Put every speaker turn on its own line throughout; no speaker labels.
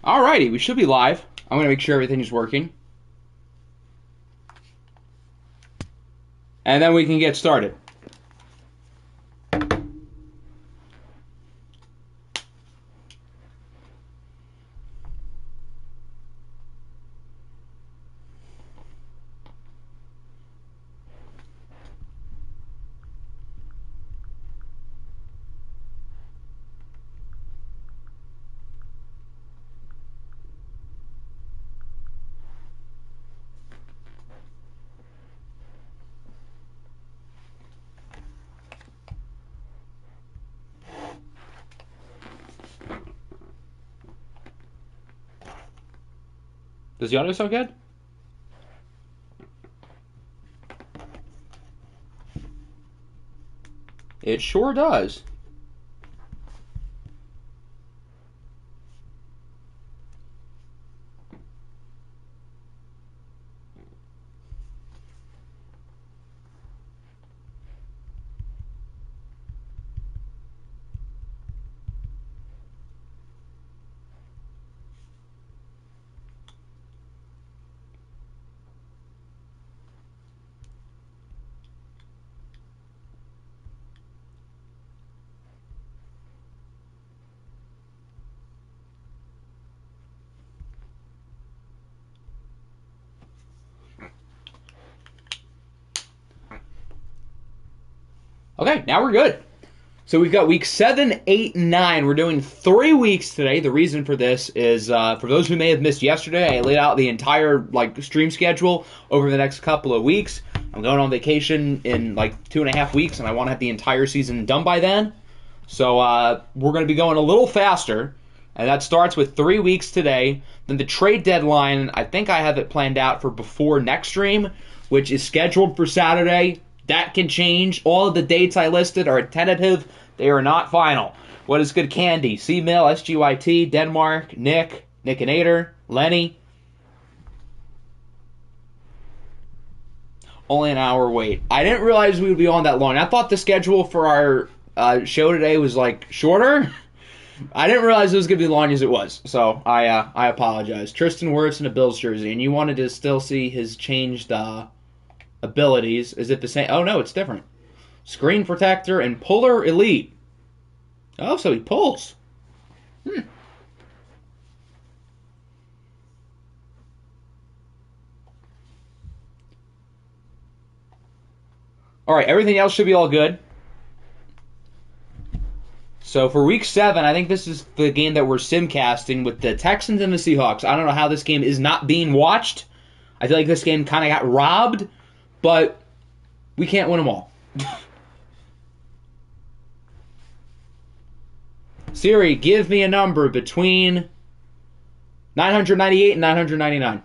Alrighty, we should be live. I'm going to make sure everything is working. And then we can get started. Does the audio sound good? It sure does. Okay, now we're good. So we've got week 7, 8, and 9. We're doing 3 weeks today. The reason for this is, for those who may have missed yesterday, I laid out the entire stream schedule over the next couple of weeks. I'm going on vacation in 2.5 weeks, and I want to have the entire season done by then. So we're going to be going a little faster, and that starts with 3 weeks today. Then the trade deadline, I think I have it planned out for before next stream, which is scheduled for Saturday. That can change. All of the dates I listed are tentative. They are not final. What is good candy? C-Mill, SGYT, Denmark, Nick and Nader, Lenny. Only an hour wait. I didn't realize we would be on that long. I thought the schedule for our show today was shorter. I didn't realize it was going to be as long as it was. So I apologize. Tristan Wirfs in a Bills jersey, and you wanted to still see his changed abilities. Is it the same? Oh, no, it's different. Screen Protector and Puller Elite. Oh, so he pulls. All right, everything else should be all good. So for week 7, I think this is the game that we're simcasting with the Texans and the Seahawks. I don't know how this game is not being watched. I feel like this game kind of got robbed, but we can't win them all. Siri, give me a number between 998 and 999.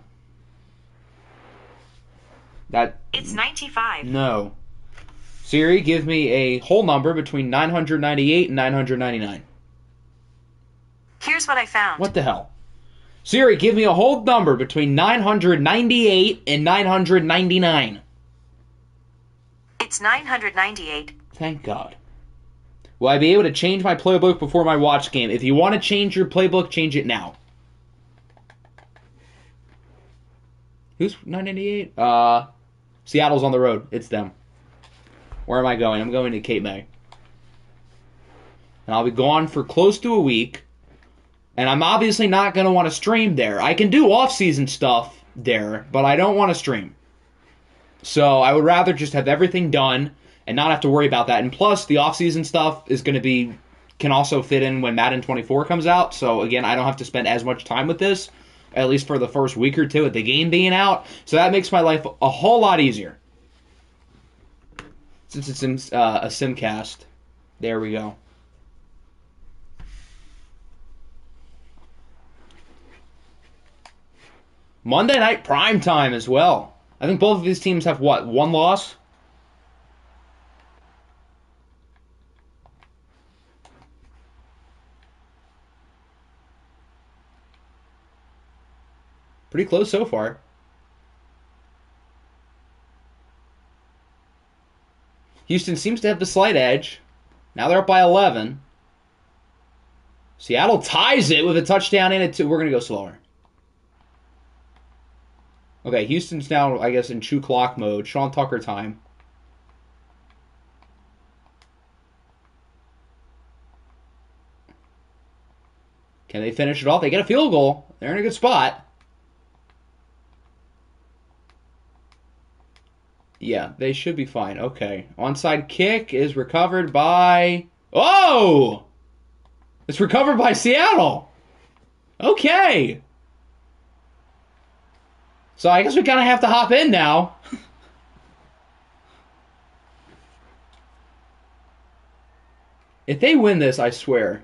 It's 95.
No. Siri, give me a whole number between 998 and 999.
Here's what I found.
What the hell? Siri, give me a whole number between 998 and 999.
It's 998.
Thank God. Will I be able to change my playbook before my watch game? If you want to change your playbook, change it now. Who's 998? Seattle's on the road. It's them. Where am I going? I'm going to Cape May. And I'll be gone for close to a week. And I'm obviously not going to want to stream there. I can do off-season stuff there, but I don't want to stream. So I would rather just have everything done and not have to worry about that. And plus, the off-season stuff is going to can also fit in when Madden 24 comes out. So again, I don't have to spend as much time with this, at least for the first week or two with the game being out. So that makes my life a whole lot easier. Since it's in a simcast. There we go. Monday Night Prime Time as well. I think both of these teams have, what, one loss? Pretty close so far. Houston seems to have the slight edge. Now they're up by 11. Seattle ties it with a touchdown and a two. We're going to go slower. Okay, Houston's now, I guess, in true clock mode. Sean Tucker time. Can they finish it off? They get a field goal. They're in a good spot. Yeah, they should be fine. Okay. Onside kick is recovered by... Oh! It's recovered by Seattle. Okay. So I guess we kind of have to hop in now. If they win this, I swear.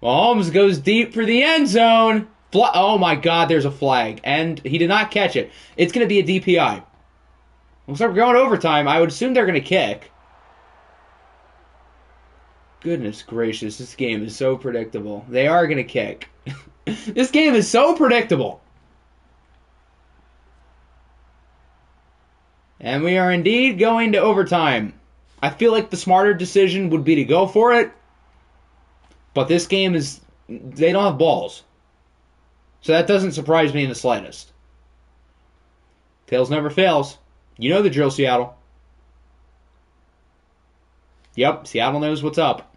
Mahomes goes deep for the end zone. Oh my God, there's a flag. And he did not catch it. It's going to be a DPI. Looks like we're going overtime. I would assume they're going to kick. Goodness gracious, this game is so predictable. They are going to kick. This game is so predictable. And we are indeed going to overtime. I feel like the smarter decision would be to go for it. But this game is... They don't have balls. So that doesn't surprise me in the slightest. Tails never fails. You know the drill, Seattle. Yep, Seattle knows what's up.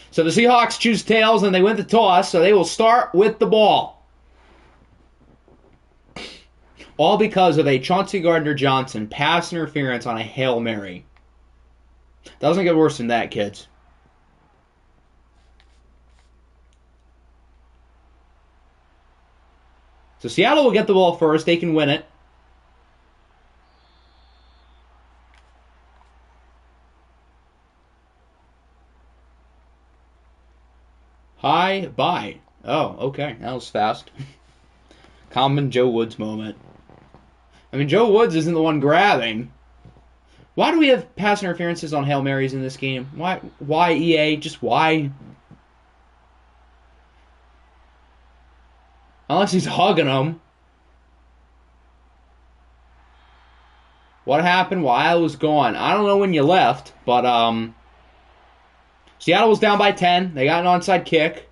So the Seahawks choose tails and they win the toss, so they will start with the ball. All because of a Chauncey Gardner-Johnson pass interference on a Hail Mary. Doesn't get worse than that, kids. So Seattle will get the ball first. They can win it. Hi, bye. Oh, okay. That was fast. Common Joe Woods moment. I mean, Joe Woods isn't the one grabbing. Why do we have pass interferences on Hail Marys in this game? Why EA? Just why? Unless he's hugging them. What happened while I was gone? I don't know when you left, but Seattle was down by 10. They got an onside kick.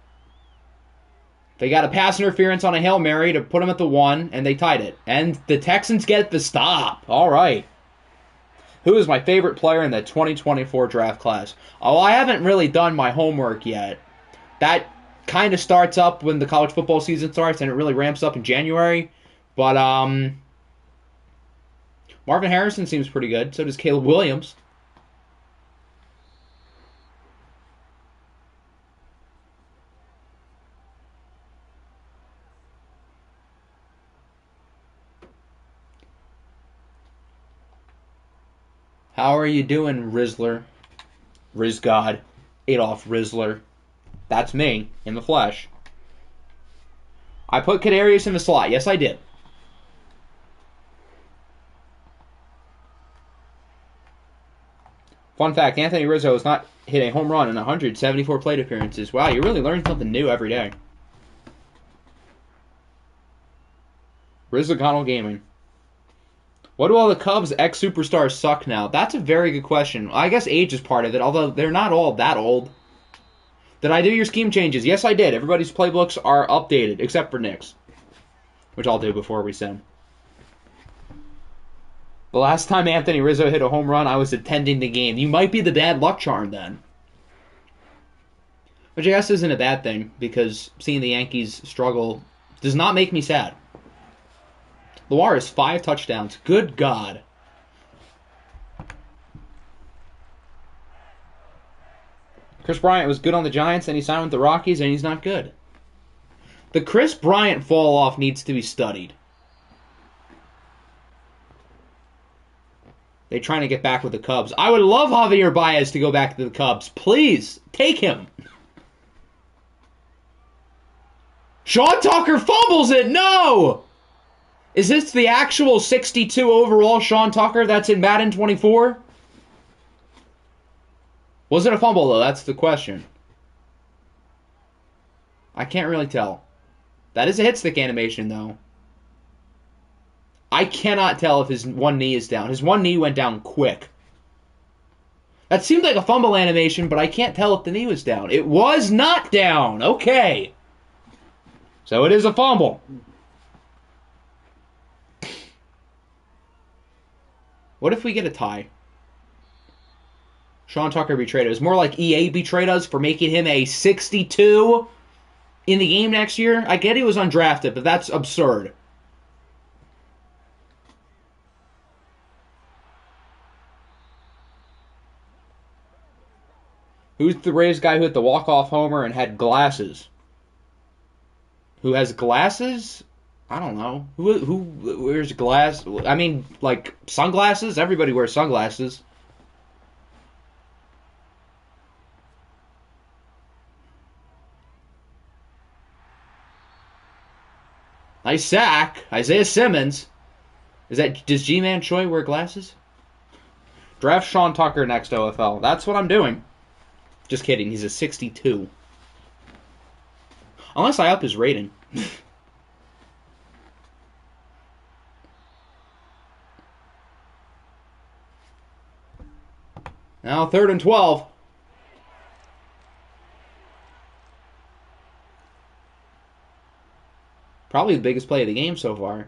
They got a pass interference on a Hail Mary to put them at the 1, and they tied it. And the Texans get the stop. All right. Who is my favorite player in the 2024 draft class? Oh, I haven't really done my homework yet. That kind of starts up when the college football season starts, and it really ramps up in January. But Marvin Harrison seems pretty good. So does Caleb Williams. How are you doing, Rizzler? Rizgod. Adolf Rizzler. That's me, in the flesh. I put Kadarius in the slot. Yes, I did. Fun fact, Anthony Rizzo has not hit a home run in 174 plate appearances. Wow, you're really learning something new every day. Rizzo Gaming. What do all the Cubs ex-superstars suck now? That's a very good question. I guess age is part of it, although they're not all that old. Did I do your scheme changes? Yes, I did. Everybody's playbooks are updated, except for Nick's, which I'll do before we send. The last time Anthony Rizzo hit a home run, I was attending the game. You might be the bad luck charm then. Which I guess isn't a bad thing, because seeing the Yankees struggle does not make me sad. Loire has 5 touchdowns. Good God. Chris Bryant was good on the Giants, and he signed with the Rockies, and he's not good. The Chris Bryant fall-off needs to be studied. They're trying to get back with the Cubs. I would love Javier Baez to go back to the Cubs. Please, take him. Sean Tucker fumbles it. No! Is this the actual 62 overall Sean Tucker that's in Madden 24? Was it a fumble, though? That's the question. I can't really tell. That is a hit stick animation, though. I cannot tell if his one knee is down. His one knee went down quick. That seemed like a fumble animation, but I can't tell if the knee was down. It was not down. Okay. So it is a fumble. What if we get a tie? Sean Tucker betrayed us. It's more like EA betrayed us for making him a 62 in the game next year. I get he was undrafted, but that's absurd. Who's the Rays guy who hit the walk-off homer and had glasses? Who has glasses? I don't know. Who wears glass? I mean, like, sunglasses? Everybody wears sunglasses. Nice sack. Isaiah Simmons. Does G-Man Choi wear glasses? Draft Sean Tucker next OFL. That's what I'm doing. Just kidding. He's a 62. Unless I up his rating. Now 3rd and 12. Probably the biggest play of the game so far.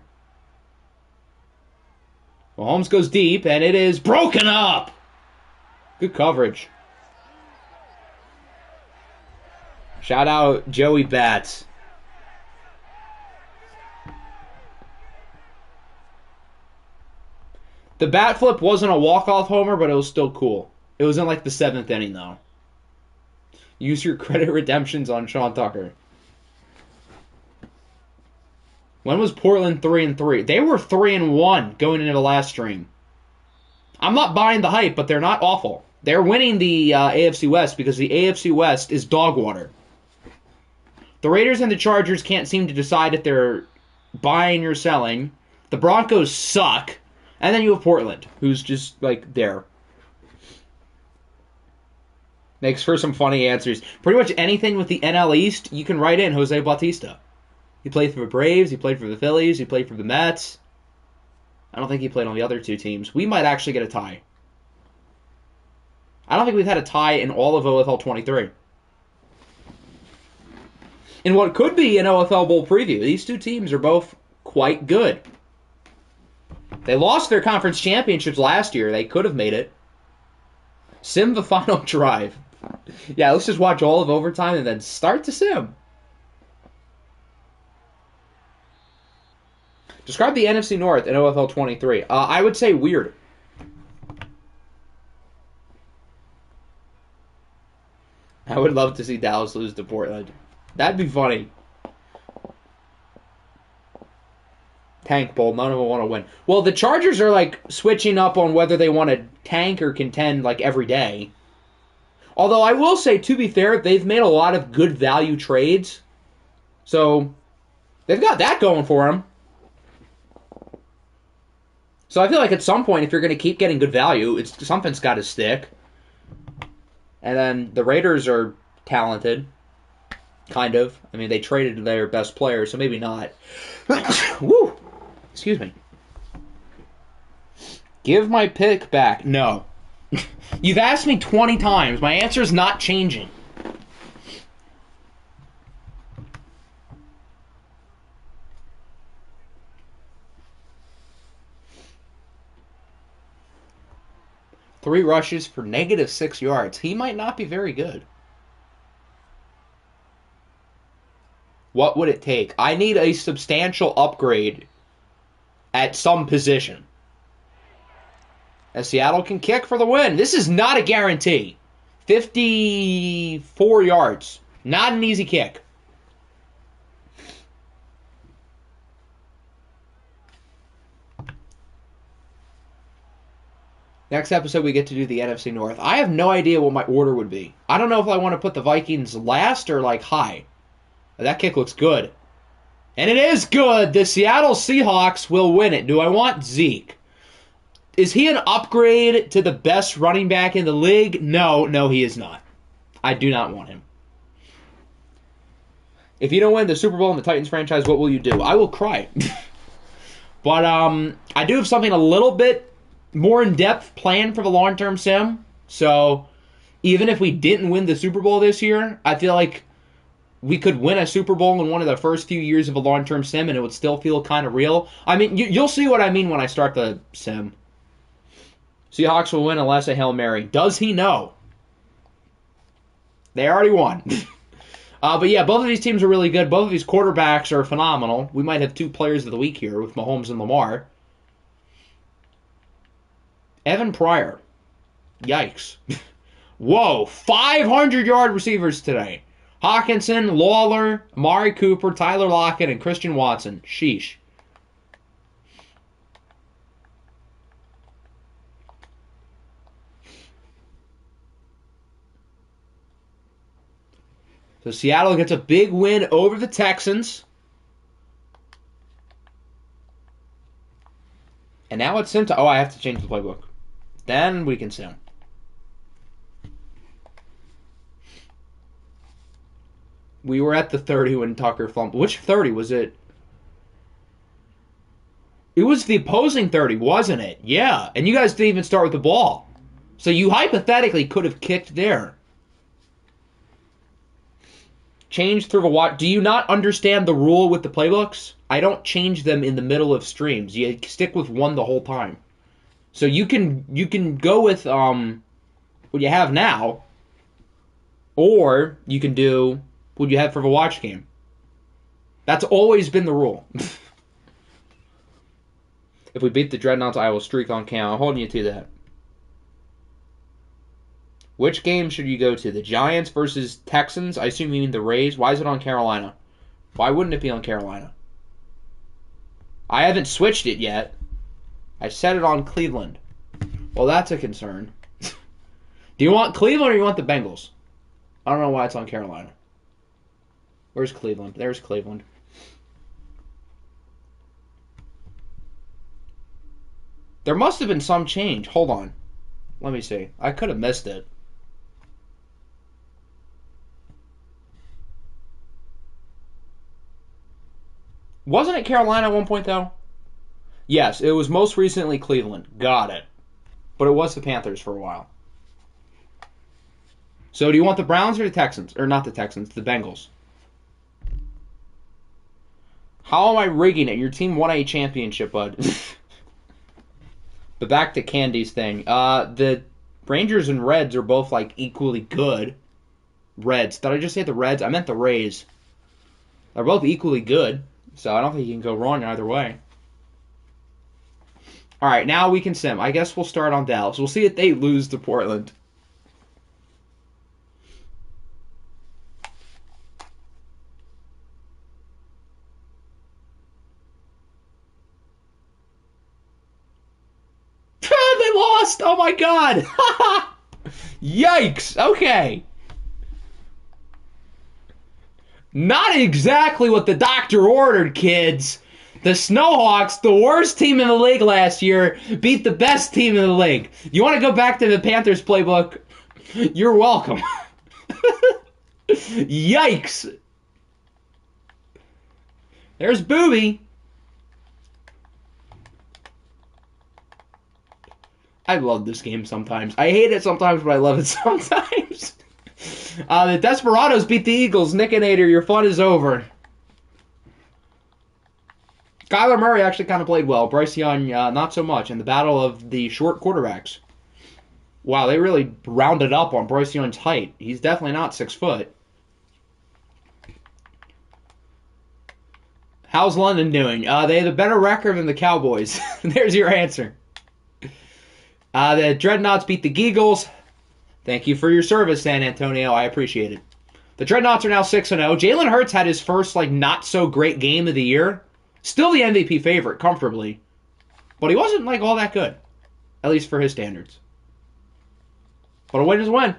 Well, Holmes goes deep, and it is broken up. Good coverage. Shout out Joey Bats. The bat flip wasn't a walk-off homer, but it was still cool. It was in like the 7th inning, though. Use your credit redemptions on Sean Tucker. When was Portland 3-3? They were 3-1 going into the last stream. I'm not buying the hype, but they're not awful. They're winning the AFC West because the AFC West is dog water. The Raiders and the Chargers can't seem to decide if they're buying or selling. The Broncos suck. And then you have Portland, who's just, like, there. Makes for some funny answers. Pretty much anything with the NL East, you can write in Jose Bautista. He played for the Braves, he played for the Phillies, he played for the Mets. I don't think he played on the other two teams. We might actually get a tie. I don't think we've had a tie in all of OFL 23. In what could be an OFL Bowl preview, these two teams are both quite good. They lost their conference championships last year. They could have made it. Sim the final drive. Yeah, let's just watch all of overtime and then start to sim. Describe the NFC North in OFL 23. I would say weird. I would love to see Dallas lose to Portland. That'd be funny. Tank Bowl. None of them want to win. Well, the Chargers are, like, switching up on whether they want to tank or contend, like, every day. Although, I will say, to be fair, they've made a lot of good value trades. So, they've got that going for them. So, I feel like at some point, if you're going to keep getting good value, something's got to stick. And then the Raiders are talented. Kind of. I mean, they traded their best player, so maybe not. Woo! Excuse me. Give my pick back. No. You've asked me 20 times. My answer is not changing. Three rushes for -6 yards. He might not be very good. What would it take? I need a substantial upgrade at some position. As Seattle can kick for the win. This is not a guarantee. 54 yards. Not an easy kick. Next episode, we get to do the NFC North. I have no idea what my order would be. I don't know if I want to put the Vikings last or, like, high. That kick looks good. And it is good. The Seattle Seahawks will win it. Do I want Zeke? Is he an upgrade to the best running back in the league? No, he is not. I do not want him. If you don't win the Super Bowl in the Titans franchise, what will you do? I will cry. But I do have something a little bit more in-depth planned for the long-term sim. So even if we didn't win the Super Bowl this year, I feel like we could win a Super Bowl in one of the first few years of a long-term sim, and it would still feel kind of real. I mean, you'll see what I mean when I start the sim. Seahawks will win unless a Hail Mary. Does he know? They already won. But yeah, both of these teams are really good. Both of these quarterbacks are phenomenal. We might have 2 players of the week here with Mahomes and Lamar. Evan Pryor. Yikes. Whoa, 500-yard receivers today. Hawkinson, Lawler, Amari Cooper, Tyler Lockett, and Christian Watson. Sheesh. So Seattle gets a big win over the Texans. And now it's sim time. Oh, I have to change the playbook. Then we can sim. We were at the 30 when Tucker fumbled. Which 30 was it? It was the opposing 30, wasn't it? Yeah. And you guys didn't even start with the ball. So you hypothetically could have kicked there. Change through the watch. Do you not understand the rule with the playbooks? I don't change them in the middle of streams. You stick with one the whole time. So you can go with what you have now, or you can do what you have for the watch game. That's always been the rule. If we beat the Dreadnoughts, I will streak on cam. I'm holding you to that. Which game should you go to? The Giants versus Texans? I assume you mean the Rays. Why is it on Carolina? Why wouldn't it be on Carolina? I haven't switched it yet. I set it on Cleveland. Well, that's a concern. Do you want Cleveland or you want the Bengals? I don't know why it's on Carolina. Where's Cleveland? There's Cleveland. There must have been some change. Hold on. Let me see. I could have missed it. Wasn't it Carolina at one point, though? Yes, it was most recently Cleveland. Got it. But it was the Panthers for a while. So do you want the Browns or the Texans? Or not the Texans, the Bengals. How am I rigging it? Your team won a championship, bud. But back to Candy's thing. The Rangers and Reds are both like equally good. Reds. Did I just say the Reds? I meant the Rays. They're both equally good. So I don't think you can go wrong either way. Alright, now we can sim. I guess we'll start on Dallas. We'll see if they lose to Portland. They lost! Oh my god! Yikes! Okay. Not exactly what the doctor ordered, kids. The Snowhawks, the worst team in the league last year, beat the best team in the league. You want to go back to the Panthers playbook? You're welcome. Yikes. There's Booby. I love this game sometimes. I hate it sometimes, but I love it sometimes. The Desperados beat the Eagles. Nick and Ader, your fun is over. Kyler Murray actually kind of played well. Bryce Young, not so much. In the battle of the short quarterbacks. Wow, they really rounded up on Bryce Young's height. He's definitely not 6 foot. How's London doing? They have a better record than the Cowboys. There's your answer. The Dreadnoughts beat the Geagles. Thank you for your service, San Antonio. I appreciate it. The Dreadnoughts are now 6-0. Jalen Hurts had his first, not so great game of the year. Still the MVP favorite, comfortably. But he wasn't, all that good. At least for his standards. But a win is a win.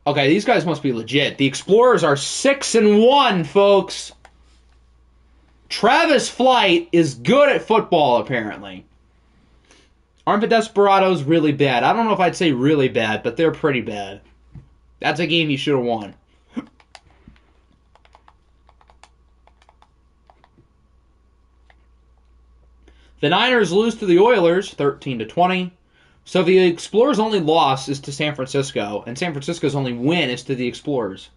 Okay, these guys must be legit. The Explorers are 6-1, folks. Travis Flight is good at football, apparently. Aren't the Desperados really bad? I don't know if I'd say really bad, but they're pretty bad. That's a game you should have won. The Niners lose to the Oilers 13-20. So the Explorers' only loss is to San Francisco, and San Francisco's only win is to the Explorers.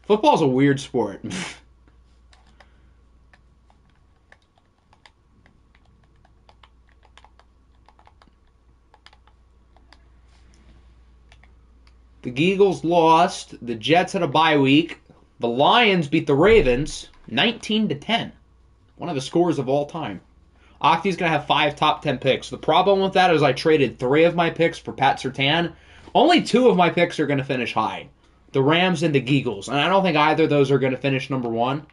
Football's a weird sport. The Eagles lost. The Jets had a bye week. The Lions beat the Ravens 19-10. One of the scores of all time. Octi's going to have 5 top 10 picks. The problem with that is I traded 3 of my picks for Pat Surtain. Only 2 of my picks are going to finish high. The Rams and the Eagles. And I don't think either of those are going to finish number 1.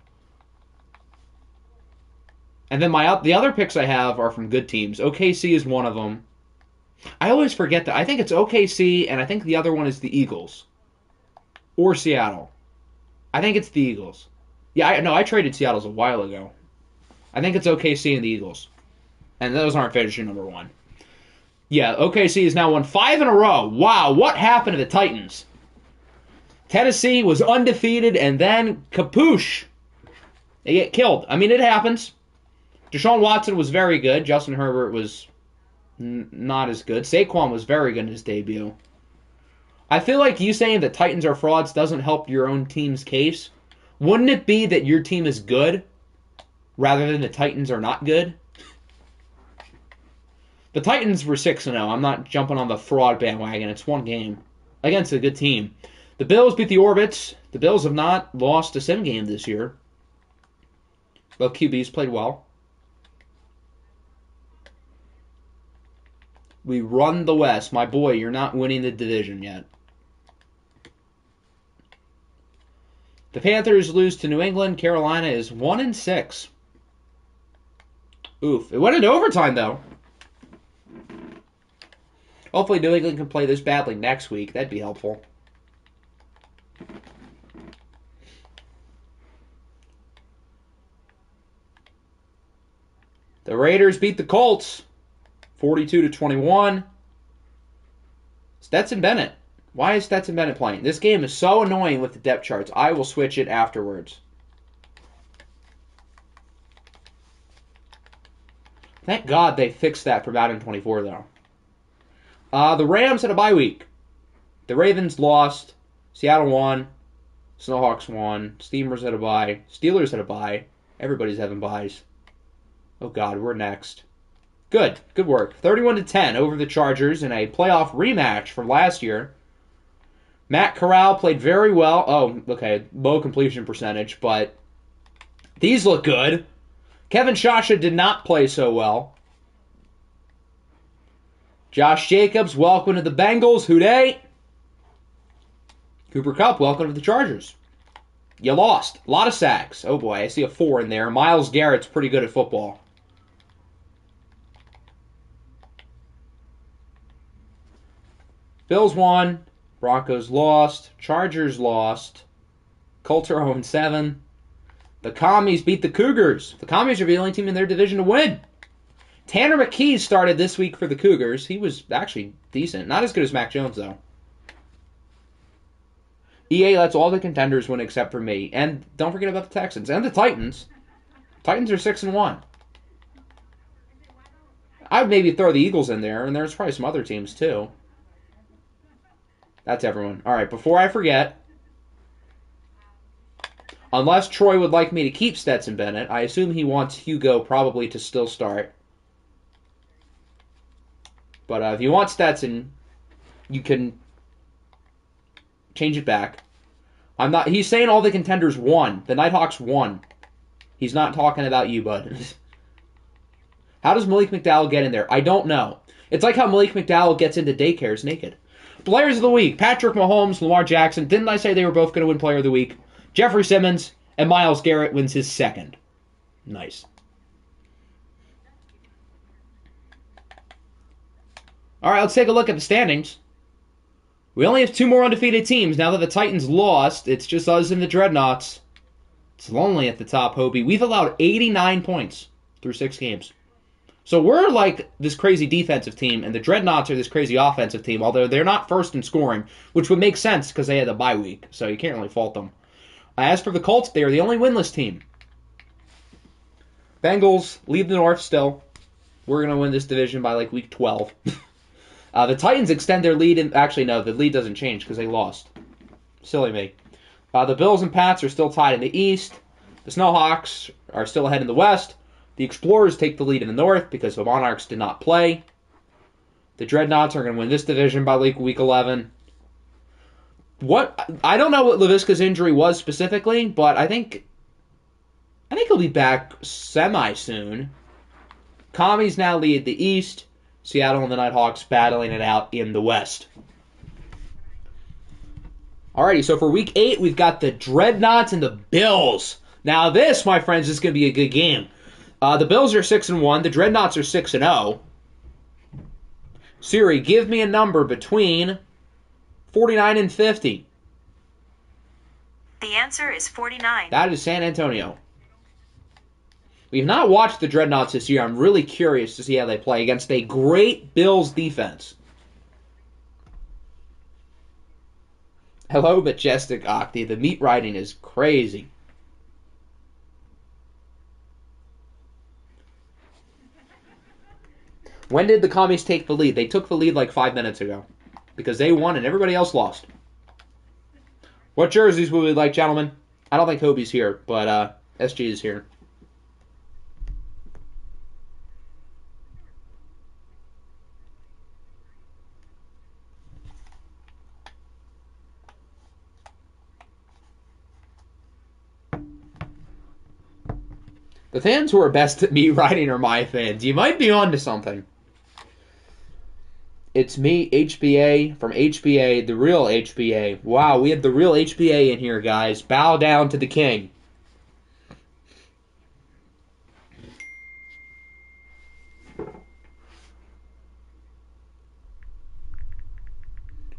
And then the other picks I have are from good teams. OKC is one of them. I always forget that. I think it's OKC, and I think the other one is the Eagles. Or Seattle. I think it's the Eagles. Yeah, I traded Seattle's a while ago. I think it's OKC and the Eagles. And those aren't finishing number 1. Yeah, OKC has now won 5 in a row. Wow, what happened to the Titans? Tennessee was undefeated, and then kapoosh. They get killed. I mean, it happens. Deshaun Watson was very good. Justin Herbert was not as good. Saquon was very good in his debut. I feel like you saying that Titans are frauds doesn't help your own team's case. Wouldn't it be that your team is good rather than the Titans are not good? The Titans were 6-0. I'm not jumping on the fraud bandwagon. It's one game against a good team. The Bills beat the Orbits. The Bills have not lost a sim game this year. Both QBs played well. We run the West. My boy, you're not winning the division yet. The Panthers lose to New England. Carolina is 1-6. Oof. It went into overtime, though. Hopefully New England can play this badly next week. That'd be helpful. The Raiders beat the Colts 42-21. Stetson Bennett. Why is Stetson Bennett playing? This game is so annoying with the depth charts. I will switch it afterwards. Thank God they fixed that for Madden 24, though. The Rams had a bye week. The Ravens lost. Seattle won. Snowhawks won. Steamers had a bye. Steelers had a bye. Everybody's having byes. Oh, God, we're next. Good. Good work. 31-10 over the Chargers in a playoff rematch from last year. Matt Corral played very well. Oh, okay. Low completion percentage, but these look good. Kevin Shasha did not play so well. Josh Jacobs, welcome to the Bengals. Who dey? Cooper Kupp, welcome to the Chargers. You lost. A lot of sacks. Oh, boy. I see a 4 in there. Myles Garrett's pretty good at football. Bills won. Broncos lost. Chargers lost. Colts are 0-7. The Commies beat the Cougars. The Commies are the only team in their division to win. Tanner McKee started this week for the Cougars. He was actually decent. Not as good as Mac Jones, though. EA lets all the contenders win except for me. And don't forget about the Texans. And the Titans. Titans are 6-1. I would maybe throw the Eagles in there, and there's probably some other teams, too. That's everyone. All right, before I forget, unless Troy would like me to keep Stetson Bennett, I assume he wants Hugo probably to still start. But if you want Stetson, you can change it back. He's saying all the contenders won. The Nighthawks won. He's not talking about you, bud. How does Malik McDowell get in there? I don't know. It's like how Malik McDowell gets into daycares naked. Players of the Week. Patrick Mahomes, Lamar Jackson. Didn't I say they were both going to win Player of the Week? Jeffrey Simmons and Myles Garrett wins his second. Nice. All right, let's take a look at the standings. We only have 2 more undefeated teams. Now that the Titans lost, it's just us and the Dreadnoughts. It's lonely at the top, Hobie. We've allowed 89 points through 6 games. So we're like this crazy defensive team, and the Dreadnoughts are this crazy offensive team, although they're not first in scoring, which would make sense because they had a bye week, so you can't really fault them. As for the Colts, they are the only winless team. Bengals lead the North still. We're going to win this division by like week 12. The Titans extend their lead. Actually, no, the lead doesn't change because they lost. Silly me. The Bills and Pats are still tied in the East. The Snowhawks are still ahead in the West. The Explorers take the lead in the North because the Monarchs did not play. The Dreadnoughts are going to win this division by week 11. I don't know what Laviska's injury was specifically, but I think he'll be back semi-soon. Commies now lead the East. Seattle and the Nighthawks battling it out in the West. Alrighty, so for week 8, we've got the Dreadnoughts and the Bills. Now this, my friends, is going to be a good game. The Bills are 6-1. The Dreadnoughts are 6-0. Siri, give me a number between 49 and 50.
The answer is 49.
That is San Antonio. We've not watched the Dreadnoughts this year. I'm really curious to see how they play against a great Bills defense. Hello, Majestic Octi. The meat riding is crazy. When did the Commies take the lead? They took the lead like 5 minutes ago. Because they won and everybody else lost. What jerseys would we like, gentlemen? I don't think Hobie's here, but SG is here. The fans who are best at meat riding are my fans. You might be onto something. It's me, HBA, from HBA, the real HBA. Wow, we have the real HBA in here, guys. Bow down to the king.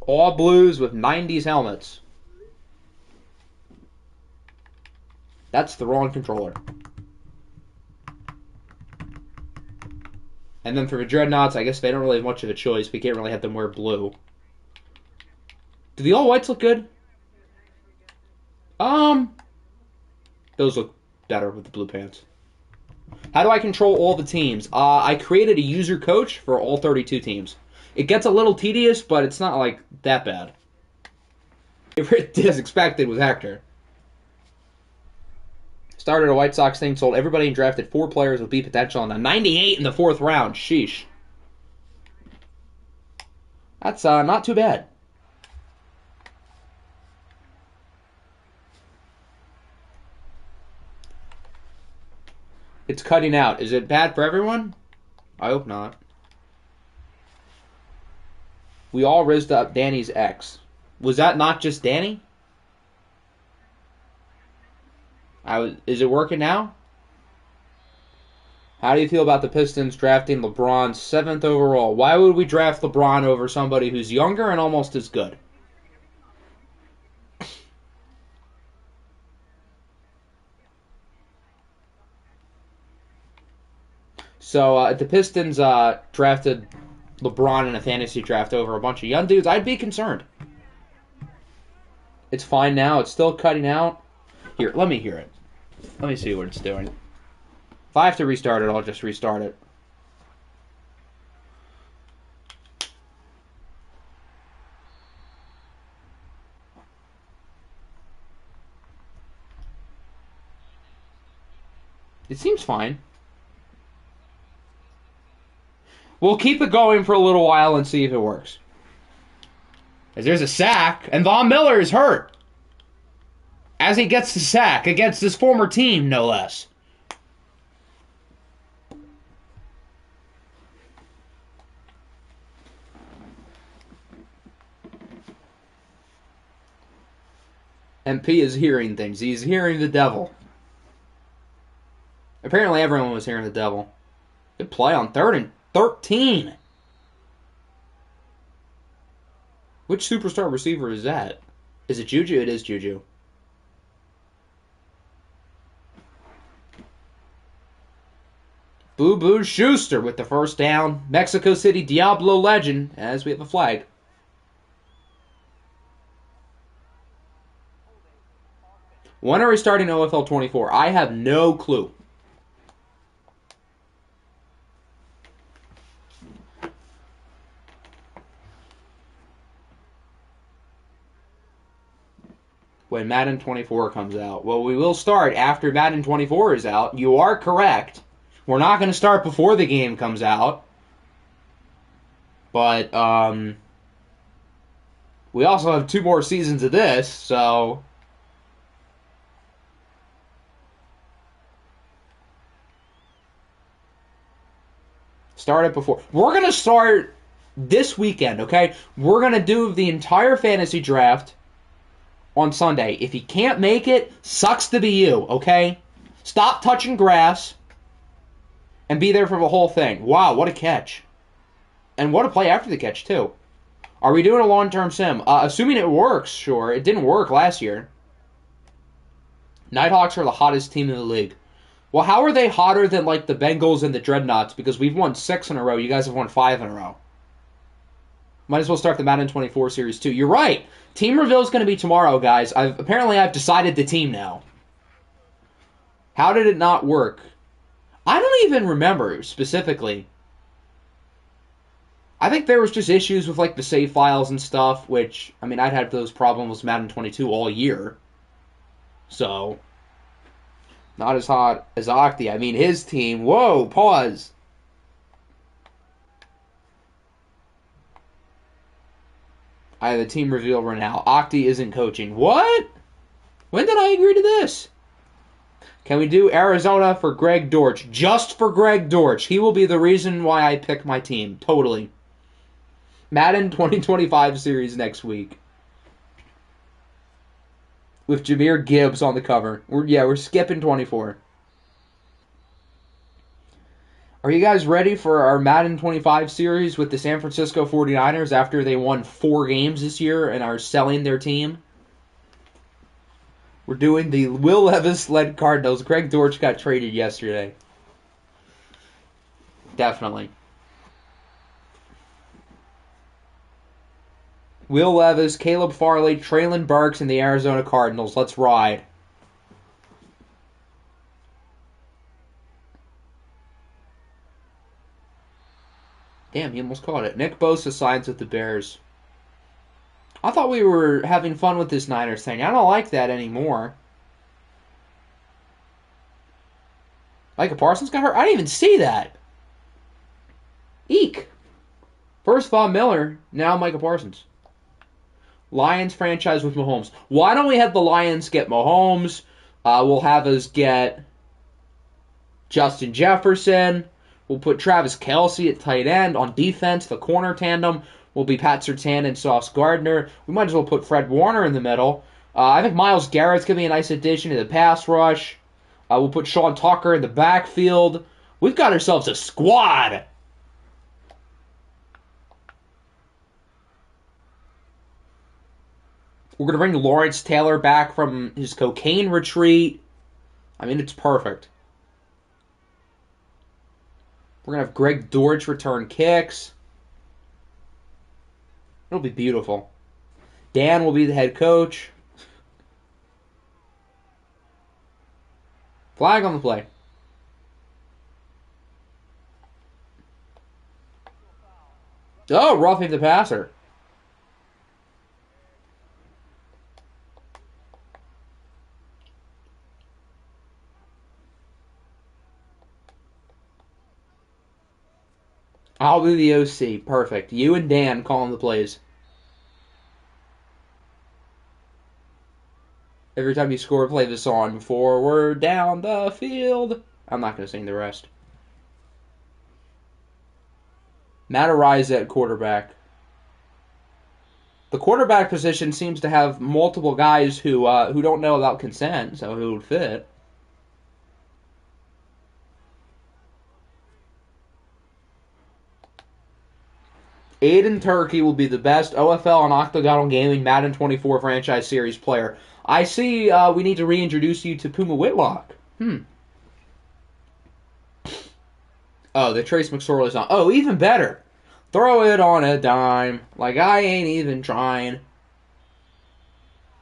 All blues with 90s helmets. That's the wrong controller. And then for the Dreadnoughts, I guess they don't really have much of a choice. We can't really have them wear blue. Do the all-whites look good? Those look better with the blue pants. How do I control all the teams? I created a user coach for all 32 teams. It gets a little tedious, but it's not, like, that bad. As expected with Hector. Started a White Sox thing, sold everybody and drafted 4 players with B potential, and a 98 in the 4th round. Sheesh. That's not too bad. It's cutting out. Is it bad for everyone? I hope not. We all rizzed up Danny's ex. Was that not just Danny? Is it working now? How do you feel about the Pistons drafting LeBron 7th overall? Why would we draft LeBron over somebody who's younger and almost as good? So, if the Pistons drafted LeBron in a fantasy draft over a bunch of young dudes, I'd be concerned. It's fine now. It's still cutting out. Here, let me hear it. Let me see what it's doing. If I have to restart it, I'll just restart it. It seems fine. We'll keep it going for a little while and see if it works. As there's a sack, and Von Miller is hurt. As he gets the sack against his former team, no less. MP is hearing things. He's hearing the devil. Apparently everyone was hearing the devil. Good play on 3rd and 13. Which superstar receiver is that? Is it Juju? It is Juju. Boo Boo Schuster with the first down. Mexico City Diablo legend, as we have a flag. When are we starting OFL 24? I have no clue. when Madden 24 comes out. Well, we will start after Madden 24 is out. You are correct. We're not going to start before the game comes out. But, we also have 2 more seasons of this, so... Start it before. We're going to start this weekend, okay? We're going to do the entire fantasy draft on Sunday. If you can't make it, sucks to be you, okay? Stop touching grass and be there for the whole thing. Wow, what a catch. And what a play after the catch, too. Are we doing a long-term sim? Assuming it works, sure. It didn't work last year. Nighthawks are the hottest team in the league. Well, how are they hotter than, like, the Bengals and the Dreadnoughts? Because we've won 6 in a row. You guys have won 5 in a row. Might as well start the Madden 24 series, too. You're right. Team reveal is going to be tomorrow, guys. Apparently, I've decided the team now. How did it not work? I don't even remember, specifically. I think there was just issues with, like, the save files and stuff, which, I mean, I'd had those problems with Madden 22 all year. So... not as hot as Octi. I mean, his team. Whoa, pause. I have a team reveal right now. Octi isn't coaching. What? When did I agree to this? Can we do Arizona for Greg Dortch? Just for Greg Dortch. He will be the reason why I pick my team. Totally. Madden 2025 series next week. With Jahmyr Gibbs on the cover. We're skipping 24. Are you guys ready for our Madden 25 series with the San Francisco 49ers after they won 4 games this year and are selling their team? We're doing the Will Levis-led Cardinals. Greg Dortch got traded yesterday. Definitely. Will Levis, Caleb Farley, Traylon Burks, and the Arizona Cardinals. Let's ride. Damn, he almost caught it. Nick Bosa signs with the Bears. I thought we were having fun with this Niners thing. I don't like that anymore. Micah Parsons got hurt? I didn't even see that. Eek. First Von Miller, now Micah Parsons. Lions franchise with Mahomes. Why don't we have the Lions get Mahomes? We'll have us get Justin Jefferson. We'll put Travis Kelce at tight end. On defense, the corner tandem will be Pat Surtain and Sauce Gardner. We might as well put Fred Warner in the middle. I think Myles Garrett's going to be a nice addition to the pass rush. We'll put Sean Tucker in the backfield. We've got ourselves a squad. We're going to bring Lawrence Taylor back from his cocaine retreat. I mean, it's perfect. We're going to have Greg Dortch return kicks. It'll be beautiful. Dan will be the head coach. Flag on the play. Oh, roughing the passer. I'll be the OC. Perfect. You and Dan calling the plays. Every time you score, play the song. Forward down the field. I'm not going to sing the rest. Matt Araiza at quarterback. The quarterback position seems to have multiple guys who don't know about consent, so who would fit. Aiden Turkey will be the best OFL and Octagonal Gaming Madden 24 franchise series player. I see we need to reintroduce you to Puma Whitlock. Oh, the Trace McSorley song. Oh, even better. Throw it on a dime. Like I ain't even trying.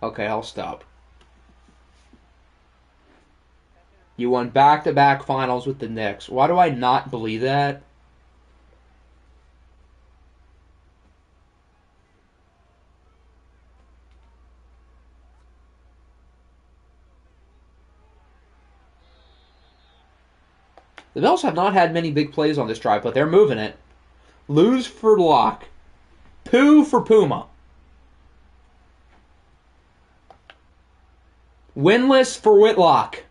Okay, I'll stop. You won back-to-back finals with the Knicks. Why do I not believe that? The Bills have not had many big plays on this drive, but they're moving it. Lose for Locke. Poo for Puma. Winless for Whitlock.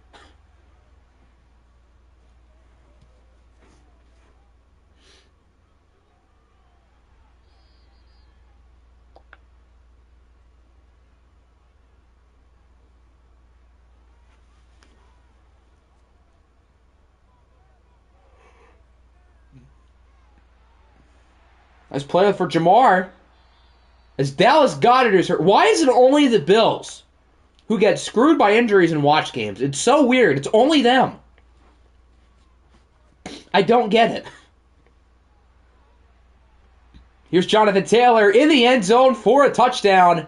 Nice play for Jamar. As Dallas Goedert is hurt. Why is it only the Bills who get screwed by injuries in watch games? It's so weird. It's only them. I don't get it. Here's Jonathan Taylor in the end zone for a touchdown.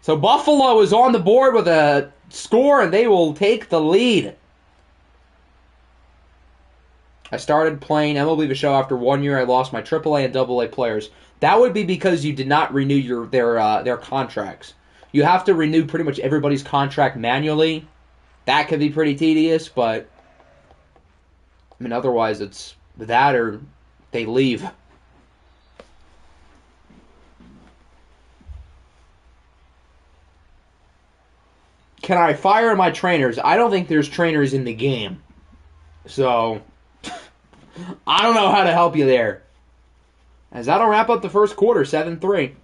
So Buffalo is on the board with a score, and they will take the lead. I started playing MLB The Show after 1 year. I lost my AAA and AA players. That would be because you did not renew their contracts. You have to renew pretty much everybody's contract manually. That could be pretty tedious, but I mean, otherwise it's that or they leave. Can I fire my trainers? I don't think there's trainers in the game. So, I don't know how to help you there. As that'll wrap up the first quarter, 7-3.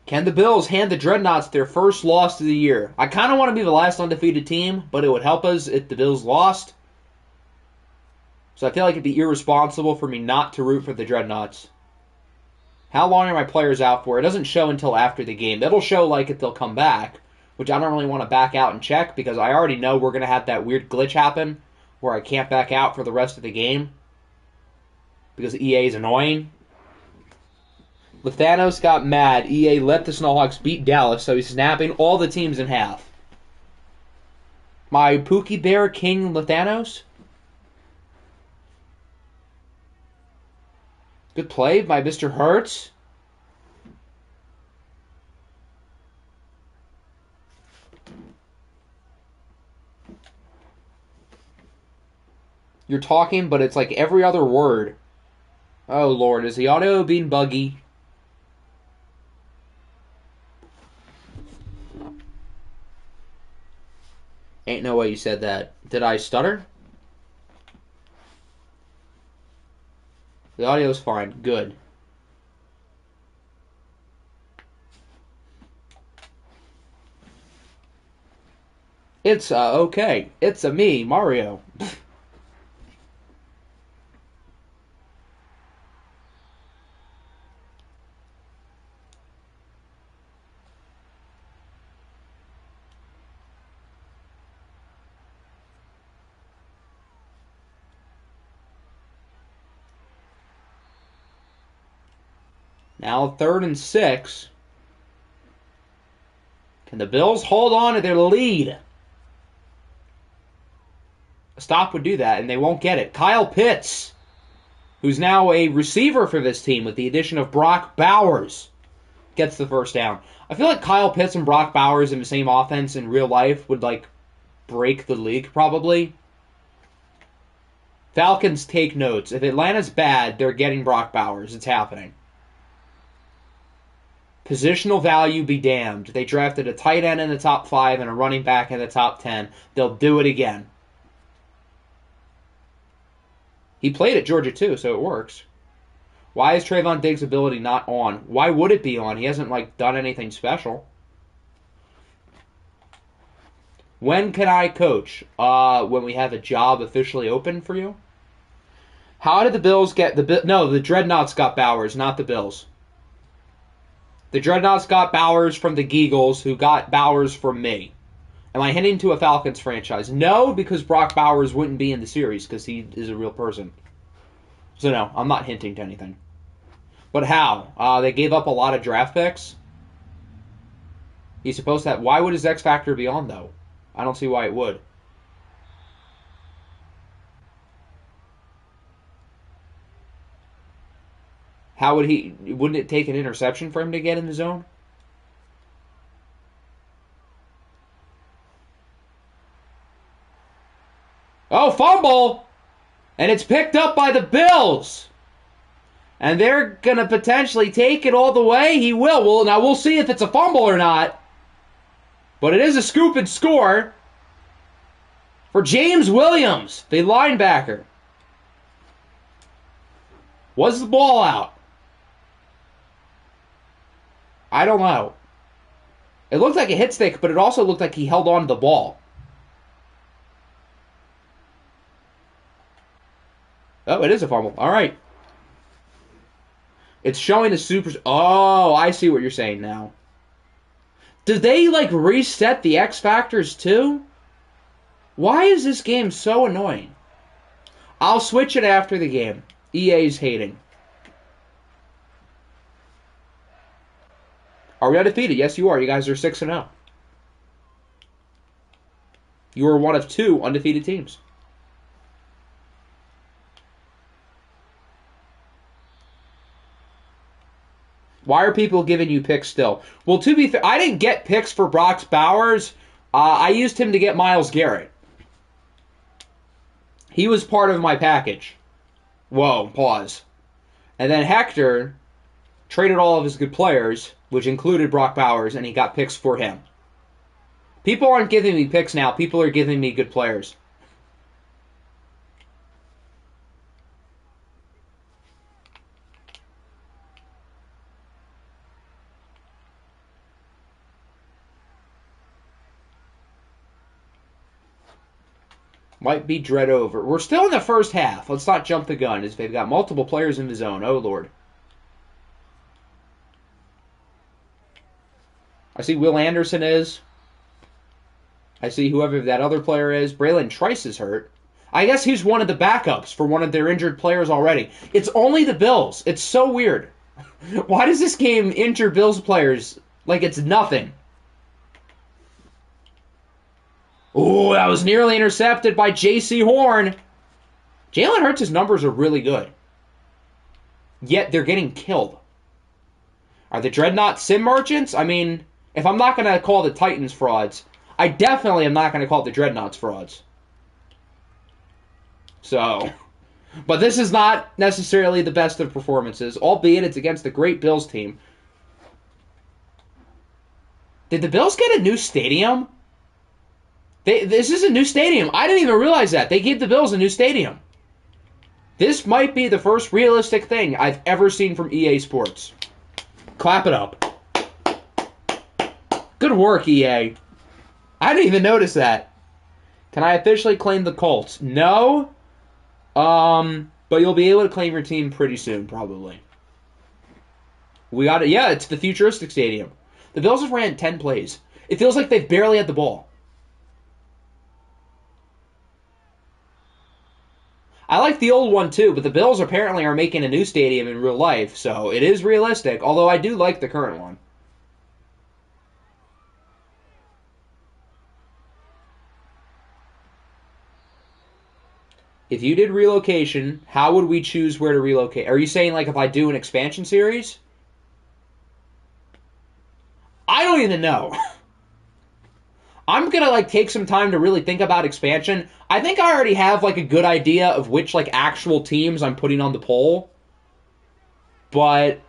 Can the Bills hand the Dreadnoughts their first loss of the year? I kind of want to be the last undefeated team, but it would help us if the Bills lost. So I feel like it'd be irresponsible for me not to root for the Dreadnoughts. How long are my players out for? It doesn't show until after the game. It'll show like if they'll come back, which I don't really want to back out and check because I already know we're going to have that weird glitch happen where I can't back out for the rest of the game because EA is annoying. Lethanos got mad. EA let the Snowhawks beat Dallas, so he's snapping all the teams in half. My Pookie Bear King Lethanos. Good play by Mr. Hertz. You're talking, but it's like every other word. Oh, Lord. Is the audio being buggy? Ain't no way you said that. Did I stutter? The audio's fine. Good. It's okay. It's me, Mario. Now 3rd and 6. Can the Bills hold on to their lead? A stop would do that, and they won't get it. Kyle Pitts, who's now a receiver for this team with the addition of Brock Bowers, gets the first down. I feel like Kyle Pitts and Brock Bowers in the same offense in real life would, like, break the league, probably. Falcons take notes. If Atlanta's bad, they're getting Brock Bowers. It's happening. Positional value be damned. They drafted a tight end in the top 5 and a running back in the top 10. They'll do it again. He played at Georgia too, so it works. Why is Trayvon Diggs' ability not on? Why would it be on? He hasn't done anything special. When can I coach? When we have a job officially open for you? How did the Bills get No, the Dreadnoughts got Bowers, not the Bills. The Dreadnoughts got Bowers from the Geagles, who got Bowers from me. Am I hinting to a Falcons franchise? No, because Brock Bowers wouldn't be in the series, because he is a real person. So no, I'm not hinting to anything. But how? They gave up a lot of draft picks. He's supposed to have... Why would his X Factor be on, though? I don't see why it would. How would he? Wouldn't it take an interception for him to get in the zone? Oh, fumble! And it's picked up by the Bills. And they're going to potentially take it all the way. He will. Well, now we'll see if it's a fumble or not. But it is a scoop and score for James Williams, the linebacker. Was the ball out? I don't know. It looked like a hit stick, but it also looked like he held on to the ball. Oh, it is a fumble. All right. It's showing the supers. Oh, I see what you're saying now. Do they, reset the X factors too? Why is this game so annoying? I'll switch it after the game. EA's hating. Are we undefeated? Yes, you are. You guys are 6-0. You are one of 2 undefeated teams. Why are people giving you picks still? Well, to be fair, I didn't get picks for Brock Bowers. I used him to get Myles Garrett. He was part of my package. Whoa, pause. And then Hector traded all of his good players, which included Brock Bowers, and he got picks for him. People aren't giving me picks now. People are giving me good players. Might be dread over. We're still in the first half. Let's not jump the gun, as they've got multiple players in the zone. Oh, Lord. I see Will Anderson is. I see whoever that other player is. Braylon Trice is hurt. I guess he's one of the backups for one of their injured players already. It's only the Bills. It's so weird. Why does this game injure Bills players like it's nothing? Ooh, that was nearly intercepted by J.C. Horn. Jalen Hurts' numbers are really good. Yet they're getting killed. Are the Dreadnought sim merchants? I mean, if I'm not going to call the Titans frauds, I definitely am not going to call the Dreadnoughts frauds. So, but this is not necessarily the best of performances, albeit it's against the great Bills team. Did the Bills get a new stadium? This is a new stadium. I didn't even realize that. They gave the Bills a new stadium. This might be the first realistic thing I've ever seen from EA Sports. Clap it up. Good work, EA. I didn't even notice that. Can I officially claim the Colts? No. But you'll be able to claim your team pretty soon, probably. We got it. Yeah, it's the futuristic stadium. The Bills have ran 10 plays. It feels like they've barely had the ball. I like the old one too, but the Bills apparently are making a new stadium in real life, so it is realistic, although I do like the current one. If you did relocation, how would we choose where to relocate? Are you saying if I do an expansion series? I don't even know. I'm going to take some time to really think about expansion. I think I already have a good idea of which actual teams I'm putting on the poll. But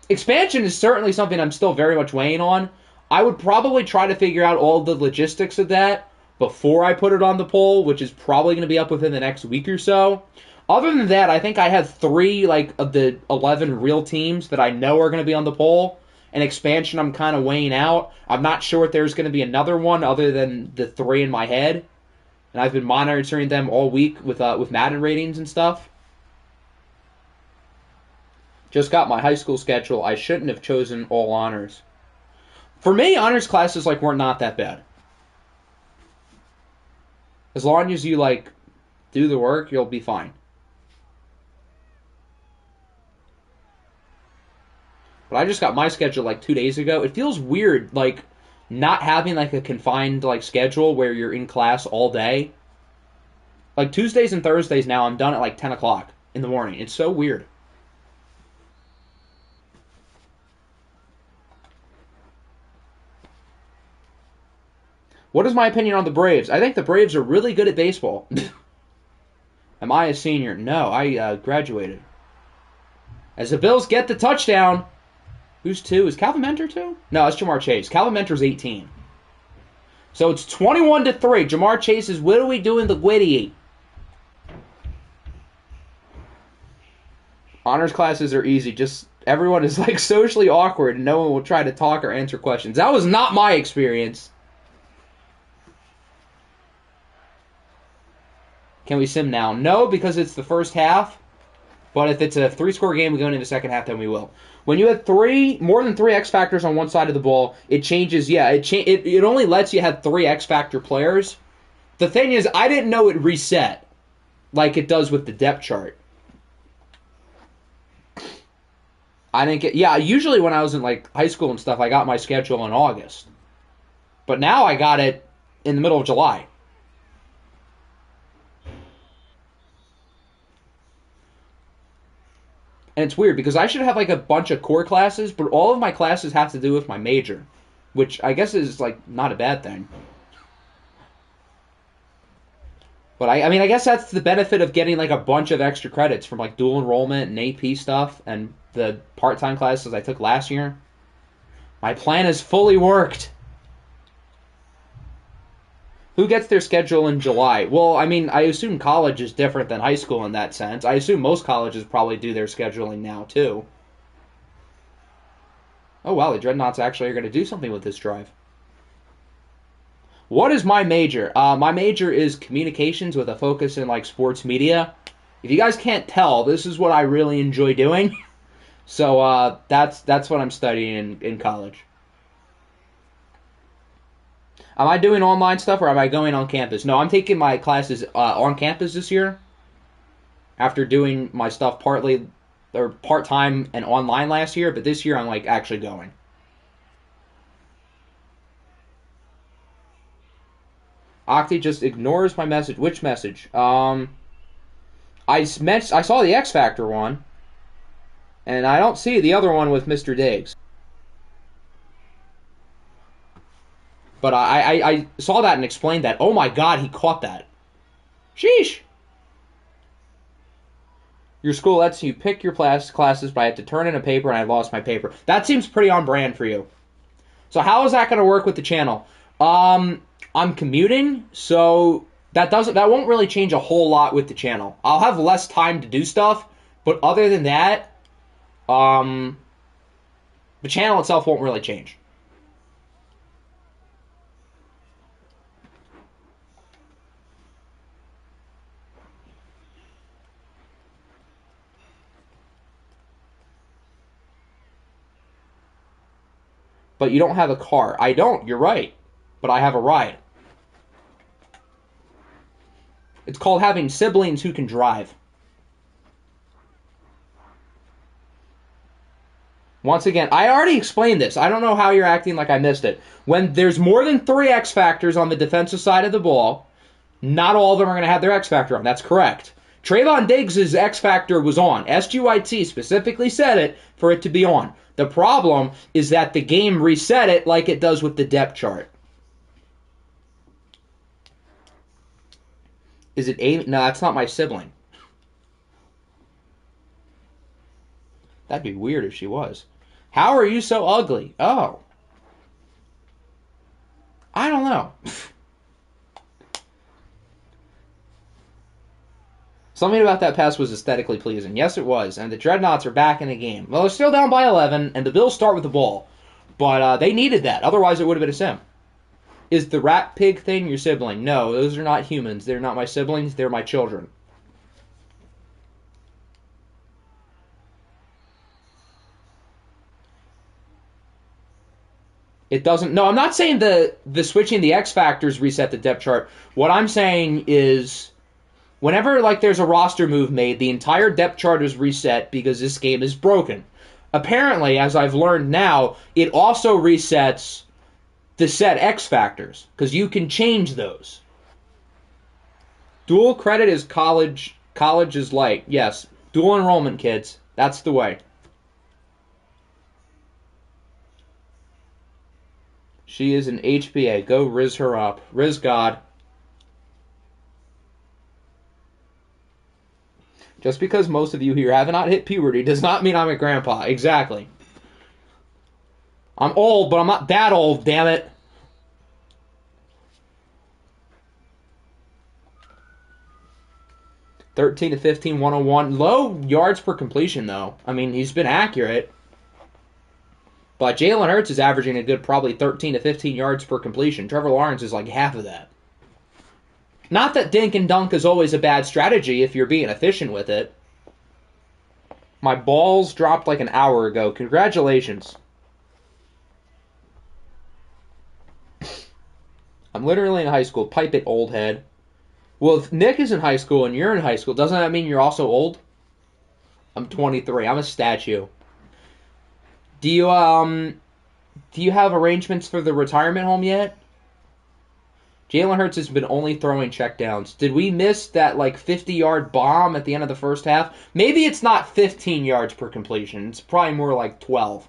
expansion is certainly something I'm still very much weighing on. I would probably try to figure out all the logistics of that before I put it on the poll, which is probably going to be up within the next week or so. Other than that, I think I have 3 of the 11 real teams that I know are going to be on the poll. And expansion I'm kind of weighing out. I'm not sure if there's going to be another one other than the 3 in my head. And I've been monitoring them all week with Madden ratings and stuff. Just got my high school schedule. I shouldn't have chosen all honors. For me, honors classes were not that bad. As long as you do the work, you'll be fine. But I just got my schedule 2 days ago. It feels weird, not having a confined schedule where you're in class all day. Tuesdays and Thursdays now, I'm done at 10 o'clock in the morning. It's so weird. What is my opinion on the Braves? I think the Braves are really good at baseball. Am I a senior? No, I graduated. As the Bills get the touchdown. Who's 2? Is Calvin Mentor 2? No, it's Jamar Chase. Calvin Mentor's 18. So it's 21-3. Jamar Chase is wittily doing the witty. Honors classes are easy. Just everyone is like socially awkward and no one will try to talk or answer questions. That was not my experience. Can we sim now? No, because it's the first half. But if it's a 3-score game, we go into the second half, then we will. When you have more than 3 X Factors on one side of the ball, it changes. Yeah, it only lets you have 3 X Factor players. The thing is, I didn't know it reset like it does with the depth chart. I didn't get. Yeah, usually when I was in like high school and stuff, I got my schedule in August. But now I got it in the middle of July. And it's weird because I should have like a bunch of core classes, but all of my classes have to do with my major, which I guess is like not a bad thing. But I mean, I guess that's the benefit of getting like a bunch of extra credits from like dual enrollment and AP stuff and the part-time classes I took last year. My plan has fully worked. Who gets their schedule in July? Well, I mean, I assume college is different than high school in that sense. I assume most colleges probably do their scheduling now, too. Oh, wow, the Dreadnoughts actually are going to do something with this drive. What is my major? My major is communications with a focus in, like, sports media. If you guys can't tell, this is what I really enjoy doing. So, that's what I'm studying in college. Am I doing online stuff or am I going on campus? No, I'm taking my classes on campus this year. After doing my stuff partly or part-time and online last year, but this year I'm like actually going. Octi just ignores my message. Which message? I saw the X Factor one, and I don't see the other one with Mr. Diggs. But I saw that and explained that. Oh my god, he caught that. Sheesh. Your school lets you pick your classes, but I have to turn in a paper and I lost my paper. That seems pretty on brand for you. So how is that going to work with the channel? I'm commuting, so that won't really change a whole lot with the channel. I'll have less time to do stuff, but other than that, the channel itself won't really change. But you don't have a car. I don't, you're right. But I have a ride. It's called having siblings who can drive. Once again, I already explained this. I don't know how you're acting like I missed it. When there's more than 3 X Factors on the defensive side of the ball, not all of them are going to have their X Factor on. That's correct. Trayvon Diggs' X Factor was on. SGYT specifically said it for it to be on. The problem is that the game reset it like it does with the depth chart. Is it Amy? No, that's not my sibling. That'd be weird if she was. How are you so ugly? Oh. I don't know. Something about that pass was aesthetically pleasing. Yes, it was. And the Dreadnoughts are back in the game. Well, they're still down by 11, and the Bills start with the ball. But they needed that. Otherwise, it would have been a sim. Is the rat pig thing your sibling? No, those are not humans. They're not my siblings. They're my children. It doesn't... No, I'm not saying the switching the X Factors reset the depth chart. What I'm saying is... Whenever like there's a roster move made, the entire depth chart is reset because this game is broken. Apparently, as I've learned now, it also resets the set X Factors, because you can change those. Dual credit is college. College is light. Yes, dual enrollment, kids. That's the way. She is an HBA. Go Riz her up. Riz God. Just because most of you here have not hit puberty does not mean I'm a grandpa. Exactly. I'm old, but I'm not that old, damn it. (13 to 15, 101. Low yards per completion, though. I mean, he's been accurate. But Jalen Hurts is averaging a good probably 13 to 15 yards per completion. Trevor Lawrence is like half of that. Not that dink and dunk is always a bad strategy if you're being efficient with it. My balls dropped like an hour ago. Congratulations. I'm literally in high school. Pipe it, old head. Well, if Nick is in high school and you're in high school, doesn't that mean you're also old? I'm 23. I'm a statue. Do you have arrangements for the retirement home yet? Jalen Hurts has been only throwing checkdowns. Did we miss that like 50-yard bomb at the end of the first half? Maybe it's not 15 yards per completion. It's probably more like 12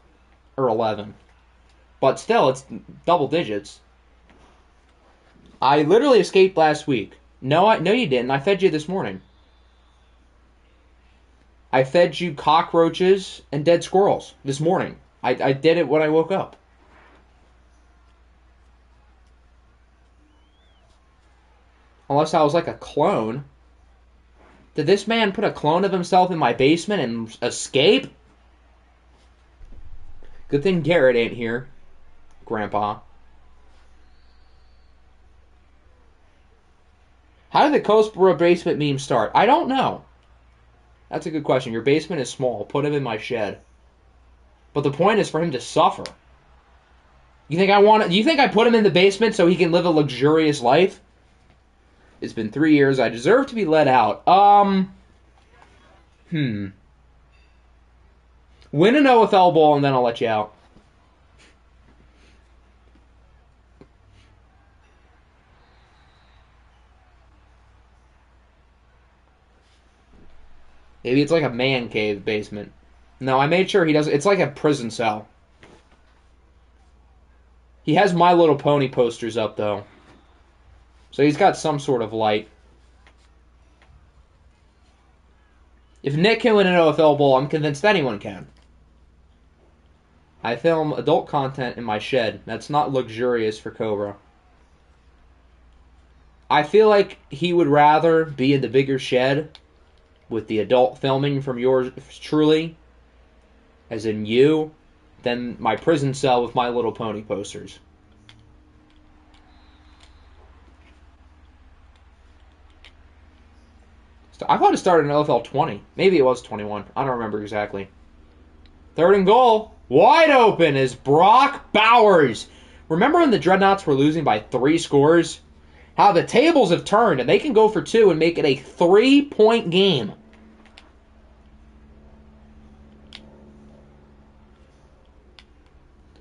or 11. But still, it's double digits. I literally escaped last week. No, you didn't. I fed you this morning. I fed you cockroaches and dead squirrels this morning. I did it when I woke up. Unless I was like a clone. Did this man put a clone of himself in my basement and escape? Good thing Garrett ain't here, Grandpa. How did the Coastboro basement meme start? I don't know. That's a good question. Your basement is small. Put him in my shed. But the point is for him to suffer. Do you think I put him in the basement so he can live a luxurious life? It's been 3 years. I deserve to be let out. Win an OFL bowl and then I'll let you out. Maybe it's like a man cave basement. No, I made sure he doesn't. It's like a prison cell. He has My Little Pony posters up, though. So he's got some sort of light. If Nick can win an OFL bowl, I'm convinced anyone can. I film adult content in my shed. That's not luxurious for Cobra. I feel like he would rather be in the bigger shed with the adult filming from yours truly, as in you, than my prison cell with My Little Pony posters. I thought it started in OFL 20. Maybe it was 21. I don't remember exactly. 3rd and goal. Wide open is Brock Bowers. Remember when the Dreadnoughts were losing by 3 scores? How the tables have turned, and they can go for 2 and make it a 3-point game.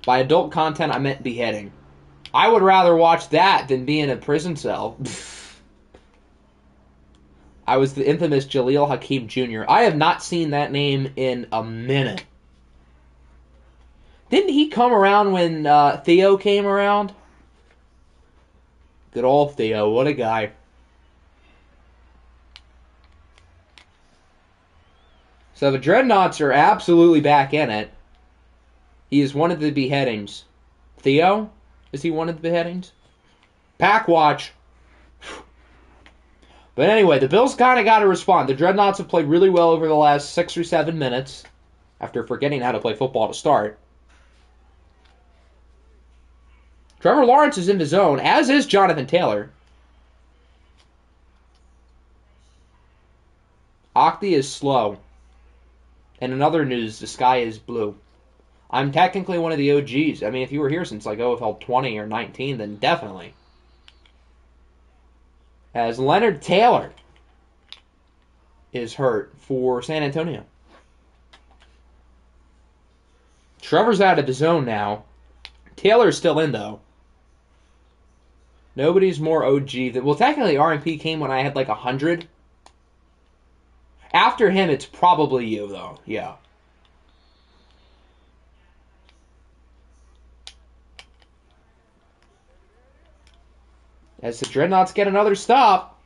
By adult content, I meant beheading. I would rather watch that than be in a prison cell. I was the infamous Jaleel Hakeem Jr. I have not seen that name in a minute. Didn't he come around when Theo came around? Good old Theo, what a guy. So the Dreadnoughts are absolutely back in it. He is one of the beheadings. Theo? Is he one of the beheadings? Pack watch. But anyway, the Bills kind of got to respond. The Dreadnoughts have played really well over the last 6 or 7 minutes after forgetting how to play football to start. Trevor Lawrence is in the zone, as is Jonathan Taylor. Octi is slow. And in other news, the sky is blue. I'm technically one of the OGs. I mean, if you were here since like OFL 20 or 19, then definitely. As Leonard Taylor is hurt for San Antonio. Trevor's out of the zone now. Taylor's still in, though. Nobody's more OG than... Well, technically, RMP came when I had like 100. After him, it's probably you, though. Yeah. As the Dreadnoughts get another stop.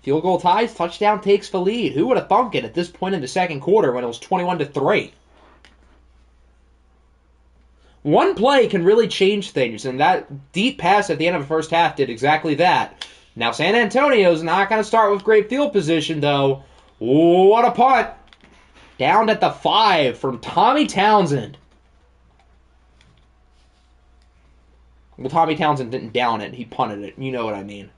Field goal ties, touchdown takes the lead. Who would have thunk it at this point in the second quarter when it was 21-3? One play can really change things, and that deep pass at the end of the first half did exactly that. Now San Antonio's not going to start with great field position, though. What a punt. Down at the 5 from Tommy Townsend. Well, Tommy Townsend didn't down it. He punted it. You know what I mean.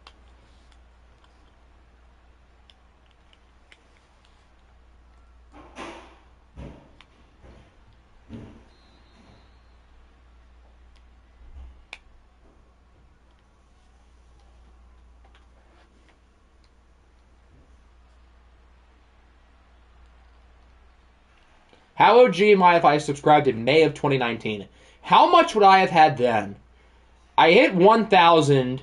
How OG am I if I subscribed in May of 2019? How much would I have had then? I hit 1,000,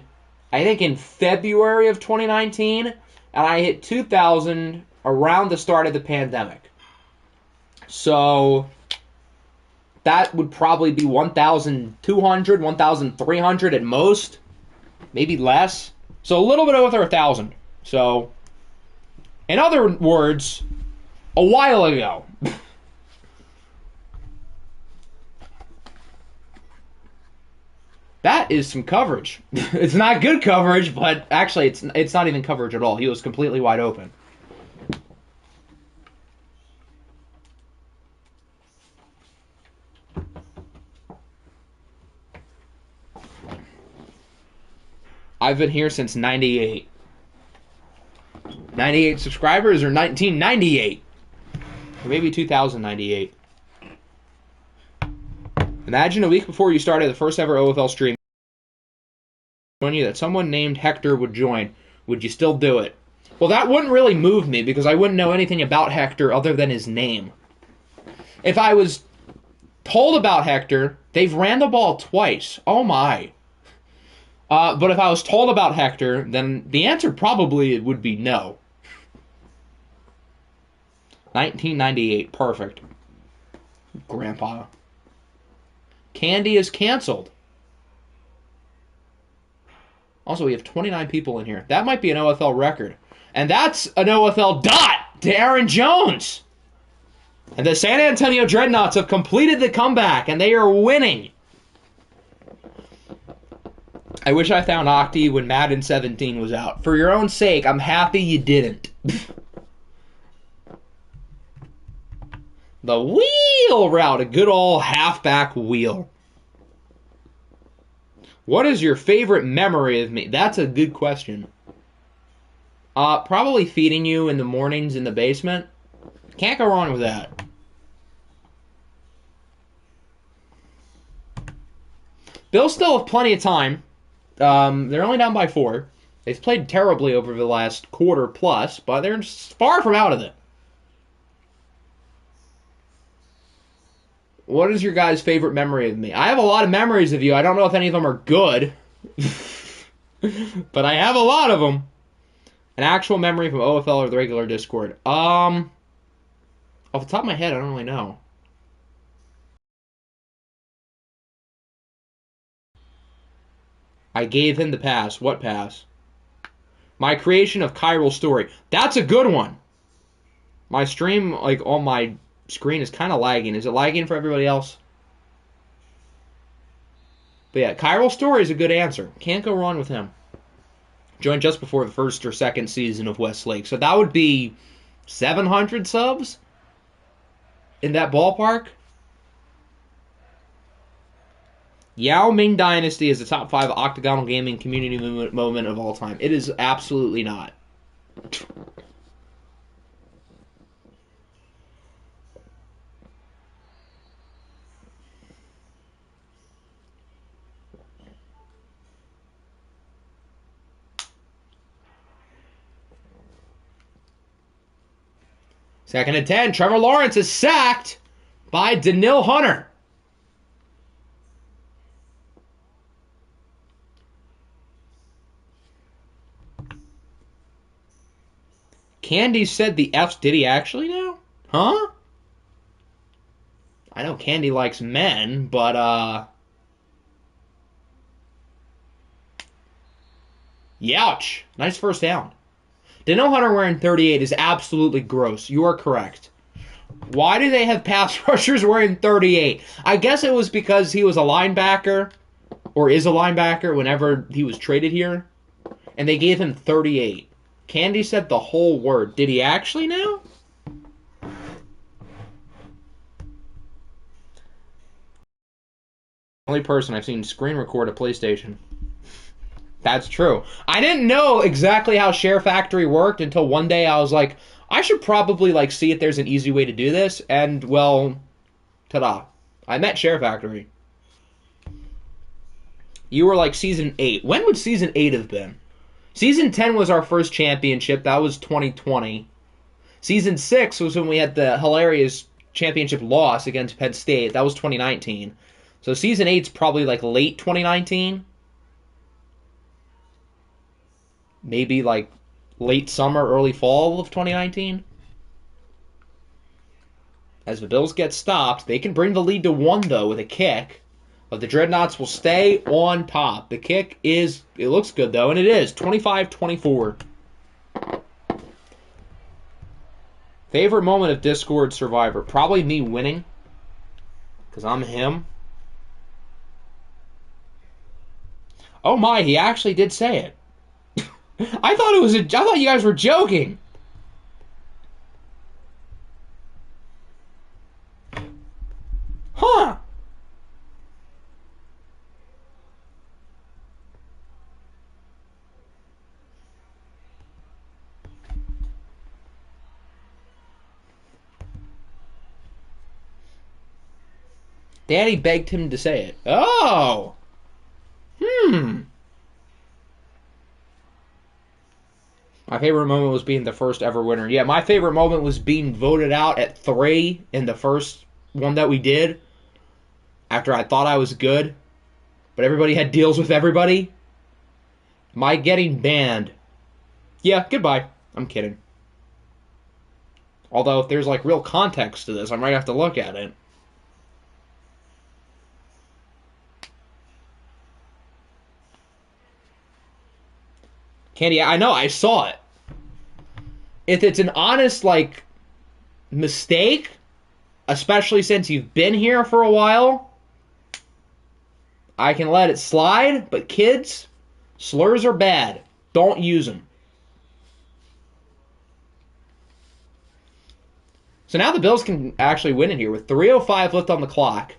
I think, in February of 2019, and I hit 2,000 around the start of the pandemic. So that would probably be 1,200, 1,300 at most, maybe less. So a little bit over 1,000. So, in other words, a while ago. That is some coverage. It's not good coverage, but actually it's not even coverage at all. He was completely wide open. I've been here since 98. 98 subscribers or 1998? Or maybe 2098. Imagine a week before you started the first ever OFL stream you that someone named Hector would join. Would you still do it? Well, that wouldn't really move me because I wouldn't know anything about Hector other than his name. If I was told about Hector, they've ran the ball twice. Oh my. But if I was told about Hector, then the answer probably would be no. 1998, perfect. Grandpa. Candy is canceled. Also, we have 29 people in here. That might be an OFL record. And that's an OFL dot to Aaron Jones. And the San Antonio Dreadnoughts have completed the comeback, and they are winning. I wish I found Octi when Madden 17 was out. For your own sake, I'm happy you didn't. The wheel route, a good old halfback wheel. What is your favorite memory of me? That's a good question. Probably feeding you in the mornings in the basement. Can't go wrong with that. Bills still have plenty of time. They're only down by 4. They've played terribly over the last quarter plus, but they're far from out of it. What is your guys' favorite memory of me? I have a lot of memories of you. I don't know if any of them are good. But I have a lot of them. An actual memory from OFL or the regular Discord. Off the top of my head, I don't really know. I gave him the pass. What pass? My creation of chiral story. That's a good one. My stream, like, on my screen is kind of lagging. Is it lagging for everybody else? But yeah, chiral story is a good answer. Can't go wrong with him. Joined just before the first or second season of Westlake. So that would be 700 subs? In that ballpark? Yao Ming Dynasty is the top 5 octagonal gaming community moment of all time. It is absolutely not. Second and 10. Trevor Lawrence is sacked by Daniil Hunter. Candy said the F's. Did he actually now? Huh? I know Candy likes men, but Youch. Nice first down. Danielle Hunter wearing 38 is absolutely gross. You are correct. Why do they have pass rushers wearing 38? I guess it was because he was a linebacker, or is a linebacker whenever he was traded here, and they gave him 38. Candy said the whole word. Did he actually now? Only person I've seen screen record a PlayStation. That's true. I didn't know exactly how Share Factory worked until one day I was like, I should probably like see if there's an easy way to do this, and well, ta-da. I met Share Factory. You were like season 8. When would season 8 have been? Season 10 was our first championship. That was 2020. Season 6 was when we had the hilarious championship loss against Penn State. That was 2019. So season 8's probably like late 2019. Maybe like late summer, early fall of 2019. As the Bills get stopped, they can bring the lead to 1 though with a kick. But the Dreadnoughts will stay on top. The kick it looks good though, and it is 25-24. Favorite moment of Discord Survivor? Probably me winning. Because I'm him. Oh my, he actually did say it. I thought you guys were joking. Huh. Daddy begged him to say it. Oh. My favorite moment was being the first ever winner. Yeah, my favorite moment was being voted out at 3 in the first one that we did. After I thought I was good. But everybody had deals with everybody. My getting banned. Yeah, goodbye. I'm kidding. Although, if there's like real context to this, I might have to look at it. Candy, I know, I saw it. If it's an honest, like, mistake, especially since you've been here for a while, I can let it slide, but kids, slurs are bad. Don't use them. So now the Bills can actually win in here with 3:05 left on the clock.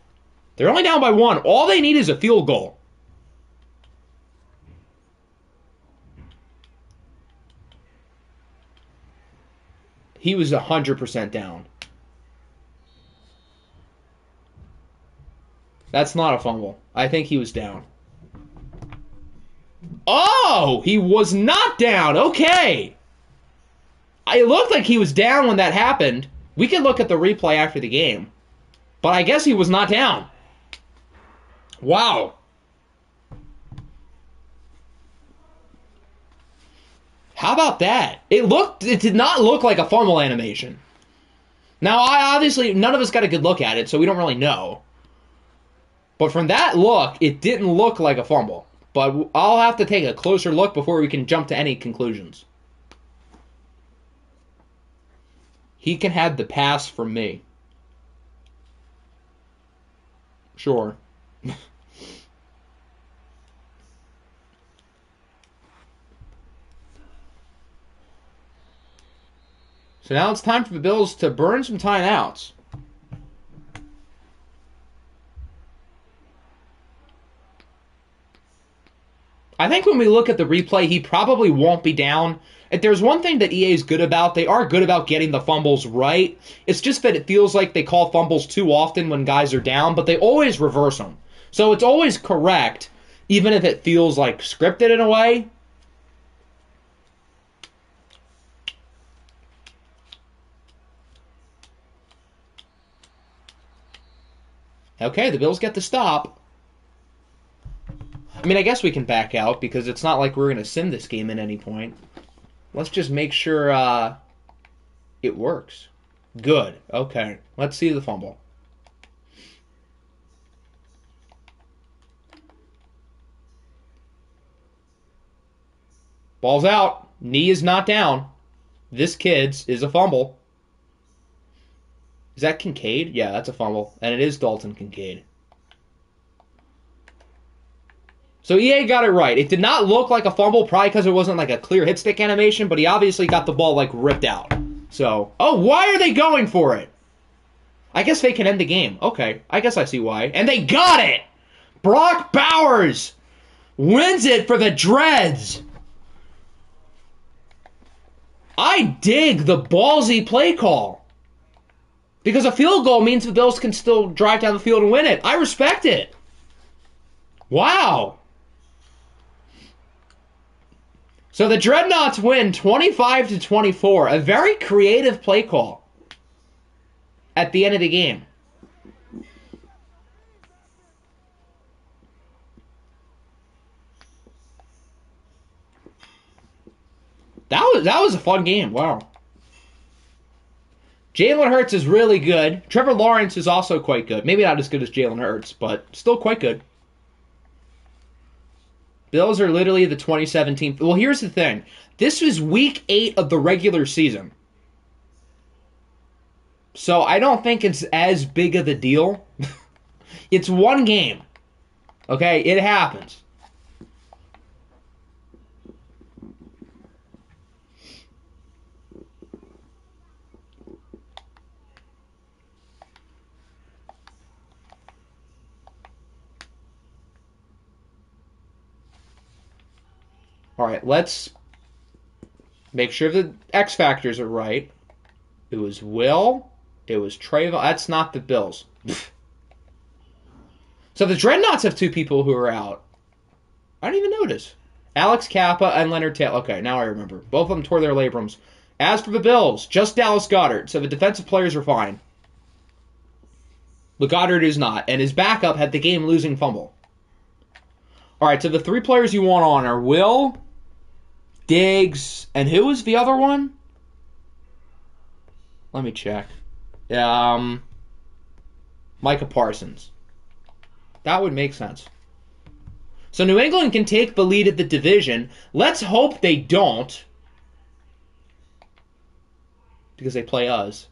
They're only down by 1. All they need is a field goal. He was 100% down. That's not a fumble. I think he was down. Oh, he was not down. Okay. It looked like he was down when that happened. We can look at the replay after the game. But I guess he was not down. Wow. How about that? It did not look like a fumble animation. Now, obviously, none of us got a good look at it, so we don't really know. But from that look, it didn't look like a fumble. But I'll have to take a closer look before we can jump to any conclusions. He can have the pass from me. Sure. So now it's time for the Bills to burn some timeouts. I think when we look at the replay, he probably won't be down. If there's one thing that EA is good about, they are good about getting the fumbles right. It's just that it feels like they call fumbles too often when guys are down, but they always reverse them. So it's always correct, even if it feels like scripted in a way. Okay, the Bills get the stop. I mean, I guess we can back out because it's not like we're going to sim this game at any point. Let's just make sure it works. Good. Okay. Let's see the fumble. Ball's out. Knee is not down. This kid's is a fumble. Is that Kincaid? Yeah, that's a fumble. And it is Dalton Kincaid. So EA got it right. It did not look like a fumble, probably because it wasn't like a clear hit stick animation, but he obviously got the ball like ripped out. So, oh, why are they going for it? I guess they can end the game. Okay, I guess I see why. And they got it! Brock Bowers wins it for the Dreads. I dig the ballsy play call. Because a field goal means the Bills can still drive down the field and win it. I respect it. Wow. So the Dreadnoughts win 25-24. A very creative play call at the end of the game. That was a fun game. Wow. Jalen Hurts is really good. Trevor Lawrence is also quite good. Maybe not as good as Jalen Hurts, but still quite good. Bills are literally the 2017... Well, here's the thing. This was week 8 of the regular season. So I don't think it's as big of a deal. It's one game. Okay? It happens. All right, let's make sure the X factors are right. It was Will. It was Trayvon. That's not the Bills. So the Dreadnoughts have 2 people who are out. I didn't even notice. Alex Kappa and Leonard Taylor. Okay, now I remember. Both of them tore their labrums. As for the Bills, just Dallas Goedert. So the defensive players are fine. But Goddard is not. And his backup had the game-losing fumble. All right, so the 3 players you want on are Will, Diggs, and who was the other one? Let me check. Micah Parsons. That would make sense. So New England can take the lead at the division. Let's hope they don't. Because they play us.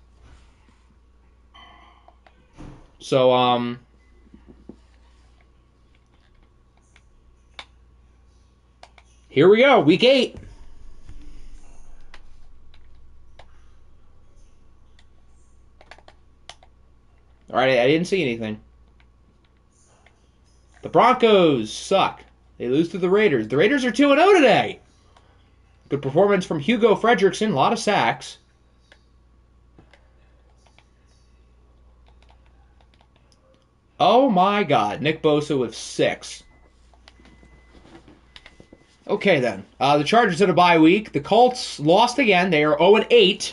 So, here we go, week 8. All right, I didn't see anything. The Broncos suck. They lose to the Raiders. The Raiders are 2-0 today. Good performance from Hugo Fredrickson. A lot of sacks. Oh my God. Nick Bosa with 6. Okay then. The Chargers had a bye week. The Colts lost again. They are 0-8.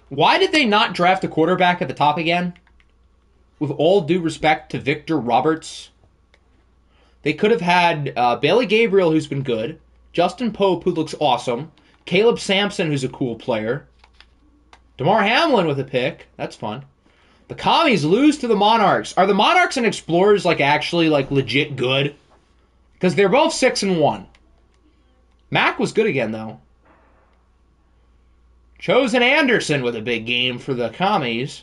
Why did they not draft a quarterback at the top again? With all due respect to Victor Roberts. They could have had Bailey Gabriel, who's been good. Justin Pope, who looks awesome. Caleb Sampson, who's a cool player. DeMar Hamlin with a pick. That's fun. The Commies lose to the Monarchs. Are the Monarchs and Explorers actually legit good? Because they're both 6-1. Mac was good again, though. Chosen Anderson with a big game for the Commies.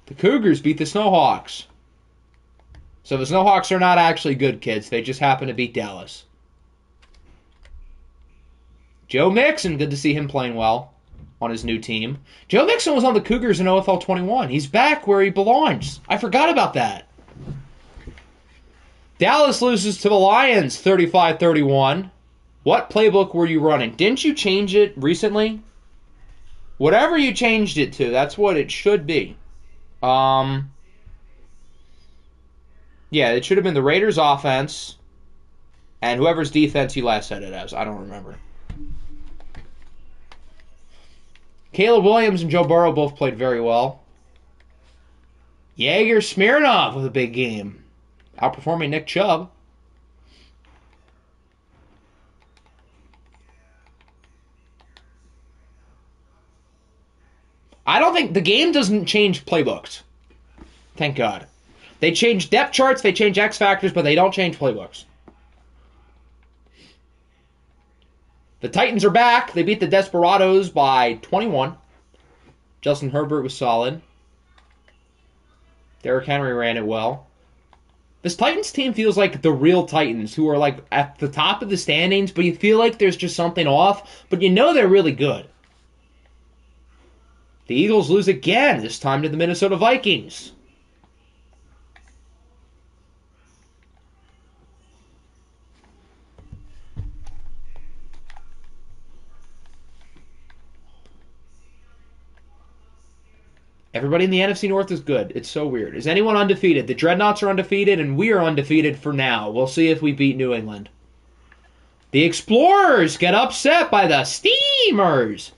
The Cougars beat the Snowhawks. So the Snowhawks are not actually good kids. They just happen to beat Dallas. Joe Mixon, good to see him playing well on his new team. Joe Mixon was on the Cougars in OFL 21. He's back where he belongs. I forgot about that. Dallas loses to the Lions 35-31. What playbook were you running? Didn't you change it recently? Whatever you changed it to, that's what it should be. Yeah, it should have been the Raiders offense and whoever's defense you last said it as. I don't remember. Caleb Williams and Joe Burrow both played very well. Jaeger Smirnoff with a big game. Outperforming Nick Chubb. I don't think the game doesn't change playbooks. Thank God. They change depth charts, they change X factors, but they don't change playbooks. The Titans are back. They beat the Desperados by 21. Justin Herbert was solid. Derrick Henry ran it well. This Titans team feels like the real Titans, who are like at the top of the standings, but you feel like there's just something off, but you know they're really good. The Eagles lose again, this time to the Minnesota Vikings. Everybody in the NFC North is good. It's so weird. Is anyone undefeated? The Dreadnoughts are undefeated, and we are undefeated for now. We'll see if we beat New England. The Explorers get upset by the Steamers.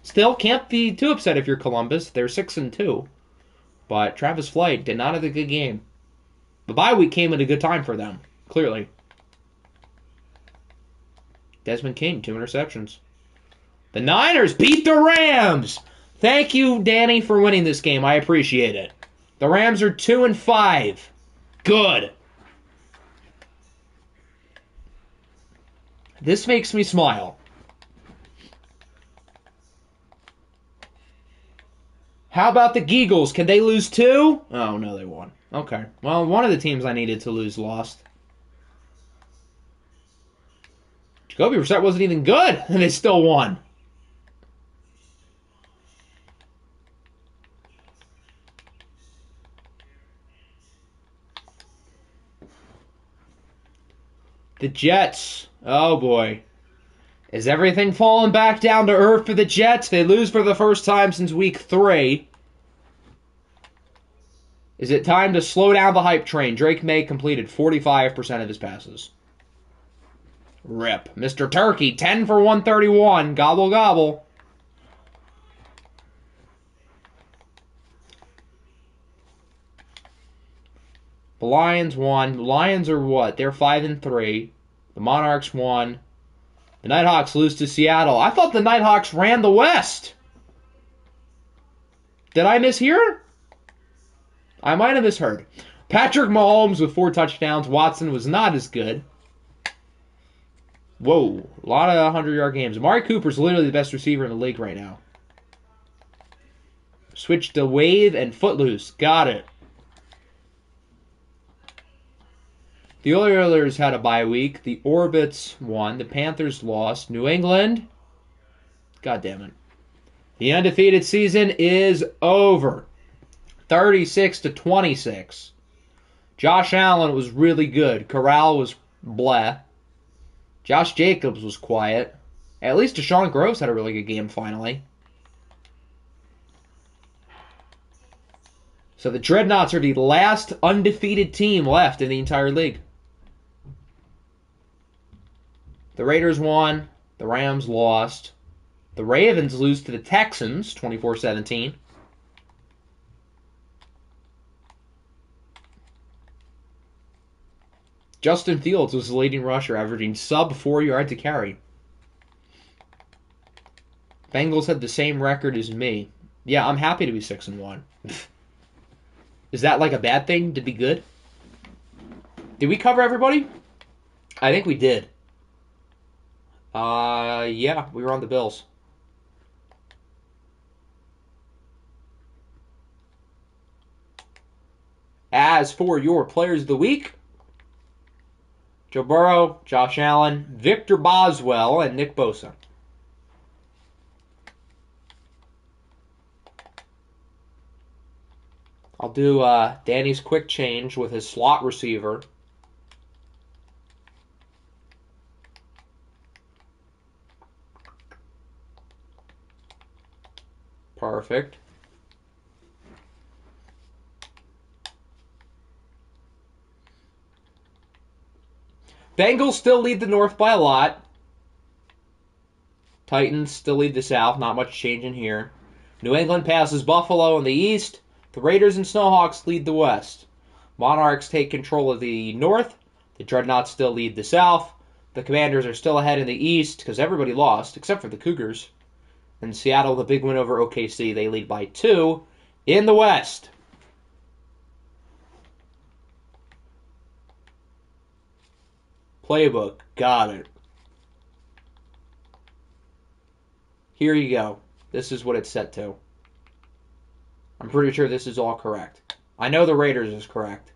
Still, can't be too upset if you're Columbus. They're 6-2. But Travis Flight did not have a good game. The bye week came at a good time for them, clearly. Desmond King, 2 interceptions. The Niners beat the Rams! Thank you, Danny, for winning this game. I appreciate it. The Rams are 2-5. Good. This makes me smile. How about the Geagles? Can they lose too? Oh, no, they won. Okay. Well, one of the teams I needed to lose lost. Jacoby Brissett wasn't even good, and they still won. The Jets. Oh, boy. Is everything falling back down to earth for the Jets? They lose for the first time since week 3. Is it time to slow down the hype train? Drake May completed 45% of his passes. Rip. Mr. Turkey, 10 for 131. Gobble, gobble. The Lions won. The Lions are what? They're 5-3. The Monarchs won. The Nighthawks lose to Seattle. I thought the Nighthawks ran the West. Did I mishear? I might have misheard. Patrick Mahomes with 4 touchdowns. Watson was not as good. Whoa. A lot of 100-yard games. Amari Cooper's literally the best receiver in the league right now. Switch to Wave and Footloose. Got it. The Oilers had a bye week. The Orbits won. The Panthers lost. New England. God damn it. The undefeated season is over. 36-26. Josh Allen was really good. Corral was bleh. Josh Jacobs was quiet. At least Deshaun Gross had a really good game finally. So the Dreadnoughts are the last undefeated team left in the entire league. The Raiders won. The Rams lost. The Ravens lose to the Texans, 24-17. Justin Fields was the leading rusher, averaging sub 4 yards a carry. Bengals had the same record as me. Yeah, I'm happy to be 6-1. Is that like a bad thing to be good? Did we cover everybody? I think we did. Yeah, we were on the Bills. As for your players of the week, Joe Burrow, Josh Allen, Victor Boswell, and Nick Bosa. I'll do Danny's quick change with his slot receiver. Perfect. Bengals still lead the North by a lot. Titans still lead the South. Not much changing here. New England passes Buffalo in the East. The Raiders and Snowhawks lead the West. Monarchs take control of the North. The Dreadnoughts still lead the South. The Commanders are still ahead in the East because everybody lost except for the Cougars. And Seattle, the big win over OKC, they lead by 2 in the West. Playbook. Got it. Here you go. This is what it's set to. I'm pretty sure this is all correct. I know the Raiders is correct.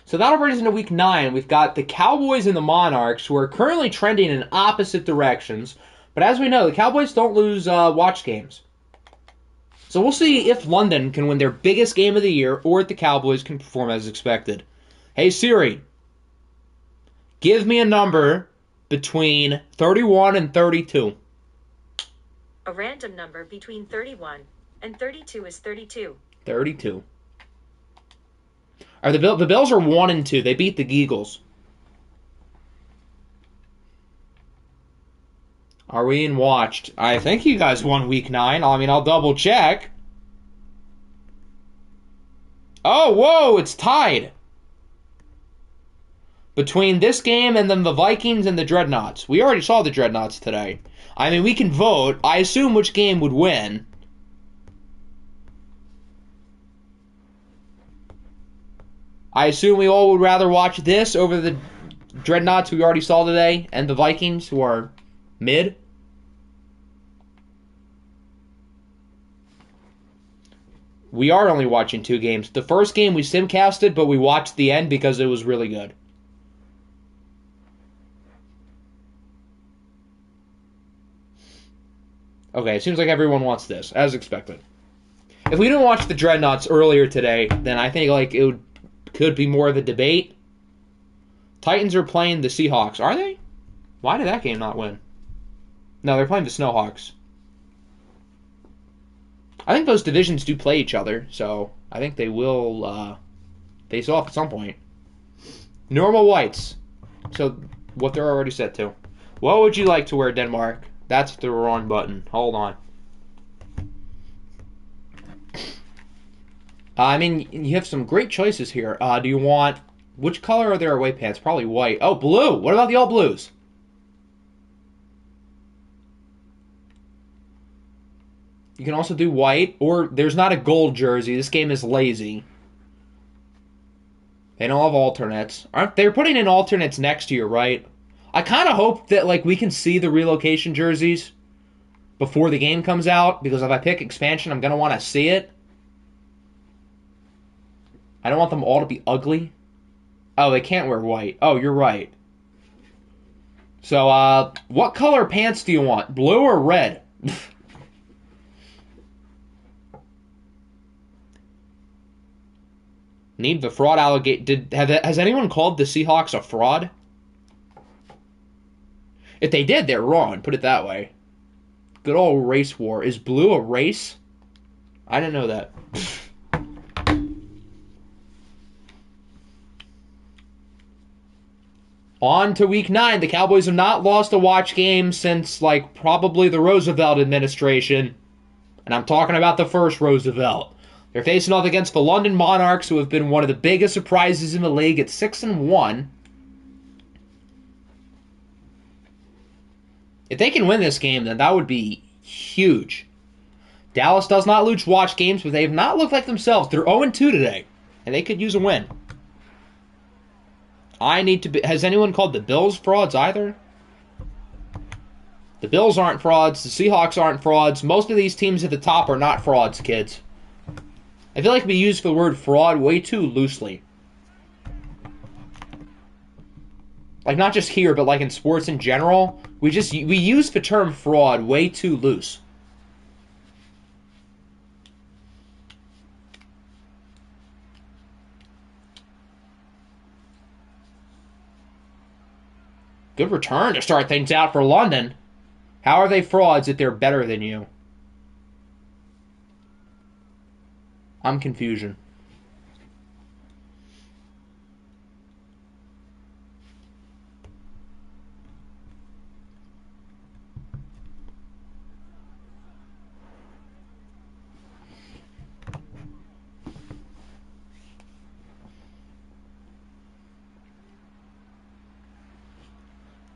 So that'll bring us into week 9. We've got the Cowboys and the Monarchs, who are currently trending in opposite directions. But as we know, the Cowboys don't lose watch games. So we'll see if London can win their biggest game of the year, or if the Cowboys can perform as expected. Hey Siri, give me a number between 31 and 32.
A random number between 31 and 32 is 32.
32. Are the Bills are 1 and 2. They beat the Eagles. Are we in watched? I think you guys won week 9. I mean, I'll double check. Oh, whoa, it's tied. Between this game and then the Vikings and the Dreadnoughts. We already saw the Dreadnoughts today. I mean, we can vote. I assume which game would win. I assume we all would rather watch this over the Dreadnoughts we already saw today and the Vikings, who are mid. We are only watching 2 games. The first game we simcasted, but we watched the end because it was really good. Okay, it seems like everyone wants this, as expected. If we didn't watch the Dreadnoughts earlier today, then I think could be more of a debate. Titans are playing the Seahawks, are they? Why did that game not win? No, they're playing the Snowhawks. I think those divisions do play each other, so I think they will face off at some point. Normal whites. So, what they're already set to. What would you like to wear, Denmark? That's the wrong button. Hold on. I mean, you have some great choices here. Do you want... Which color are their away pants? Probably white. Oh, blue! What about the all blues? You can also do white, or there's not a gold jersey. This game is lazy. They don't have alternates. They're putting in alternates next year, right? I kind of hope that we can see the relocation jerseys before the game comes out, because if I pick expansion, I'm going to want to see it. I don't want them all to be ugly. Oh, they can't wear white. Oh, you're right. So, what color pants do you want? Blue or red? Need the fraud allegate. Has anyone called the Seahawks a fraud? If they did, they're wrong. Put it that way. Good old race war. Is blue a race? I didn't know that. On to week 9. The Cowboys have not lost a watch game since, probably the Roosevelt administration. And I'm talking about the first Roosevelt. They're facing off against the London Monarchs, who have been one of the biggest surprises in the league at 6-1. If they can win this game, then that would be huge. Dallas does not lose watch games, but they have not looked like themselves. They're 0-2 today, and they could use a win. Has anyone called the Bills frauds either? The Bills aren't frauds. The Seahawks aren't frauds. Most of these teams at the top are not frauds, kids. I feel like we use the word fraud way too loosely. Not just here, but in sports in general. We use the term fraud way too loose. Good return to start things out for London. How are they frauds if they're better than you? I'm confusion.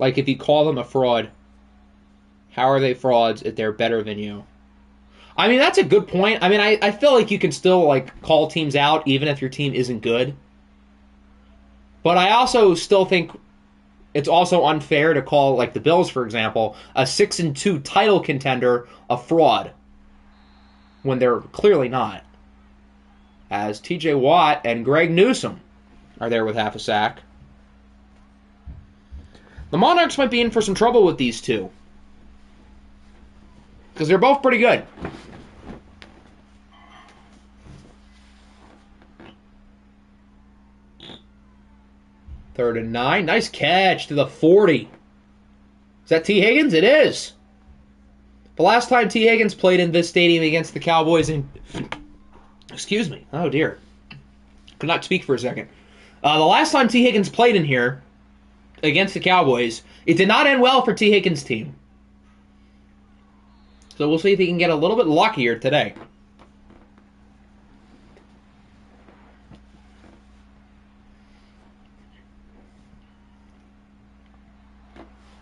If you call them a fraud, how are they frauds if they're better than you? I mean, that's a good point. I mean, I feel like you can still, like, call teams out even if your team isn't good. But I also still think it's also unfair to call, like the Bills, for example, a 6-2 title contender a fraud when they're clearly not. As T.J. Watt and Greg Newsome are there with half a sack. The Monarchs might be in for some trouble with these two, because they're both pretty good. Third and 9. Nice catch to the 40. Is that T. Higgins? It is. The last time T. Higgins played in this stadium against the Cowboys in... Excuse me. Oh, dear. Could not speak for a second. The last time T. Higgins played in here against the Cowboys, it did not end well for T. Higgins' team. So we'll see if he can get a little bit luckier today.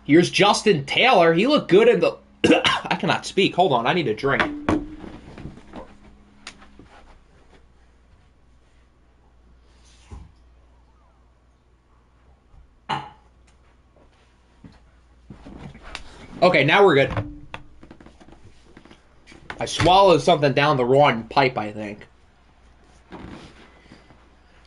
Here's Justin Taylor. He looked good in the... I cannot speak. Hold on. I need a drink. Okay, now we're good. I swallowed something down the wrong pipe, I think.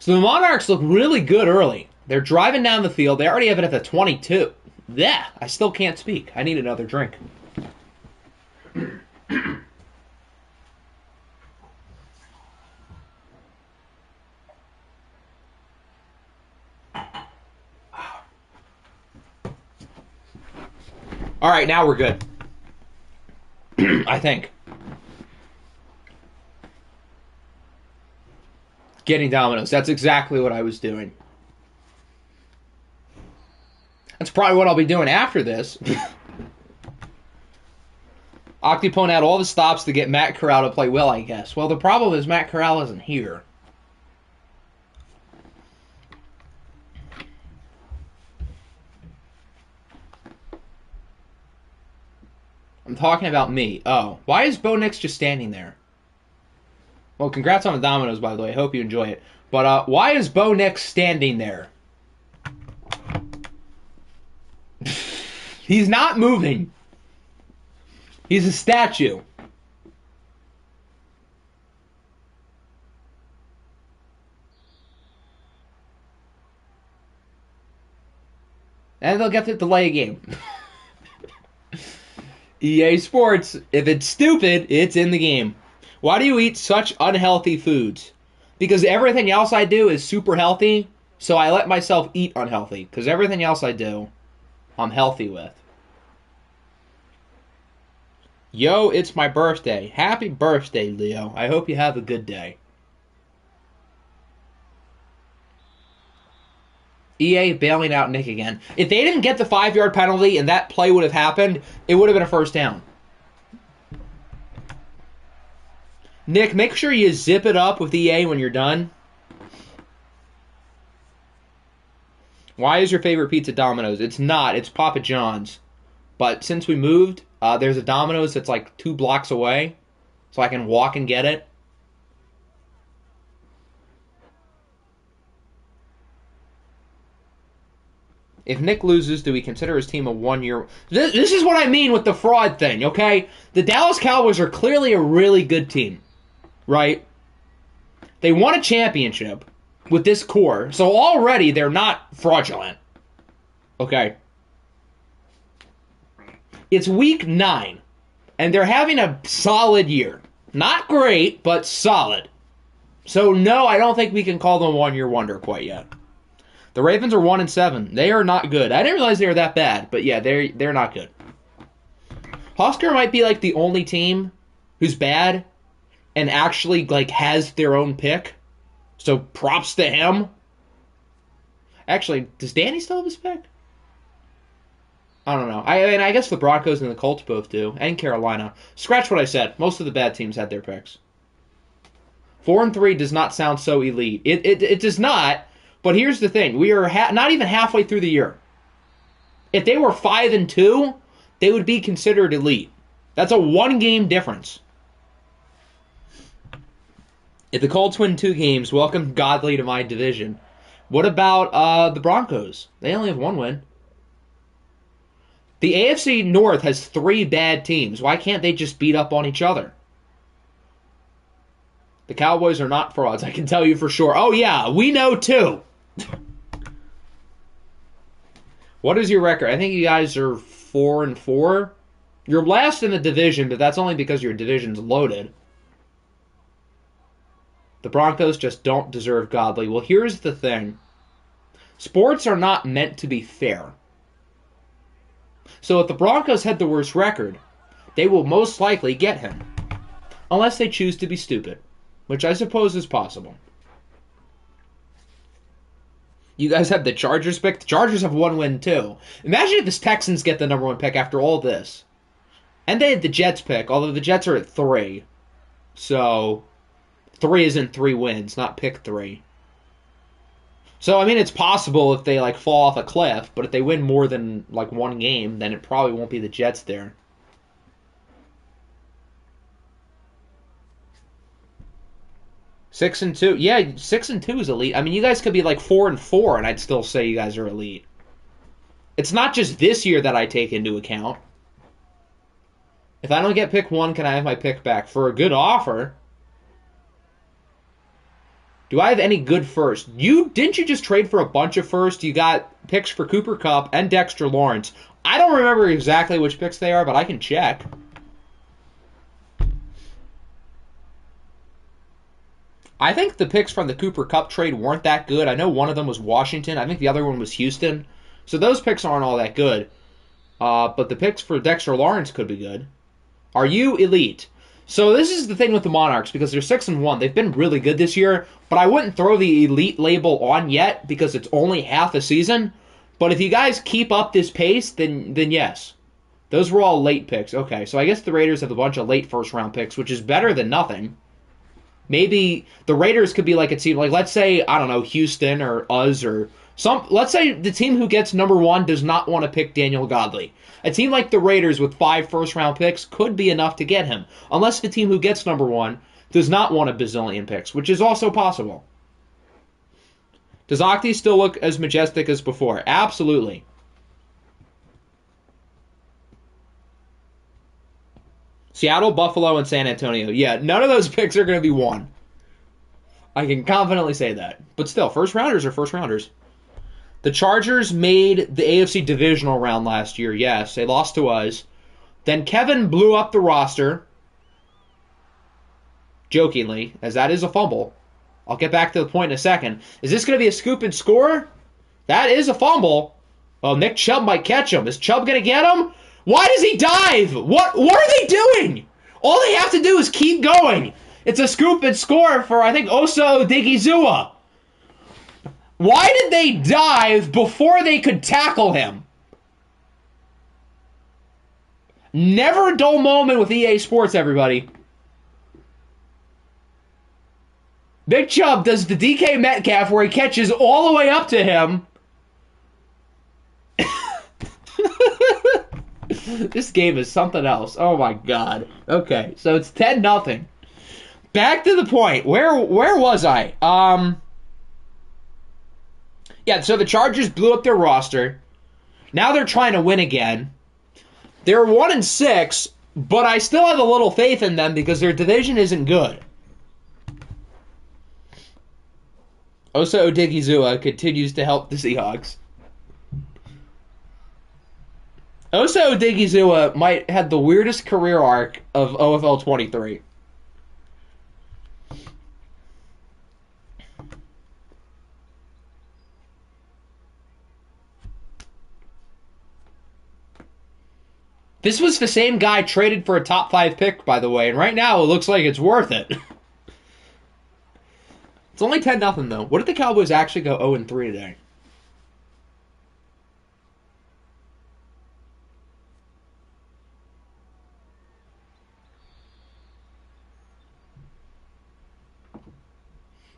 So the Monarchs look really good early. They're driving down the field. They already have it at the 22. Yeah, I still can't speak. I need another drink. All right, now we're good. I think. Getting dominoes. That's exactly what I was doing. That's probably what I'll be doing after this. Octopone had all the stops to get Matt Corral to play well, I guess. Well, the problem is Matt Corral isn't here. I'm talking about me. Oh, why is Bo Nix just standing there? Well, congrats on the dominoes, by the way. I hope you enjoy it. But why is Bo Nix standing there? He's not moving. He's a statue. And they'll get to delay a game. EA Sports, if it's stupid, it's in the game. Why do you eat such unhealthy foods? Because everything else I do is super healthy, so I let myself eat unhealthy. Because everything else I do, I'm healthy with. Yo, it's my birthday. Happy birthday, Leo. I hope you have a good day. EA bailing out Nick again. If they didn't get the 5-yard penalty and that play would have happened, it would have been a first down. Nick, make sure you zip it up with EA when you're done. Why is your favorite pizza Domino's? It's not. It's Papa John's. But since we moved, there's a Domino's that's like 2 blocks away, so I can walk and get it. If Nick loses, do we consider his team a 1-year... This is what I mean with the fraud thing, okay? The Dallas Cowboys are clearly a really good team, right? They won a championship with this core, so already they're not fraudulent, okay? It's week 9, and they're having a solid year. Not great, but solid. So no, I don't think we can call them a 1-year wonder quite yet. The Ravens are 1-7. They are not good. I didn't realize they were that bad, but yeah, they're not good. Husker might be like the only team who's bad and actually like has their own pick. So props to him. Actually, does Danny still have his pick? I don't know. I mean, I guess the Broncos and the Colts both do, and Carolina. Scratch what I said. Most of the bad teams had their picks. 4-3 does not sound so elite. It does not. But here's the thing. We are not even halfway through the year. If they were 5-2, they would be considered elite. That's a 1-game difference. If the Colts win 2 games, welcome Godly to my division. What about the Broncos? They only have 1 win. The AFC North has 3 bad teams. Why can't they just beat up on each other? The Cowboys are not frauds, I can tell you for sure. Oh yeah, we know too. What is your record? I think you guys are 4-4. You're last in the division, but that's only because your division's loaded. The Broncos just don't deserve Godly. Well, here's the thing. Sports are not meant to be fair. So if the Broncos had the worst record, they will most likely get him. Unless they choose to be stupid, which I suppose is possible. You guys have the Chargers pick. The Chargers have 1 win too. Imagine if the Texans get the number 1 pick after all this. And they had the Jets pick, although the Jets are at 3. So 3 isn't 3 wins, not pick 3. So, I mean, it's possible if they, like, fall off a cliff, but if they win more than, like, 1 game, then it probably won't be the Jets there. Six and 2. Yeah, 6-2 is elite. I mean, you guys could be, like, 4-4, and I'd still say you guys are elite. It's not just this year that I take into account. If I don't get pick 1, can I have my pick back? For a good offer... Do I have any good first? Didn't you just trade for a bunch of first? You got picks for Cooper Kupp and Dexter Lawrence. I don't remember exactly which picks they are, but I can check. I think the picks from the Cooper Kupp trade weren't that good. I know one of them was Washington. I think the other one was Houston. So those picks aren't all that good. But the picks for Dexter Lawrence could be good. Are you elite? So this is the thing with the Monarchs, because they're 6-1. They've been really good this year, but I wouldn't throw the elite label on yet because it's only half a season. But if you guys keep up this pace, then yes. Those were all late picks. Okay, so I guess the Raiders have a bunch of late first-round picks, which is better than nothing. Maybe the Raiders could be like a team, like let's say, I don't know, Houston or us or let's say the team who gets number 1 does not want to pick Daniel Godly. A team like the Raiders with 5 first-round picks could be enough to get him, unless the team who gets number 1 does not want a bazillion picks, which is also possible. Does Octi still look as majestic as before? Absolutely. Seattle, Buffalo, and San Antonio. Yeah, none of those picks are going to be 1. I can confidently say that. But still, first-rounders are first-rounders. The Chargers made the AFC divisional round last year, yes. They lost to us. Then Kevin blew up the roster. Jokingly, as that is a fumble. I'll get back to the point in a second. Is this going to be a scoop and score? That is a fumble. Oh, Nick Chubb might catch him. Is Chubb going to get him? Why does he dive? What are they doing? All they have to do is keep going. It's a scoop and score for, I think, Oso Odigizua. Why did they dive before they could tackle him? Never a dull moment with EA Sports, everybody. Big Chubb does the DK Metcalf where he catches all the way up to him. This game is something else. Oh my god. Okay, so it's 10-0. Back to the point. Where was I? Yeah, so the Chargers blew up their roster. Now they're trying to win again. They're 1-6, but I still have a little faith in them because their division isn't good. Osa Odigizua continues to help the Seahawks. Osa Odigizua might have the weirdest career arc of OFL 23. This was the same guy traded for a top 5 pick, by the way, and right now it looks like it's worth it. It's only 10-0, though. What if the Cowboys actually go 0-3 today?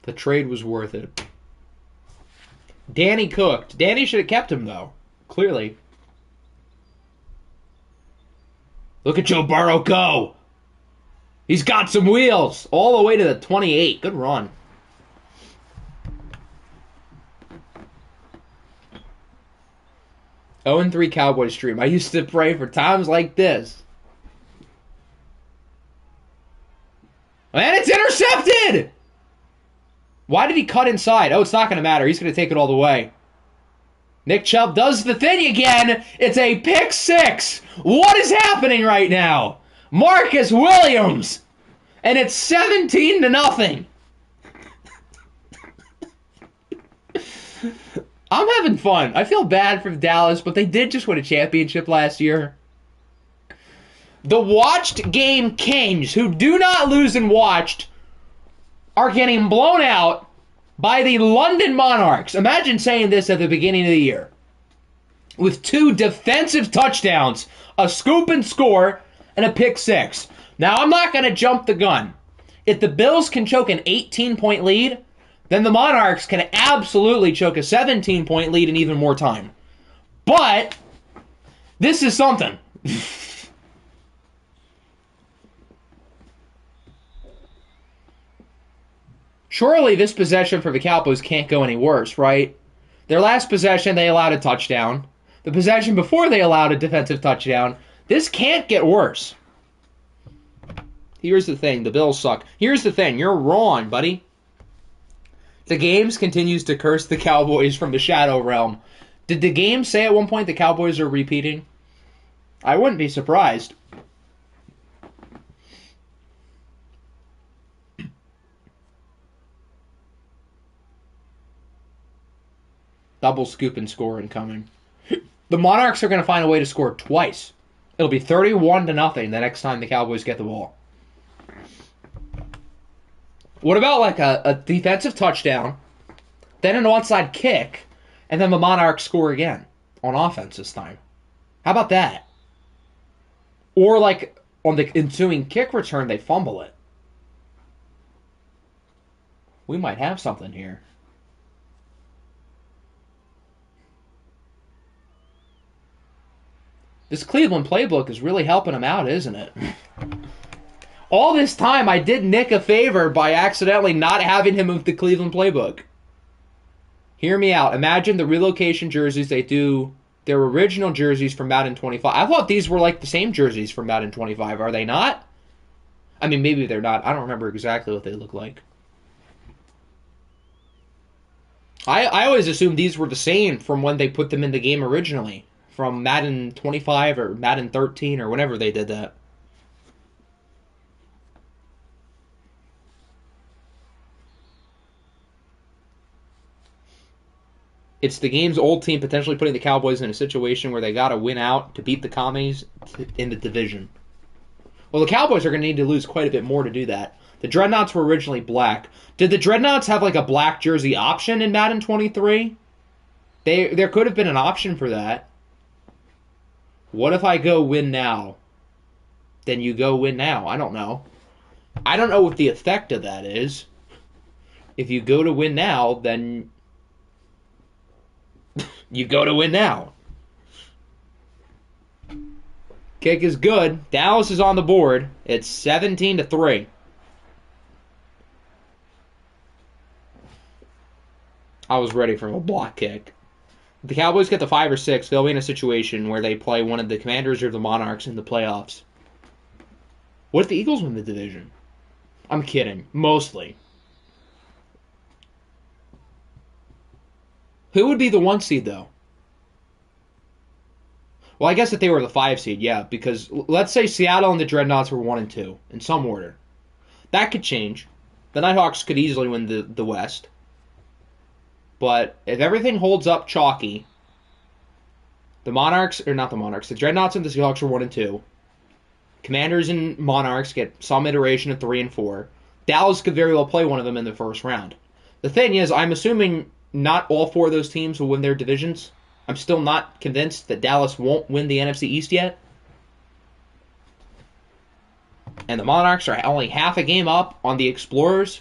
The trade was worth it. Danny cooked. Danny should have kept him, though. Clearly. Look at Joe Burrow go! He's got some wheels all the way to the 28. Good run. Oh and 3 Cowboys stream. I used to pray for times like this. And it's intercepted! Why did he cut inside? Oh, it's not going to matter. He's going to take it all the way. Nick Chubb does the thing again. It's a pick six. What is happening right now? Marcus Williams. And it's 17-0. I'm having fun. I feel bad for Dallas, but they did just win a championship last year. The watched game kings, who do not lose and watched, are getting blown out by the London Monarchs. Imagine saying this at the beginning of the year. With 2 defensive touchdowns, a scoop and score, and a pick six. Now, I'm not going to jump the gun. If the Bills can choke an 18-point lead, then the Monarchs can absolutely choke a 17-point lead in even more time. But this is something. Surely this possession for the Cowboys can't go any worse, right? Their last possession, they allowed a touchdown. The possession before they allowed a defensive touchdown. This can't get worse. Here's the thing. The Bills suck. Here's the thing. You're wrong, buddy. The Games continues to curse the Cowboys from the Shadow Realm. Did the Game say at one point the Cowboys are repeating? I wouldn't be surprised. Double scoop and score incoming. The Monarchs are going to find a way to score twice. It'll be 31-0 the next time the Cowboys get the ball. What about like a defensive touchdown, then an onside kick, and then the Monarchs score again on offense this time? How about that? Or like on the ensuing kick return, they fumble it. We might have something here. This Cleveland playbook is really helping them out, isn't it? All this time, I did Nick a favor by accidentally not having him move the Cleveland playbook. Hear me out. Imagine the relocation jerseys they do, their original jerseys from Madden 25. I thought these were like the same jerseys from Madden 25. Are they not? I mean, maybe they're not. I don't remember exactly what they look like. I always assumed these were the same from when they put them in the game originally. From Madden 25 or Madden 13 or whenever they did that. It's the Game's old team potentially putting the Cowboys in a situation where they got to win out to beat the Commies in the division. Well, the Cowboys are going to need to lose quite a bit more to do that. The Dreadnoughts were originally black. Did the Dreadnoughts have like a black jersey option in Madden 23? There could have been an option for that. What if I go win now? Then you go win now. I don't know. I don't know what the effect of that is. If you go to win now, then you go to win now. Kick is good. Dallas is on the board. It's 17-3. I was ready for a block kick. If the Cowboys get the 5 or 6, they'll be in a situation where they play one of the Commanders or the Monarchs in the playoffs. What if the Eagles win the division? I'm kidding. Mostly. Who would be the 1 seed, though? Well, I guess if they were the 5 seed, yeah, because let's say Seattle and the Dreadnoughts were 1 and 2, in some order. That could change. The Nighthawks could easily win the West. But if everything holds up chalky, the Dreadnoughts and the Seahawks are 1 and 2. Commanders and Monarchs get some iteration of 3 and 4. Dallas could very well play one of them in the first round. The thing is, I'm assuming not all 4 of those teams will win their divisions. I'm still not convinced that Dallas won't win the NFC East yet. And the Monarchs are only half a game up on the Explorers.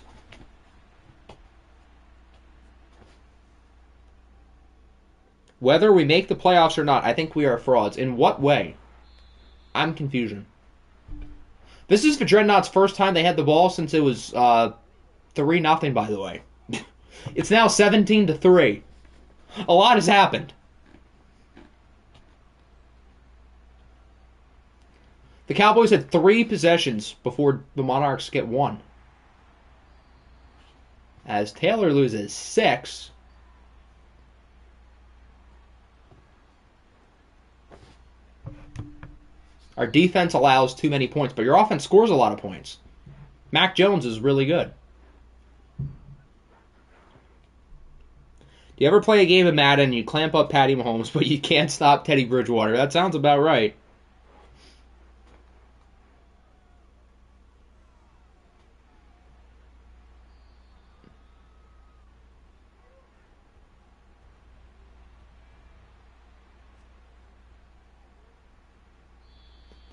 Whether we make the playoffs or not, I think we are frauds. In what way? I'm confusion. This is the Dreadnoughts' first time they had the ball since it was 3-0, by the way. It's now 17-3. A lot has happened. The Cowboys had 3 possessions before the Monarchs get 1. As Taylor loses 6. Our defense allows too many points, but your offense scores a lot of points. Mac Jones is really good. Do you ever play a game of Madden and you clamp up Patty Mahomes, but you can't stop Teddy Bridgewater? That sounds about right.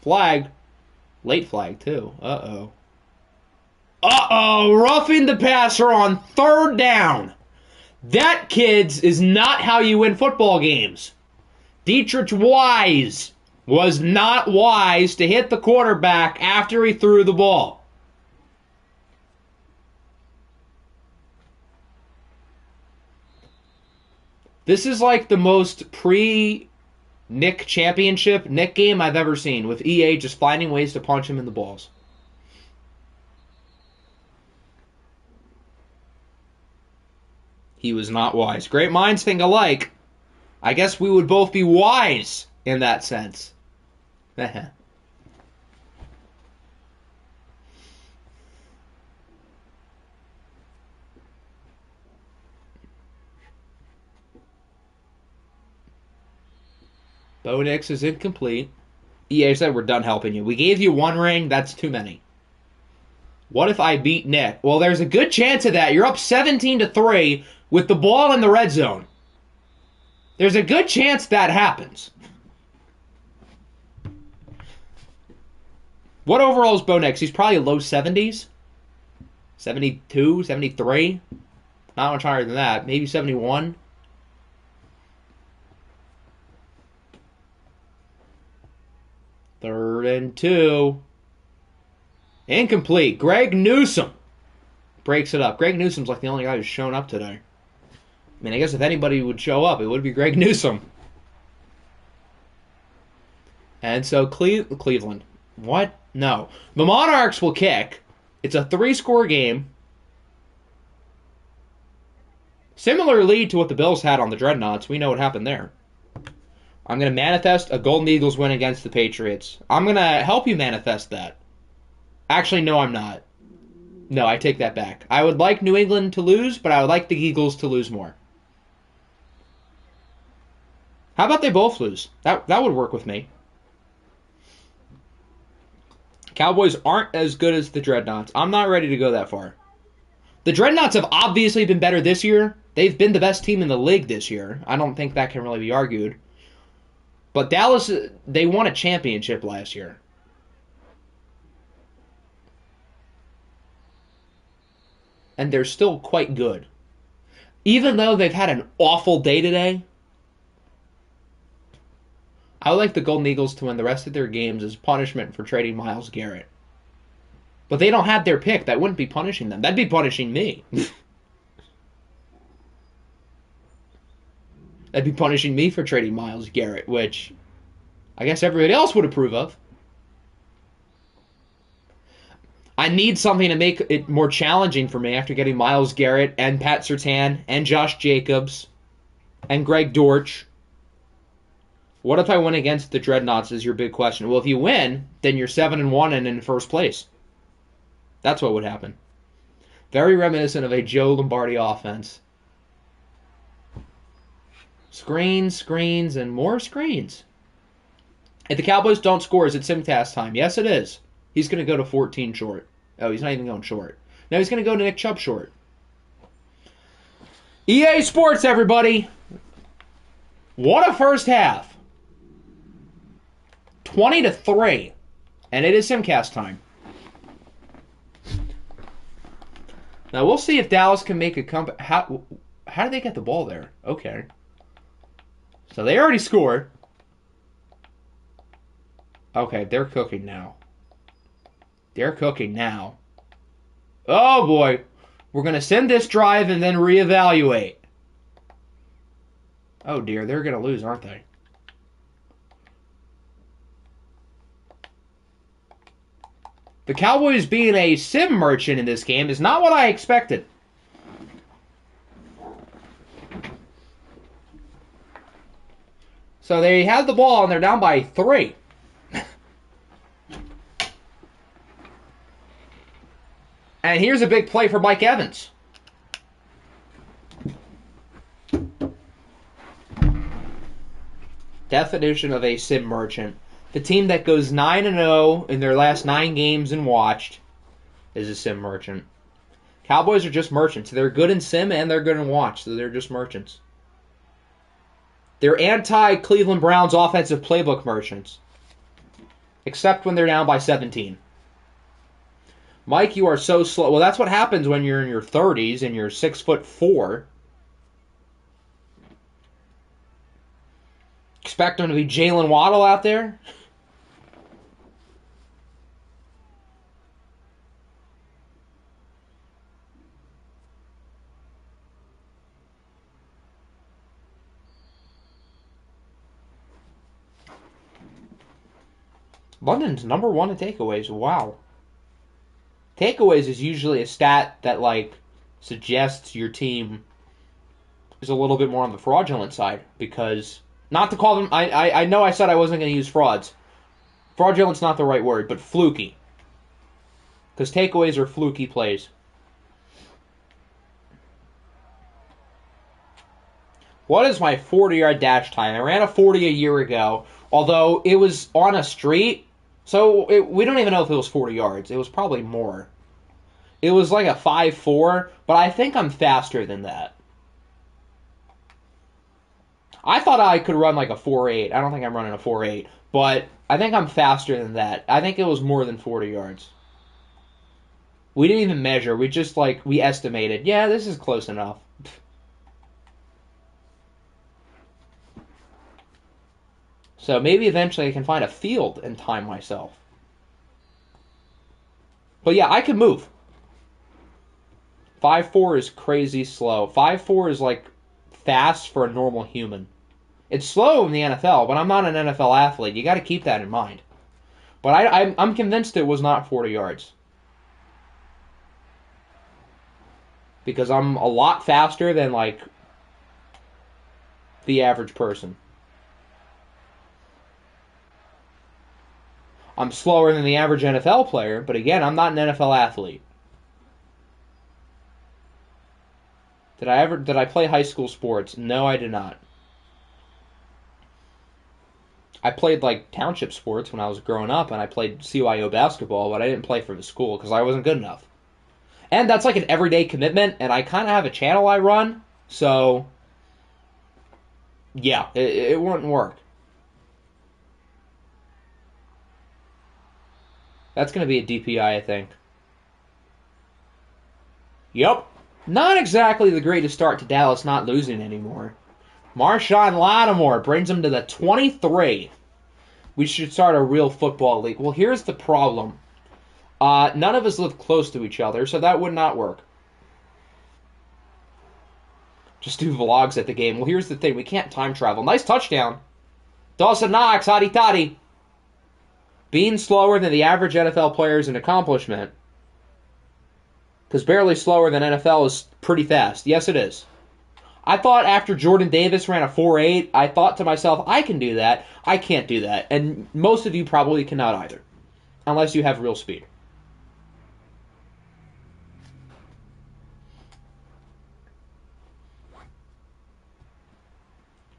Flag. Late flag, too. Uh-oh. Uh-oh! Roughing the passer on 3rd down. That, kids, is not how you win football games. Dietrich Wise was not wise to hit the quarterback after he threw the ball. This is like the most pre-Nick championship Nick game I've ever seen, with EA just finding ways to punch him in the balls. He was not wise. Great minds think alike. I guess we would both be wise in that sense. Bo Nix is incomplete. EA said we're done helping you. We gave you 1 ring. That's too many. What if I beat Nick? Well, there's a good chance of that. You're up 17-3 with the ball in the red zone. There's a good chance that happens. What overall is Bo Nix? He's probably low 70s. 72, 73. Not much higher than that. Maybe 71. Third and 2. Incomplete. Greg Newsome breaks it up. Greg Newsome's like the only guy who's shown up today. I mean, I guess if anybody would show up, it would be Greg Newsome. And so Cleveland. What? No. The Monarchs will kick. It's a 3-score game. Similar lead to what the Bills had on the Dreadnoughts. We know what happened there. I'm going to manifest a Golden Eagles win against the Patriots. I'm going to help you manifest that. Actually, no, I'm not. No, I take that back. I would like New England to lose, but I would like the Eagles to lose more. How about they both lose? That would work with me. Cowboys aren't as good as the Dreadnoughts. I'm not ready to go that far. The Dreadnoughts have obviously been better this year. They've been the best team in the league this year. I don't think that can really be argued. But Dallas, they won a championship last year. And they're still quite good. Even though they've had an awful day today, I would like the Golden Eagles to win the rest of their games as punishment for trading Myles Garrett. But they don't have their pick. That wouldn't be punishing them. That'd be punishing me. That'd be punishing me for trading Myles Garrett, which I guess everybody else would approve of. I need something to make it more challenging for me after getting Myles Garrett and Pat Surtain and Josh Jacobs and Greg Dortch. What if I win against the Dreadnoughts is your big question. Well, if you win, then you're 7-1 and in first place. That's what would happen. Very reminiscent of a Joe Lombardi offense. Screens, screens, and more screens. If the Cowboys don't score, is it simcast time? Yes, it is. He's going to go to 14 short. Oh, he's not even going short. No, he's going to go to Nick Chubb short. EA Sports, everybody. What a first half. 20-3. And it is simcast time. Now, we'll see if Dallas can make a comeback. How did they get the ball there? Okay. So they already scored. Okay, they're cooking now. They're cooking now. Oh boy. We're going to send this drive and then reevaluate. Oh dear, they're going to lose, aren't they? The Cowboys being a sim merchant in this game is not what I expected. So they have the ball and they're down by 3. And here's a big play for Mike Evans. Definition of a sim merchant. The team that goes 9-0 in their last 9 games and watched is a sim merchant. Cowboys are just merchants. They're good in sim and they're good in watch, so they're just merchants. They're anti-Cleveland Browns offensive playbook merchants. Except when they're down by 17. Mike, you are so slow. Well, that's what happens when you're in your 30s and you're 6'4". Expect him to be Jalen Waddle out there? London's number 1 in takeaways. Wow. Takeaways is usually a stat that, like, suggests your team is a little bit more on the fraudulent side because, not to call them, I know I said I wasn't going to use frauds. Fraudulent's not the right word, but fluky. Because takeaways are fluky plays. What is my 40-yard dash time? I ran a 40 a year ago, although it was on a street, so we don't even know if it was 40 yards. It was probably more. It was like a 5.4, but I think I'm faster than that. I thought I could run like a 4.8. I don't think I'm running a 4.8, but I think I'm faster than that. I think it was more than 40 yards. We didn't even measure. We just, like, we estimated. Yeah, this is close enough. So maybe eventually I can find a field and time myself. But yeah, I can move. 5.4 is crazy slow. 5.4 is like fast for a normal human. It's slow in the NFL, but I'm not an NFL athlete. You got to keep that in mind. But I'm convinced it was not 40 yards. Because I'm a lot faster than, like, the average person. I'm slower than the average NFL player, but again, I'm not an NFL athlete. Did I play high school sports? No, I did not. I played, like, township sports when I was growing up, and I played CYO basketball, but I didn't play for the school because I wasn't good enough. And that's like an everyday commitment, and I kind of have a channel I run, so yeah, it wouldn't work. That's going to be a DPI, I think. Yep. Not exactly the greatest start to Dallas not losing anymore. Marshawn Lattimore brings them to the 23. We should start a real football league. Well, here's the problem. None of us live close to each other, so that would not work. Just do vlogs at the game. Well, here's the thing. We can't time travel. Nice touchdown. Dawson Knox, hotty toddy. Being slower than the average NFL player is an accomplishment. Because barely slower than NFL is pretty fast. Yes, it is. I thought after Jordan Davis ran a 4.8, I thought to myself, I can do that. I can't do that. And most of you probably cannot either. Unless you have real speed.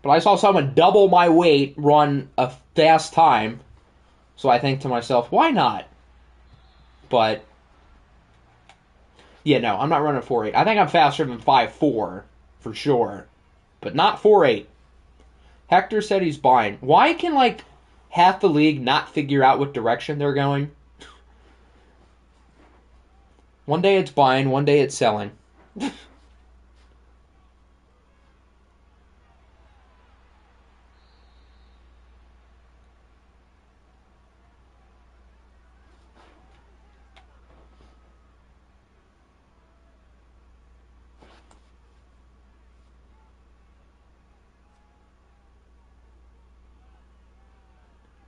But I saw someone double my weight run a fast time. So I think to myself, why not? But, yeah, no, I'm not running 4.8. I think I'm faster than 5.4, for sure. But not 4.8. Hector said he's buying. Why can, like, half the league not figure out what direction they're going? One day it's buying, one day it's selling.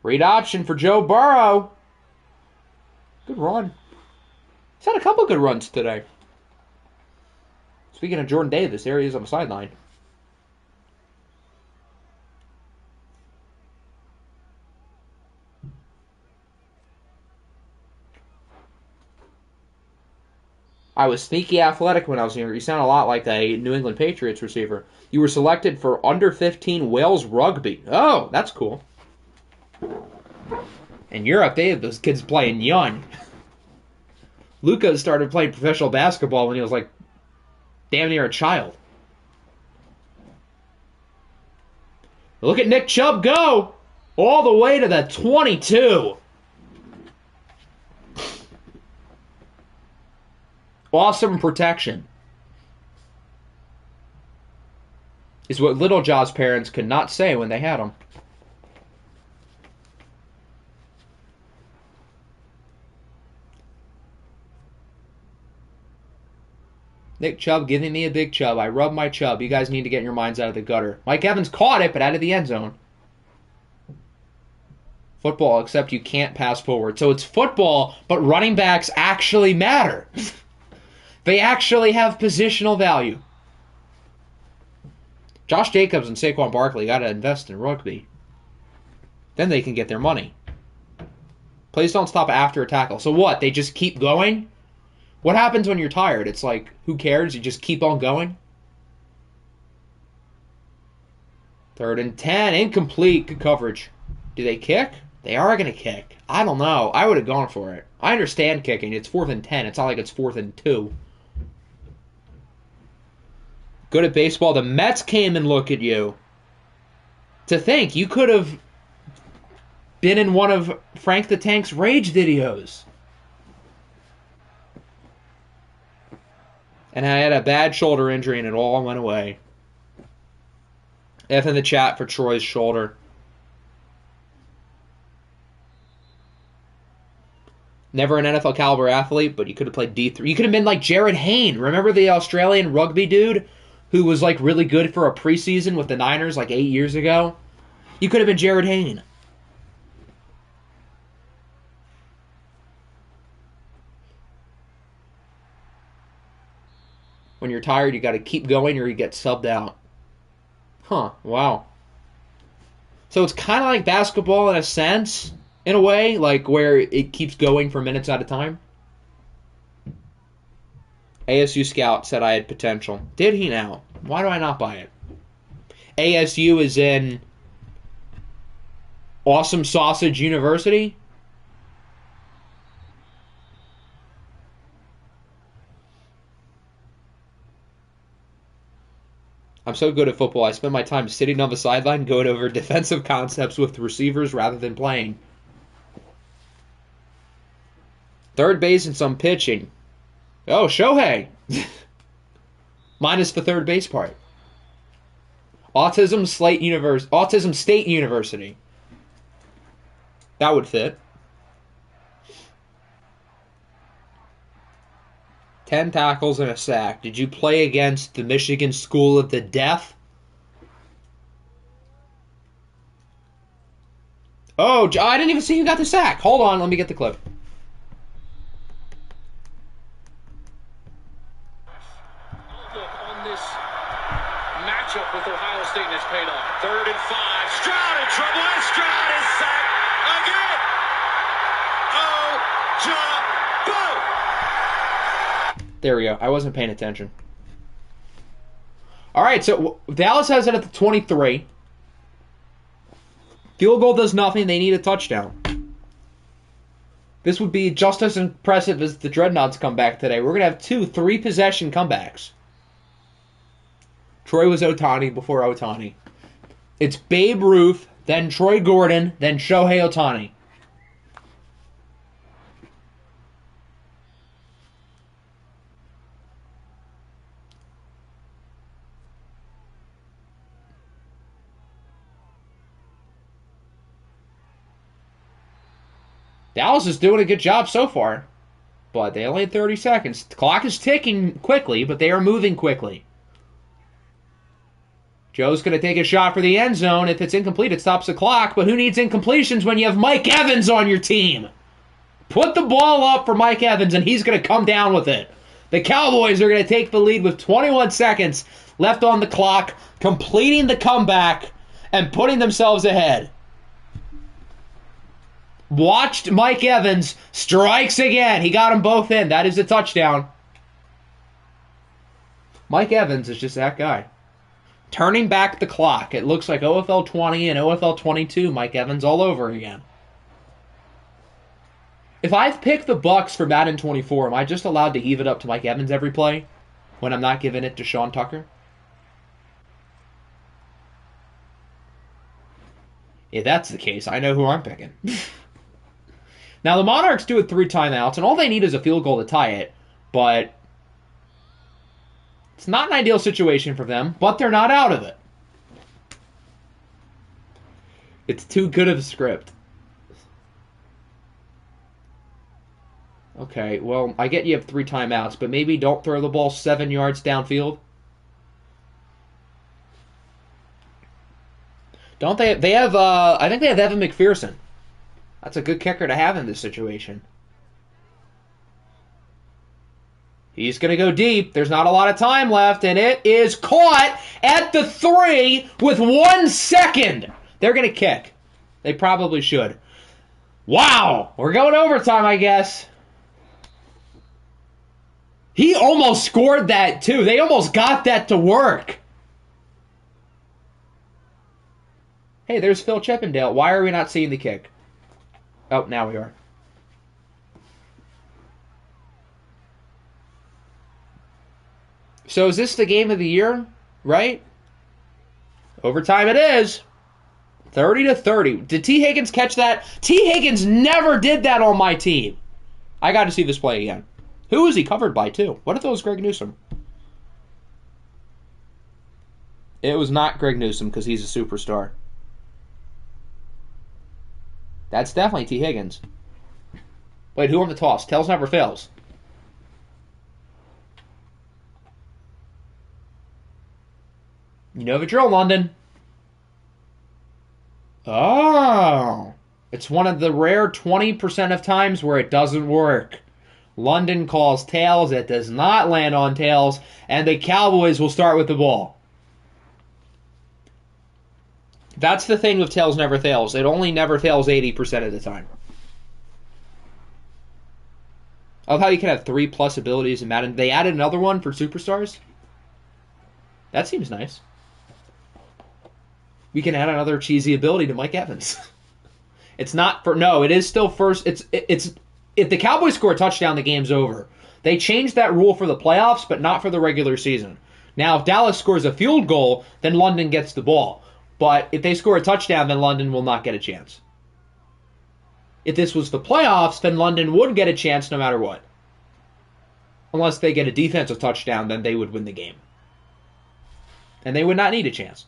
Read option for Joe Burrow. Good run. He's had a couple good runs today. Speaking of Jordan Davis, there he is on the sideline. I was sneaky athletic when I was younger. You sound a lot like a New England Patriots receiver. You were selected for under 15 Wales rugby. Oh, that's cool. In Europe, they had those kids playing young. Luka started playing professional basketball when he was like damn near a child. Look at Nick Chubb go all the way to the 22. Awesome protection. Is what Little Jaw's parents could not say when they had him. Nick Chubb giving me a big chub. I rub my chub. You guys need to get your minds out of the gutter. Mike Evans caught it, but out of the end zone. Football, except you can't pass forward. So it's football, but running backs actually matter. They actually have positional value. Josh Jacobs and Saquon Barkley got to invest in rugby. Then they can get their money. Plays don't stop after a tackle. So what? They just keep going? What happens when you're tired? It's like, who cares? You just keep on going? 3rd and 10. Incomplete. Good coverage. Do they kick? They are going to kick. I don't know. I would have gone for it. I understand kicking. It's 4th and 10. It's not like it's 4th and 2. Good at baseball. The Mets came and look at you. To think, you could have been in one of Frank the Tank's Rage videos. And I had a bad shoulder injury and it all went away. F in the chat for Troy's shoulder. Never an NFL caliber athlete, but you could have played D3. You could have been like Jared Hayne. Remember the Australian rugby dude who was like really good for a preseason with the Niners like 8 years ago? You could have been Jared Hayne. When you're tired, you got to keep going or you get subbed out. Huh, wow. So it's kind of like basketball in a sense, in a way, like where it keeps going for minutes at a time. ASU scout said I had potential. Did he now? Why do I not buy it? ASU is in Awesome Sausage University? I'm so good at football, I spend my time sitting on the sideline going over defensive concepts with receivers rather than playing. Third base and some pitching. Oh, Shohei! Minus the third base part. Autism State University. That would fit. 10 tackles and a sack. Did you play against the Michigan School of the Deaf? Oh, I didn't even see who got the sack. Hold on, let me get the clip.
On this matchup with Ohio State and it's paid off. 3rd and 5. Stroud in trouble. And Stroud is sacked again.
There we go. I wasn't paying attention. All right, so Dallas has it at the 23. Field goal does nothing. They need a touchdown. This would be just as impressive as the Dreadnoughts comeback today. We're going to have 2 3-possession comebacks. Troy was Ohtani before Ohtani. It's Babe Ruth, then Troy Gordon, then Shohei Ohtani. Dallas is doing a good job so far, but they only had 30 seconds. The clock is ticking quickly, but they are moving quickly. Joe's going to take a shot for the end zone. If it's incomplete, it stops the clock. But who needs incompletions when you have Mike Evans on your team? Put the ball up for Mike Evans, and he's going to come down with it. The Cowboys are going to take the lead with 21 seconds left on the clock, completing the comeback and putting themselves ahead. Watched Mike Evans, strikes again. He got them both in. That is a touchdown. Mike Evans is just that guy. Turning back the clock. It looks like OFL 20 and OFL 22. Mike Evans all over again. If I've picked the Bucks for Madden 24, am I just allowed to heave it up to Mike Evans every play when I'm not giving it to Sean Tucker? If that's the case, I know who I'm picking. Now, the Monarchs do it 3 timeouts, and all they need is a field goal to tie it, but it's not an ideal situation for them, but they're not out of it. It's too good of a script. Okay, well, I get you have 3 timeouts, but maybe don't throw the ball 7 yards downfield. Don't they? They have, I think they have Evan McPherson. That's a good kicker to have in this situation. He's going to go deep. There's not a lot of time left, and it is caught at the 3 with 1 second. They're going to kick. They probably should. Wow! We're going overtime, I guess. He almost scored that, too. They almost got that to work. Hey, there's Phil Chippendale. Why are we not seeing the kick? Oh, now we are. So is this the game of the year, right? Overtime it is. 30-30. Did T. Higgins catch that? T. Higgins never did that on my team. I got to see this play again. Who was he covered by, too? What if it was Greg Newsome? It was not Greg Newsome because he's a superstar. That's definitely T. Higgins. Wait, who won the toss? Tails never fails. You know the drill, London. Oh. It's one of the rare 20% of times where it doesn't work. London calls tails. It does not land on tails. And the Cowboys will start with the ball. That's the thing with tails never fails. It only never fails 80% of the time. I love how you can have 3+ abilities in Madden. They added another one for superstars. That seems nice. We can add another cheesy ability to Mike Evans. It's not for no. It is still first. It's if the Cowboys score a touchdown, the game's over. They changed that rule for the playoffs, but not for the regular season. Now, if Dallas scores a field goal, then London gets the ball. But if they score a touchdown, then London will not get a chance. If this was the playoffs, then London would get a chance no matter what. Unless they get a defensive touchdown, then they would win the game. And they would not need a chance.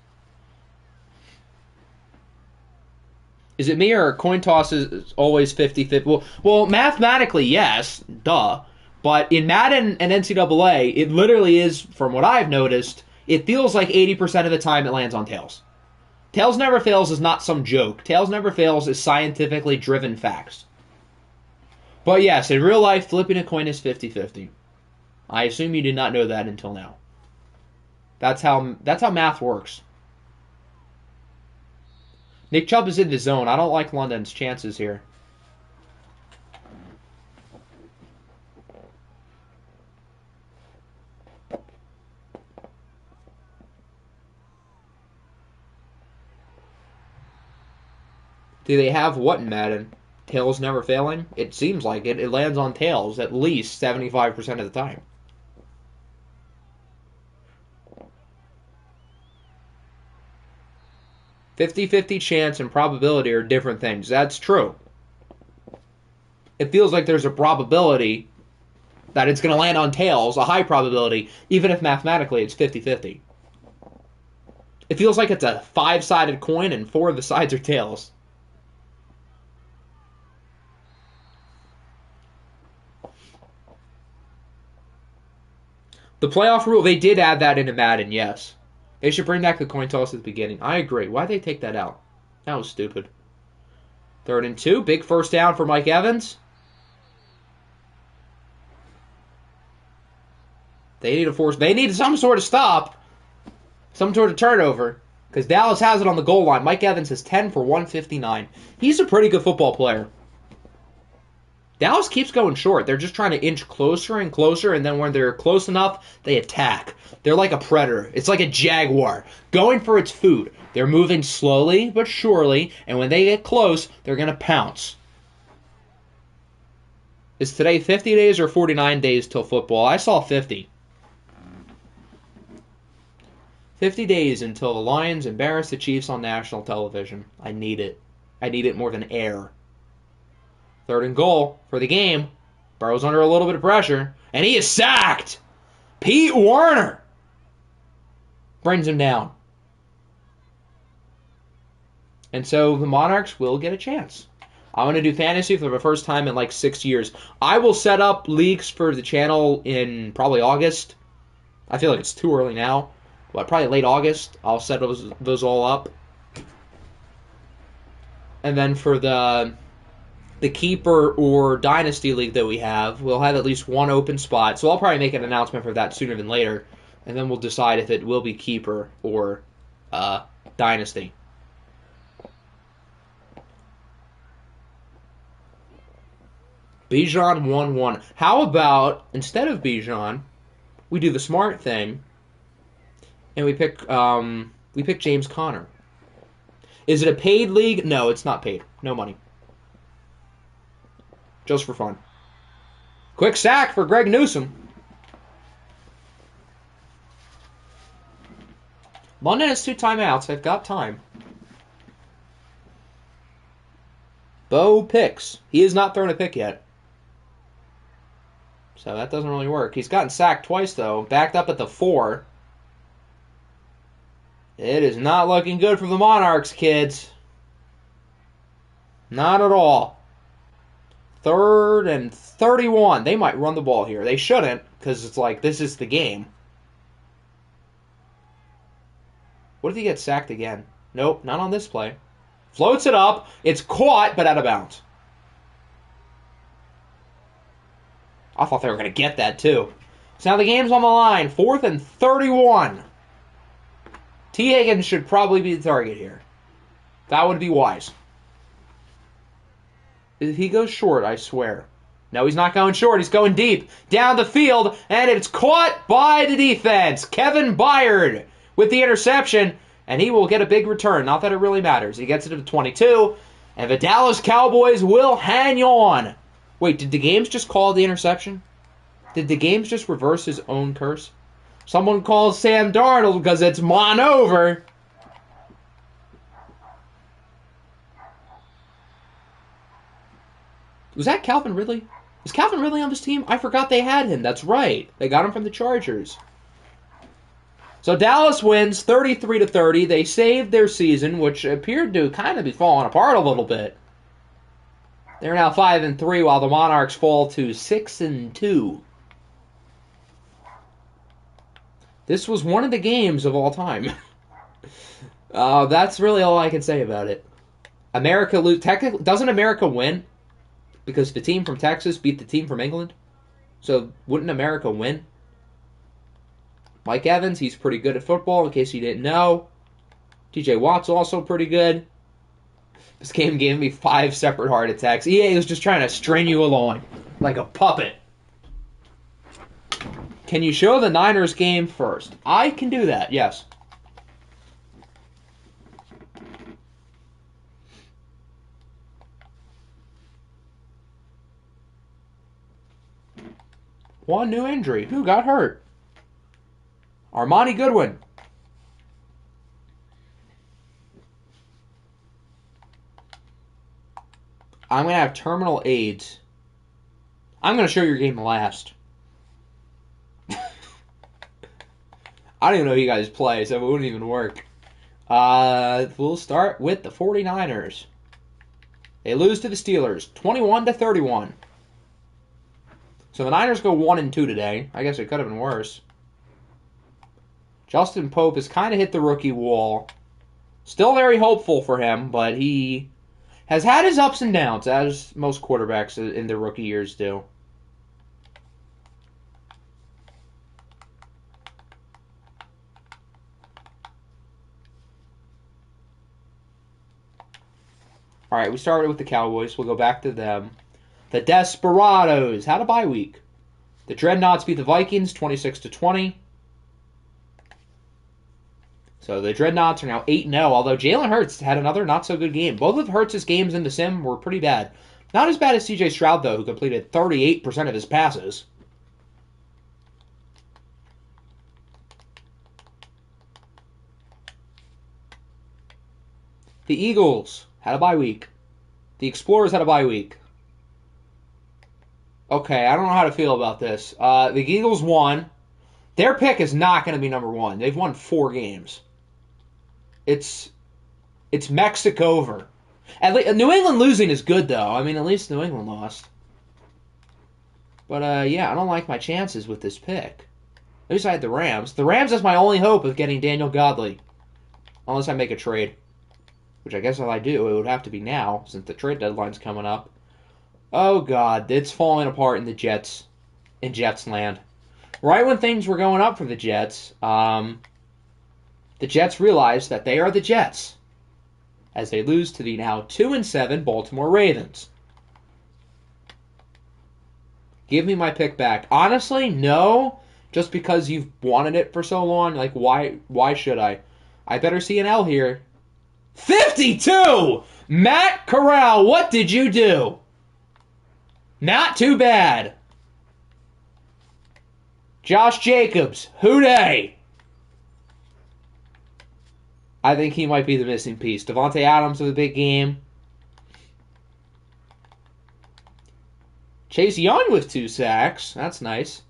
Is it me or coin toss is always 50-50? Well, mathematically, yes, duh. But in Madden and NCAA, it literally is, from what I've noticed, it feels like 80% of the time it lands on tails. Tails never fails is not some joke. Tails never fails is scientifically driven facts. But yes, in real life, flipping a coin is 50-50. I assume you did not know that until now. That's how math works. Nick Chubb is in the zone. I don't like London's chances here. Do they have what in Madden? Tails never failing? It seems like it. It lands on tails at least 75% of the time. "50-50 chance and probability are different things." That's true. It feels like there's a probability that it's going to land on tails, a high probability, even if mathematically it's 50-50. It feels like it's a 5-sided coin and 4 of the sides are tails. The playoff rule, they did add that into Madden, yes. They should bring back the coin toss at the beginning. I agree. Why'd they take that out? That was stupid. 3rd and 2. Big first down for Mike Evans. They need some sort of stop. Some sort of turnover. Because Dallas has it on the goal line. Mike Evans is 10 for 159. He's a pretty good football player. Dallas keeps going short. They're just trying to inch closer and closer, and then when they're close enough, they attack. They're like a predator. It's like a jaguar going for its food. They're moving slowly but surely, and when they get close, they're going to pounce. Is today 50 days or 49 days till football? I saw 50. 50 days until the Lions embarrass the Chiefs on national television. I need it. I need it more than air. 3rd and goal for the game. Burrow's under a little bit of pressure, and he is sacked. Pete Werner brings him down. And so the Monarchs will get a chance. I'm going to do fantasy for the first time in like 6 years. I will set up leagues for the channel in probably August. I feel like it's too early now. But probably late August, I'll set those all up. And then for the Keeper or Dynasty League that we have, we'll have at least one open spot. So I'll probably make an announcement for that sooner than later. And then we'll decide if it will be Keeper or Dynasty. Bijan 1-1. How about, instead of Bijan, we do the smart thing, and we pick James Conner. Is it a paid league? No, it's not paid. No money. Just for fun. Quick sack for Greg Newsome. London has 2 timeouts. They've got time. Bo picks. He has not thrown a pick yet. So that doesn't really work. He's gotten sacked twice, though. Backed up at the 4. It is not looking good for the Monarchs, kids. Not at all. 3rd and 31. They might run the ball here. They shouldn't, because it's like, this is the game. What if he gets sacked again? Nope, not on this play. Floats it up. It's caught, but out of bounds. I thought they were going to get that, too. So now the game's on the line. 4th and 31. T. Higgins should probably be the target here. That would be wise. If he goes short, I swear. No, he's not going short. He's going deep. Down the field, and it's caught by the defense. Kevin Byard with the interception, and he will get a big return. Not that it really matters. He gets it to the 22, and the Dallas Cowboys will hang on. Wait, did the Games just call the interception? Did the Games just reverse his own curse? Someone calls Sam Darnold because it's mon over. Was that Calvin Ridley? Is Calvin Ridley on this team? I forgot they had him. That's right. They got him from the Chargers. So Dallas wins 33-30. They saved their season, which appeared to kind of be falling apart a little bit. They're now 5-3, while the Monarchs fall to 6-2. This was one of the games of all time. That's really all I can say about it. America lose. Technically, doesn't America win? Because the team from Texas beat the team from England. So wouldn't America win? Mike Evans, he's pretty good at football, in case you didn't know. TJ Watt's also pretty good. This game gave me 5 separate heart attacks. EA was just trying to string you along like a puppet. Can you show the Niners game first? I can do that, yes. One new injury. Who got hurt? Armani Goodwin. I'm going to have terminal AIDS. I'm going to show your game last. I don't even know who you guys play, so it wouldn't even work. We'll start with the 49ers. They lose to the Steelers, 21-31. So the Niners go 1-2 today. I guess it could have been worse. Justin Pope has kind of hit the rookie wall. Still very hopeful for him, but he has had his ups and downs, as most quarterbacks in their rookie years do. All right, we started with the Cowboys. We'll go back to them. The Desperados had a bye week. The Dreadnoughts beat the Vikings 26-20. So the Dreadnoughts are now 8-0, although Jalen Hurts had another not-so-good game. Both of Hurts' games in the sim were pretty bad. Not as bad as C.J. Stroud, though, who completed 38% of his passes. The Eagles had a bye week. The Explorers had a bye week. Okay, I don't know how to feel about this. The Eagles won. Their pick is not going to be number one. They've won 4 games. It's Mexico over. New England losing is good, though. I mean, at least New England lost. But, yeah, I don't like my chances with this pick. At least I had the Rams. The Rams is my only hope of getting Daniel Godley. Unless I make a trade. Which I guess if I do, it would have to be now, since the trade deadline's coming up. Oh, God. It's falling apart in the Jets. In Jets land. Right when things were going up for the Jets, the Jets realized that they are the Jets. As they lose to the now 2-7 Baltimore Ravens. Give me my pick back. Honestly, no. Just because you've wanted it for so long. Like, why should I? I better see an L here. 52! Matt Corral, what did you do? Not too bad. Josh Jacobs, who dey? I think he might be the missing piece. Devontae Adams with a big game. Chase Young with 2 sacks. That's nice.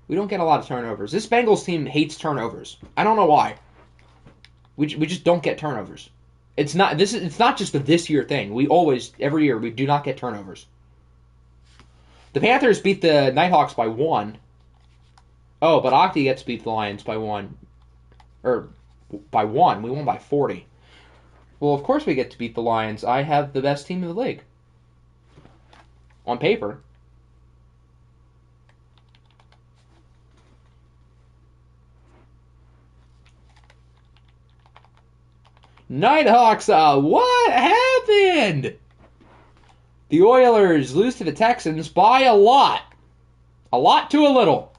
We don't get a lot of turnovers. This Bengals team hates turnovers. I don't know why. We just don't get turnovers. It's not just a this year thing. We always, every year, we do not get turnovers. The Panthers beat the Nighthawks by 1. Oh, but Octi gets to beat the Lions by 1. Or by 1. We won by 40. Well, of course we get to beat the Lions. I have the best team in the league. On paper. Nighthawks, what happened? The Oilers lose to the Texans by a lot. A lot to a little.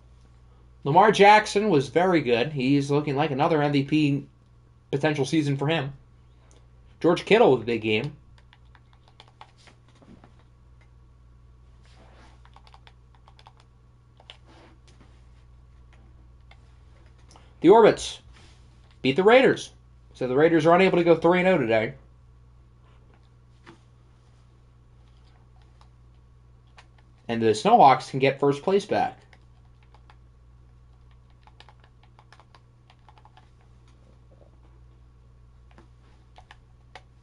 Lamar Jackson was very good. He's looking like another MVP potential season for him. George Kittle with a big game. The Orbits beat the Raiders. So the Raiders are unable to go 3-0 today. And the Snowhawks can get first place back.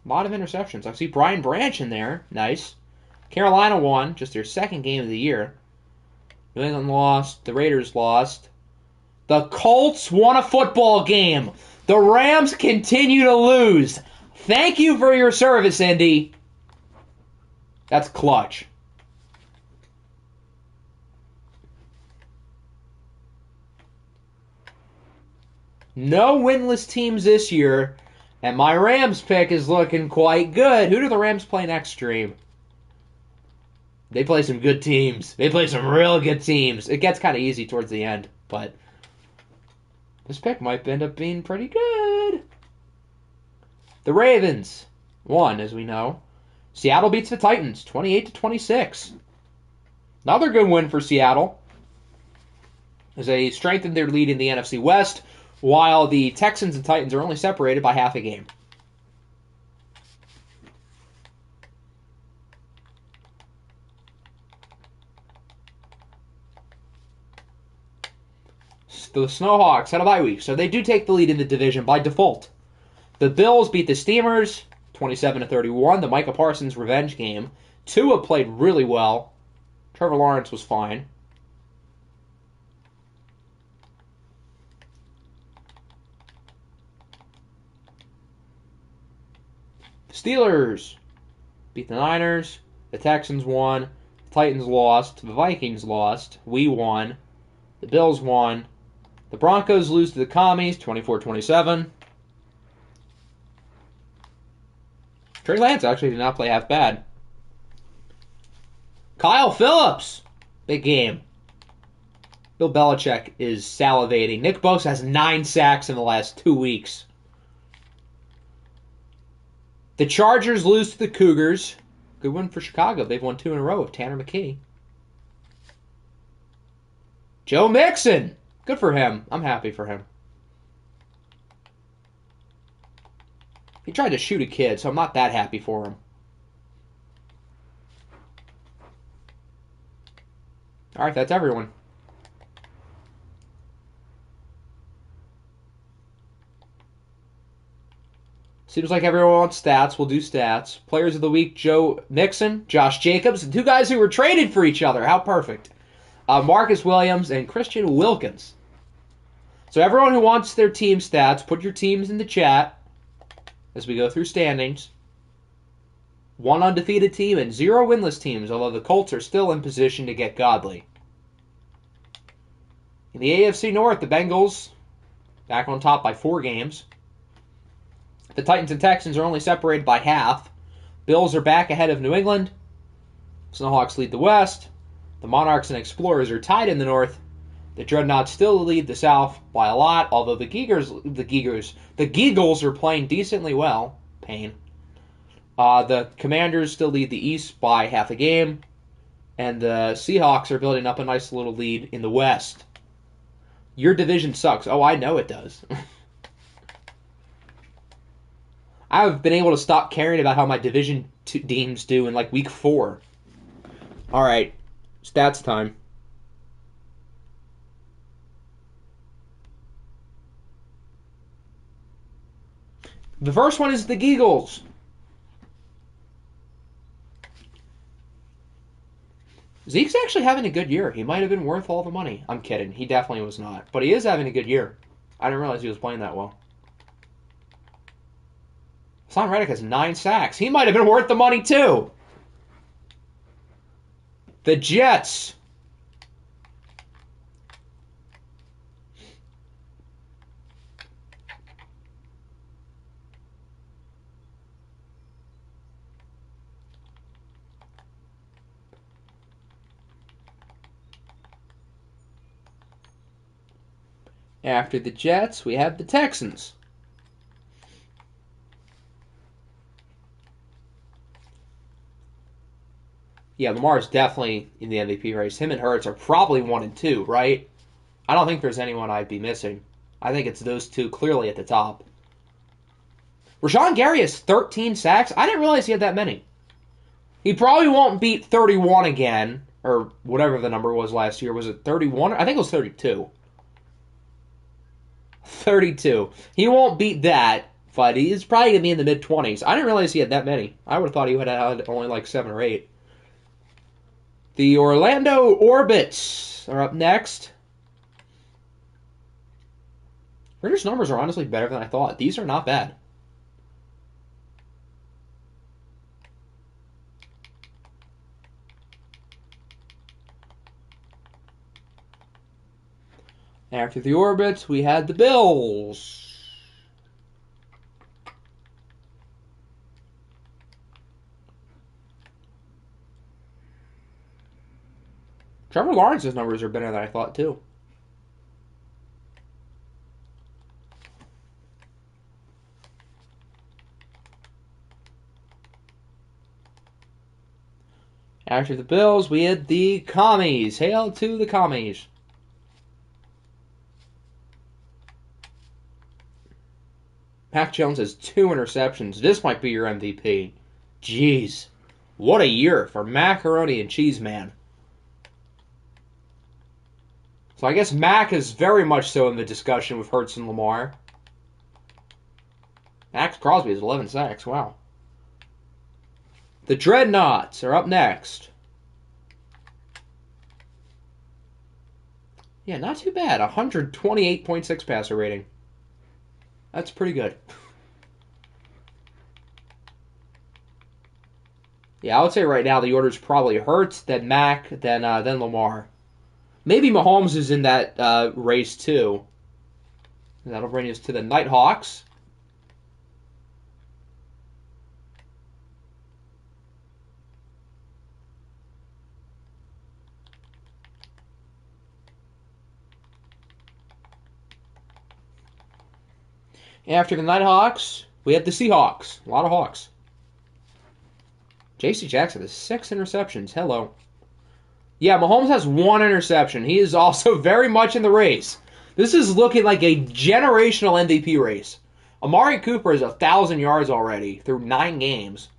A lot of interceptions. I see Brian Branch in there. Nice. Carolina won. Just their second game of the year. New England lost. The Raiders lost. The Colts won a football game. The Rams continue to lose. Thank you for your service, Indy. That's clutch. No winless teams this year, and my Rams pick is looking quite good. Who do the Rams play next, Stream? They play some good teams. They play some real good teams. It gets kind of easy towards the end, but this pick might end up being pretty good. The Ravens won, as we know. Seattle beats the Titans, 28-26. Another good win for Seattle, as they strengthened their lead in the NFC West, while the Texans and Titans are only separated by half a game. The Snowhawks had a bye week, so they do take the lead in the division by default. The Bills beat the Steamers 27-31, the Micah Parsons revenge game. Tua played really well. Trevor Lawrence was fine. Steelers beat the Niners. The Texans won. The Titans lost. The Vikings lost. We won. The Bills won. The Broncos lose to the Commies, 24-27. Trey Lance actually did not play half bad. Kyle Phillips, big game. Bill Belichick is salivating. Nick Bosa has 9 sacks in the last 2 weeks. The Chargers lose to the Cougars. Good win for Chicago. They've won 2 in a row with Tanner McKee. Joe Mixon. Good for him. I'm happy for him. He tried to shoot a kid, so I'm not that happy for him. All right, that's everyone. Seems like everyone wants stats. We'll do stats. Players of the week, Joe Mixon, Josh Jacobs, the 2 guys who were traded for each other. How perfect. Marcus Williams and Christian Wilkins. So everyone who wants their team stats, put your teams in the chat as we go through standings. 1 undefeated team and 0 winless teams, although the Colts are still in position to get godly. In the AFC North, the Bengals back on top by 4 games. The Titans and Texans are only separated by half. Bills are back ahead of New England. Snowhawks lead the West. The Monarchs and Explorers are tied in the North. The Dreadnoughts still lead the South by a lot, although the Geagles are playing decently well. Pain. The Commanders still lead the East by half a game. And the Seahawks are building up a nice little lead in the West. Your division sucks. Oh, I know it does. I've been able to stop caring about how my division teams do in like week 4. All right, stats time. The first one is the Geagles. Zeke's actually having a good year. He might have been worth all the money. I'm kidding. He definitely was not. But he is having a good year. I didn't realize he was playing that well. Hassan Reddick has 9 sacks. He might have been worth the money too. The Jets. After the Jets, we have the Texans. Yeah, Lamar is definitely in the MVP race. Him and Hurts are probably 1 and 2, right? I don't think there's anyone I'd be missing. I think it's those 2 clearly at the top. Rashawn Gary has 13 sacks. I didn't realize he had that many. He probably won't beat 31 again, or whatever the number was last year. Was it 31? I think it was 32. 32. He won't beat that, but he's probably going to be in the mid-20s. I didn't realize he had that many. I would have thought he would have had only like 7 or 8. The Orlando Orbits are up next. British numbers are honestly better than I thought. These are not bad. After the Orbits, we had the Bills. Trevor Lawrence's numbers are better than I thought, too. After the Bills, we had the Commies. Hail to the Commies. Mac Jones has 2 interceptions. This might be your MVP. Jeez. What a year for Macaroni and Cheese Man. So I guess Mac is very much so in the discussion with Hurts and Lamar. Max Crosby has 11 sacks. Wow. The Dreadnoughts are up next. Yeah, not too bad. 128.6 passer rating. That's pretty good. Yeah, I would say right now the order's probably Hurts, then Mac, then Lamar. Maybe Mahomes is in that race too. That'll bring us to the Nighthawks. After the Nighthawks, we have the Seahawks. A lot of Hawks. J.C. Jackson has 6 interceptions. Hello. Yeah, Mahomes has 1 interception. He is also very much in the race. This is looking like a generational MVP race. Amari Cooper is 1,000 yards already through 9 games.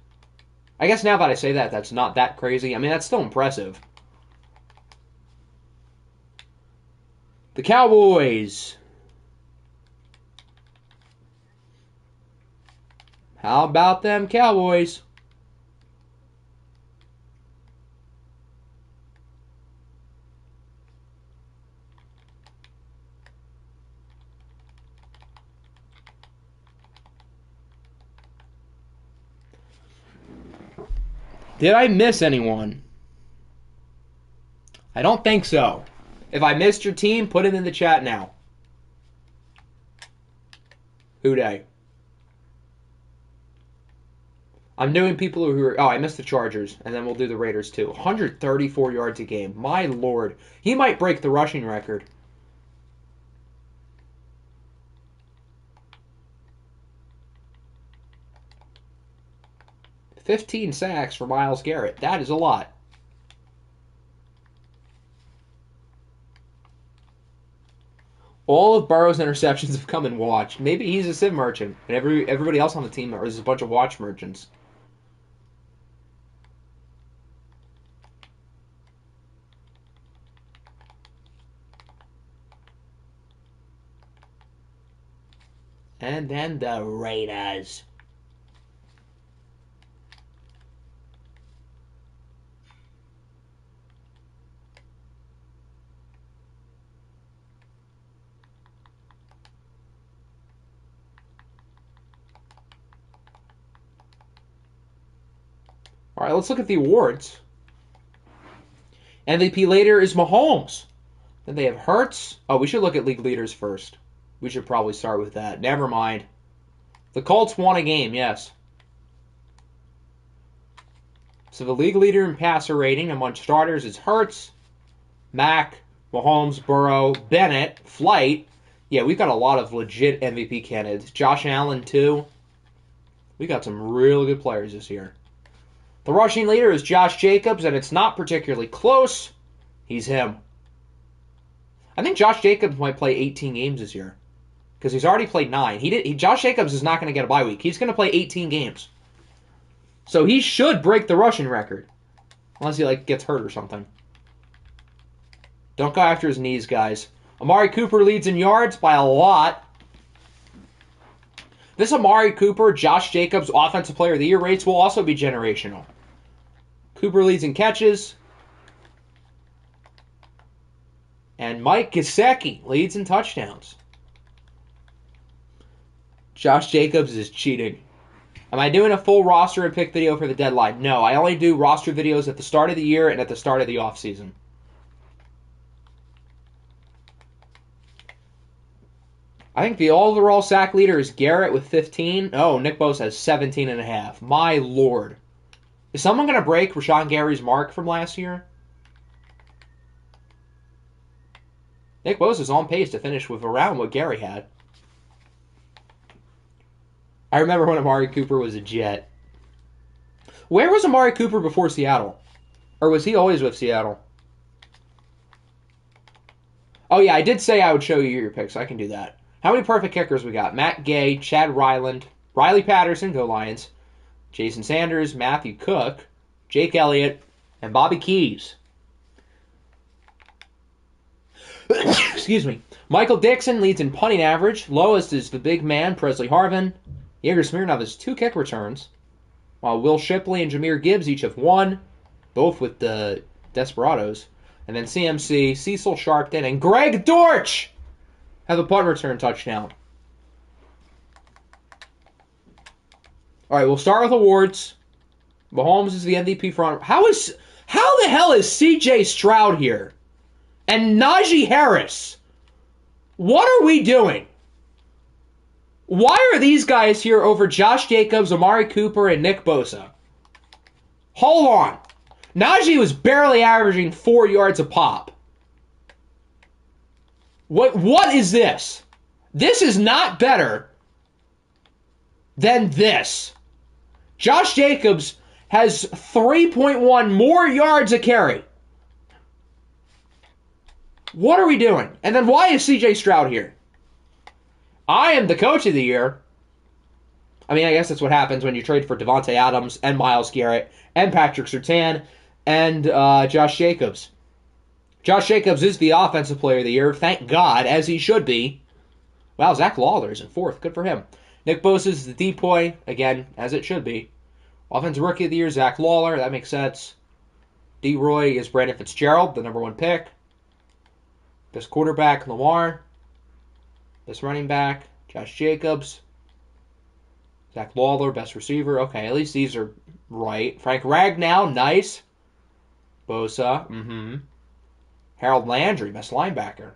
I guess now that I say that, that's not that crazy. I mean, that's still impressive. The Cowboys. How about them Cowboys? Did I miss anyone? I don't think so. If I missed your team, put it in the chat now. Who dey? I'm doing people who are... Oh, I missed the Chargers, and then we'll do the Raiders too. 134 yards a game. My lord. He might break the rushing record. "15 sacks for Myles Garrett. That is a lot. All of Burrow's interceptions have come in watch. Maybe he's a sim merchant, and everybody else on the team is a bunch of watch merchants. And then the Raiders. All right, let's look at the awards. MVP later is Mahomes. Then they have Hurts. Oh, we should look at league leaders first. We should probably start with that. Never mind. The Colts won a game, yes. So the league leader in passer rating among starters is Hurts, Mac, Mahomes, Burrow, Bennett, Flight. Yeah, we've got a lot of legit MVP candidates. Josh Allen, too. We got some really good players this year. The rushing leader is Josh Jacobs, and it's not particularly close. He's him. I think Josh Jacobs might play 18 games this year because he's already played 9. Josh Jacobs is not going to get a bye week. He's going to play 18 games. So he should break the rushing record unless he gets hurt or something. Don't go after his knees, guys. Amari Cooper leads in yards by a lot. This Amari Cooper, Josh Jacobs Offensive Player of the Year rates will also be generational. Cooper leads in catches. And Mike Gesicki leads in touchdowns. Josh Jacobs is cheating. Am I doing a full roster and pick video for the deadline? No, I only do roster videos at the start of the year and at the start of the offseason. I think the overall sack leader is Garrett with 15. Oh, Nick Bosa has 17 and a half. My lord. Is someone going to break Rashawn Gary's mark from last year? Nick Bosa is on pace to finish with around what Gary had. I remember when Amari Cooper was a Jet. Where was Amari Cooper before Seattle? Or was he always with Seattle? Oh yeah, I did say I would show you your picks. I can do that. How many perfect kickers we got? Matt Gay, Chad Ryland, Riley Patterson, go Lions, Jason Sanders, Matthew Cook, Jake Elliott, and Bobby Keys. Excuse me. Michael Dixon leads in punting average. Lowest is the big man, Presley Harvin. Yegor Smirnov has 2 kick returns, while Will Shipley and Jahmyr Gibbs each have 1, both with the Desperados. And then CMC, Cecil Sharpton, and Greg Dortch have a punt return touchdown. All right, we'll start with awards. Mahomes is the MVP front. How the hell is C.J. Stroud here? And Najee Harris? What are we doing? Why are these guys here over Josh Jacobs, Amari Cooper, and Nick Bosa? Hold on. Najee was barely averaging 4 yards a pop. What is this? This is not better than this. Josh Jacobs has 3.1 more yards a carry. What are we doing? And then why is C.J. Stroud here? I am the coach of the year. I mean, I guess that's what happens when you trade for Devontae Adams and Myles Garrett and Patrick Surtain and Josh Jacobs. Josh Jacobs is the offensive player of the year. Thank God, as he should be. Wow, Zach Lawler is in fourth. Good for him. Nick Bosa is the depoy. Again, as it should be. Offensive rookie of the year, Zach Lawler. That makes sense. D-Roy is Brandon Fitzgerald, the number 1 pick. Best quarterback, Lamar. Best running back, Josh Jacobs. Zach Lawler, best receiver. Okay, at least these are right. Frank Ragnow, nice. Bosa, Harold Landry, best linebacker.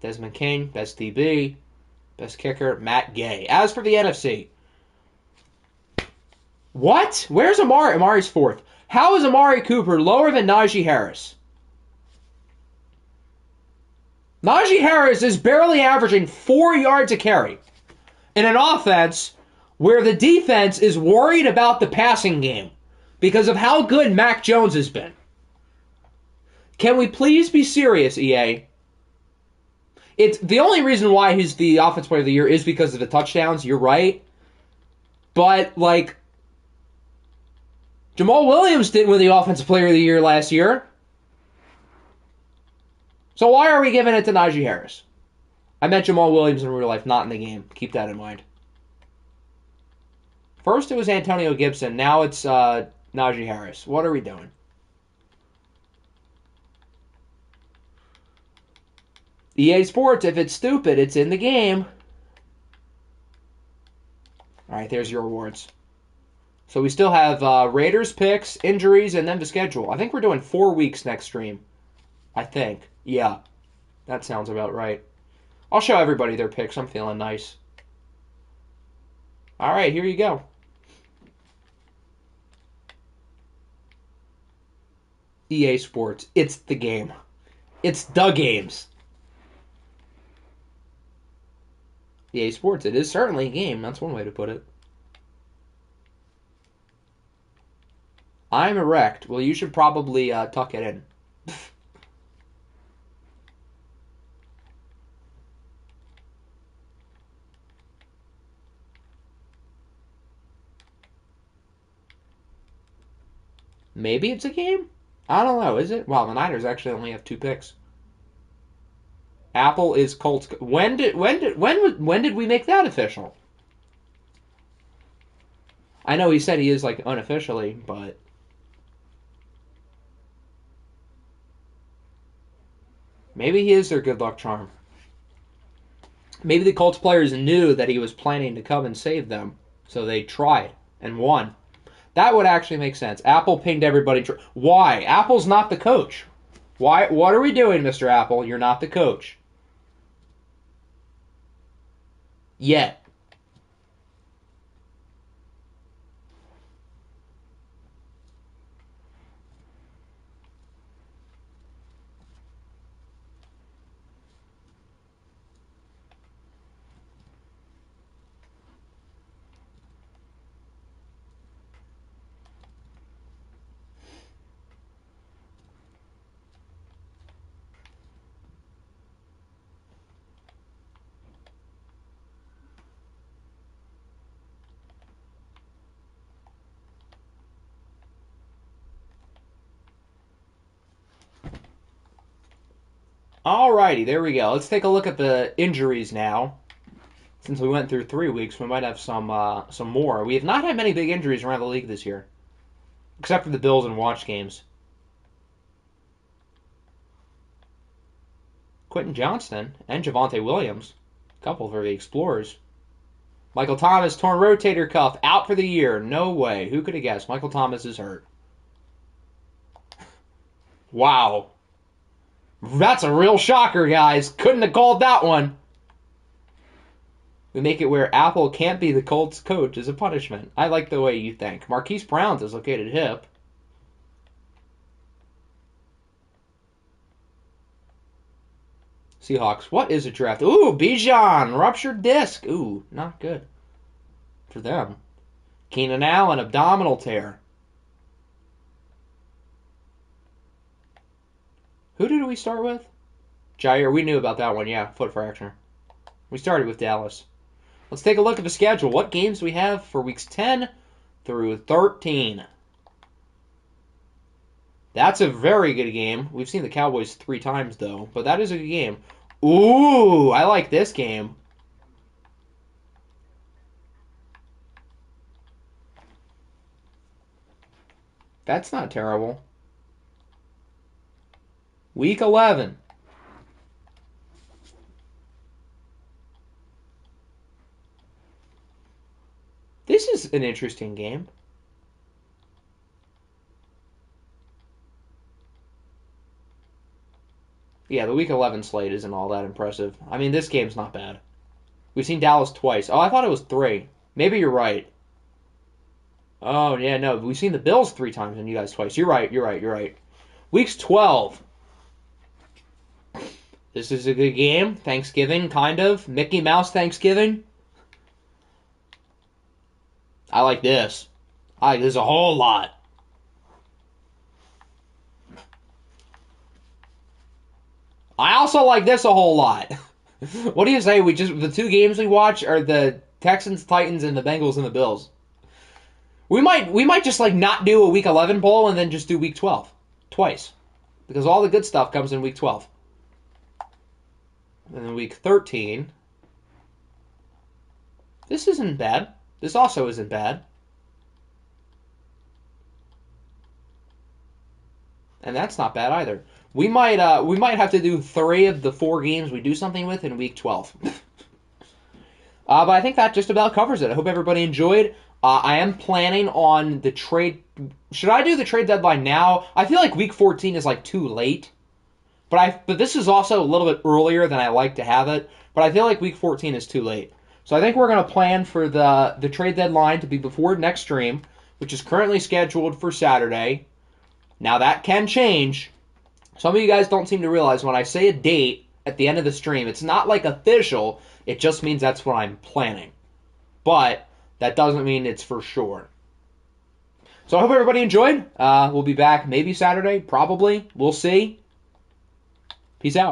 Desmond King, best DB. Best kicker, Matt Gay. As for the NFC, what? Where's Amari? Amari's fourth. How is Amari Cooper lower than Najee Harris? Najee Harris is barely averaging 4 yards a carry in an offense where the defense is worried about the passing game because of how good Mac Jones has been. Can we please be serious, EA? It's the only reason why he's the offensive player of the year is because of the touchdowns. You're right. But, like, Jamal Williams didn't win the offensive player of the year last year. So why are we giving it to Najee Harris? I met Jamal Williams in real life, not in the game. Keep that in mind. First it was Antonio Gibson. Now it's Najee Harris. What are we doing? EA Sports, if it's stupid, it's in the game. Alright, there's your awards. So we still have Raiders picks, injuries, and then the schedule. I think we're doing 4 weeks next stream. I think. Yeah. That sounds about right. I'll show everybody their picks. I'm feeling nice. Alright, here you go. EA Sports. It's the game. It's the games. EA Sports. It is certainly a game. That's one way to put it. I'm erect. Well, you should probably tuck it in. Maybe it's a game? I don't know, is it? Well, the Niners actually only have 2 picks. Apple is Colts. When did we make that official? I know he said he is like unofficially, but maybe he is their good luck charm. Maybe the Colts players knew that he was planning to come and save them, so they tried and won. That would actually make sense. Apple pinged everybody. Why? Apple's not the coach. Why? What are we doing, Mr. Apple? You're not the coach. Yet. Alrighty, there we go. Let's take a look at the injuries now. Since we went through 3 weeks, we might have some more. We have not had many big injuries around the league this year, except for the Bills and watch games. Quentin Johnston and Javonte Williams, a couple for the Explorers. Michael Thomas, torn rotator cuff, out for the year. No way. Who could have guessed? Michael Thomas is hurt. Wow. That's a real shocker, guys. Couldn't have called that one. We make it where Apple can't be the Colts coach as a punishment. I like the way you think. Marquise Brown's dislocated hip. Seahawks. What is a draft? Ooh, Bijan. Ruptured disc. Ooh, not good for them. Keenan Allen, abdominal tear. Who did we start with? Jair. We knew about that one. Yeah, foot fracture. We started with Dallas. Let's take a look at the schedule. What games we have for weeks 10 through 13. That's a very good game. We've seen the Cowboys 3 times, though, but that is a good game. Ooh, I like this game. That's not terrible. Week 11. This is an interesting game. Yeah, the Week 11 slate isn't all that impressive. I mean, this game's not bad. We've seen Dallas twice. Oh, I thought it was 3. Maybe you're right. Oh, yeah, no. We've seen the Bills 3 times and you guys twice. You're right. Weeks 12. This is a good game. Thanksgiving, kind of. Mickey Mouse Thanksgiving. I like this. I like this a whole lot. I also like this a whole lot. What do you say? The 2 games we watch are the Texans, Titans, and the Bengals and the Bills. We might just like not do a Week 11 poll and then just do Week 12 twice, because all the good stuff comes in Week 12. And then Week 13. This isn't bad. This also isn't bad. And that's not bad either. We might have to do 3 of the 4 games we do something with in Week 12. But I think that just about covers it. I hope everybody enjoyed. I am planning on the trade. Should I do the trade deadline now? I feel like Week 14 is like too late. But this is also a little bit earlier than I like to have it. But I feel like Week 14 is too late. So I think we're going to plan for the trade deadline to be before next stream, which is currently scheduled for Saturday. Now that can change. Some of you guys don't seem to realize when I say a date at the end of the stream, it's not like official. It just means that's what I'm planning. But that doesn't mean it's for sure. So I hope everybody enjoyed. We'll be back maybe Saturday, probably. We'll see. Peace out.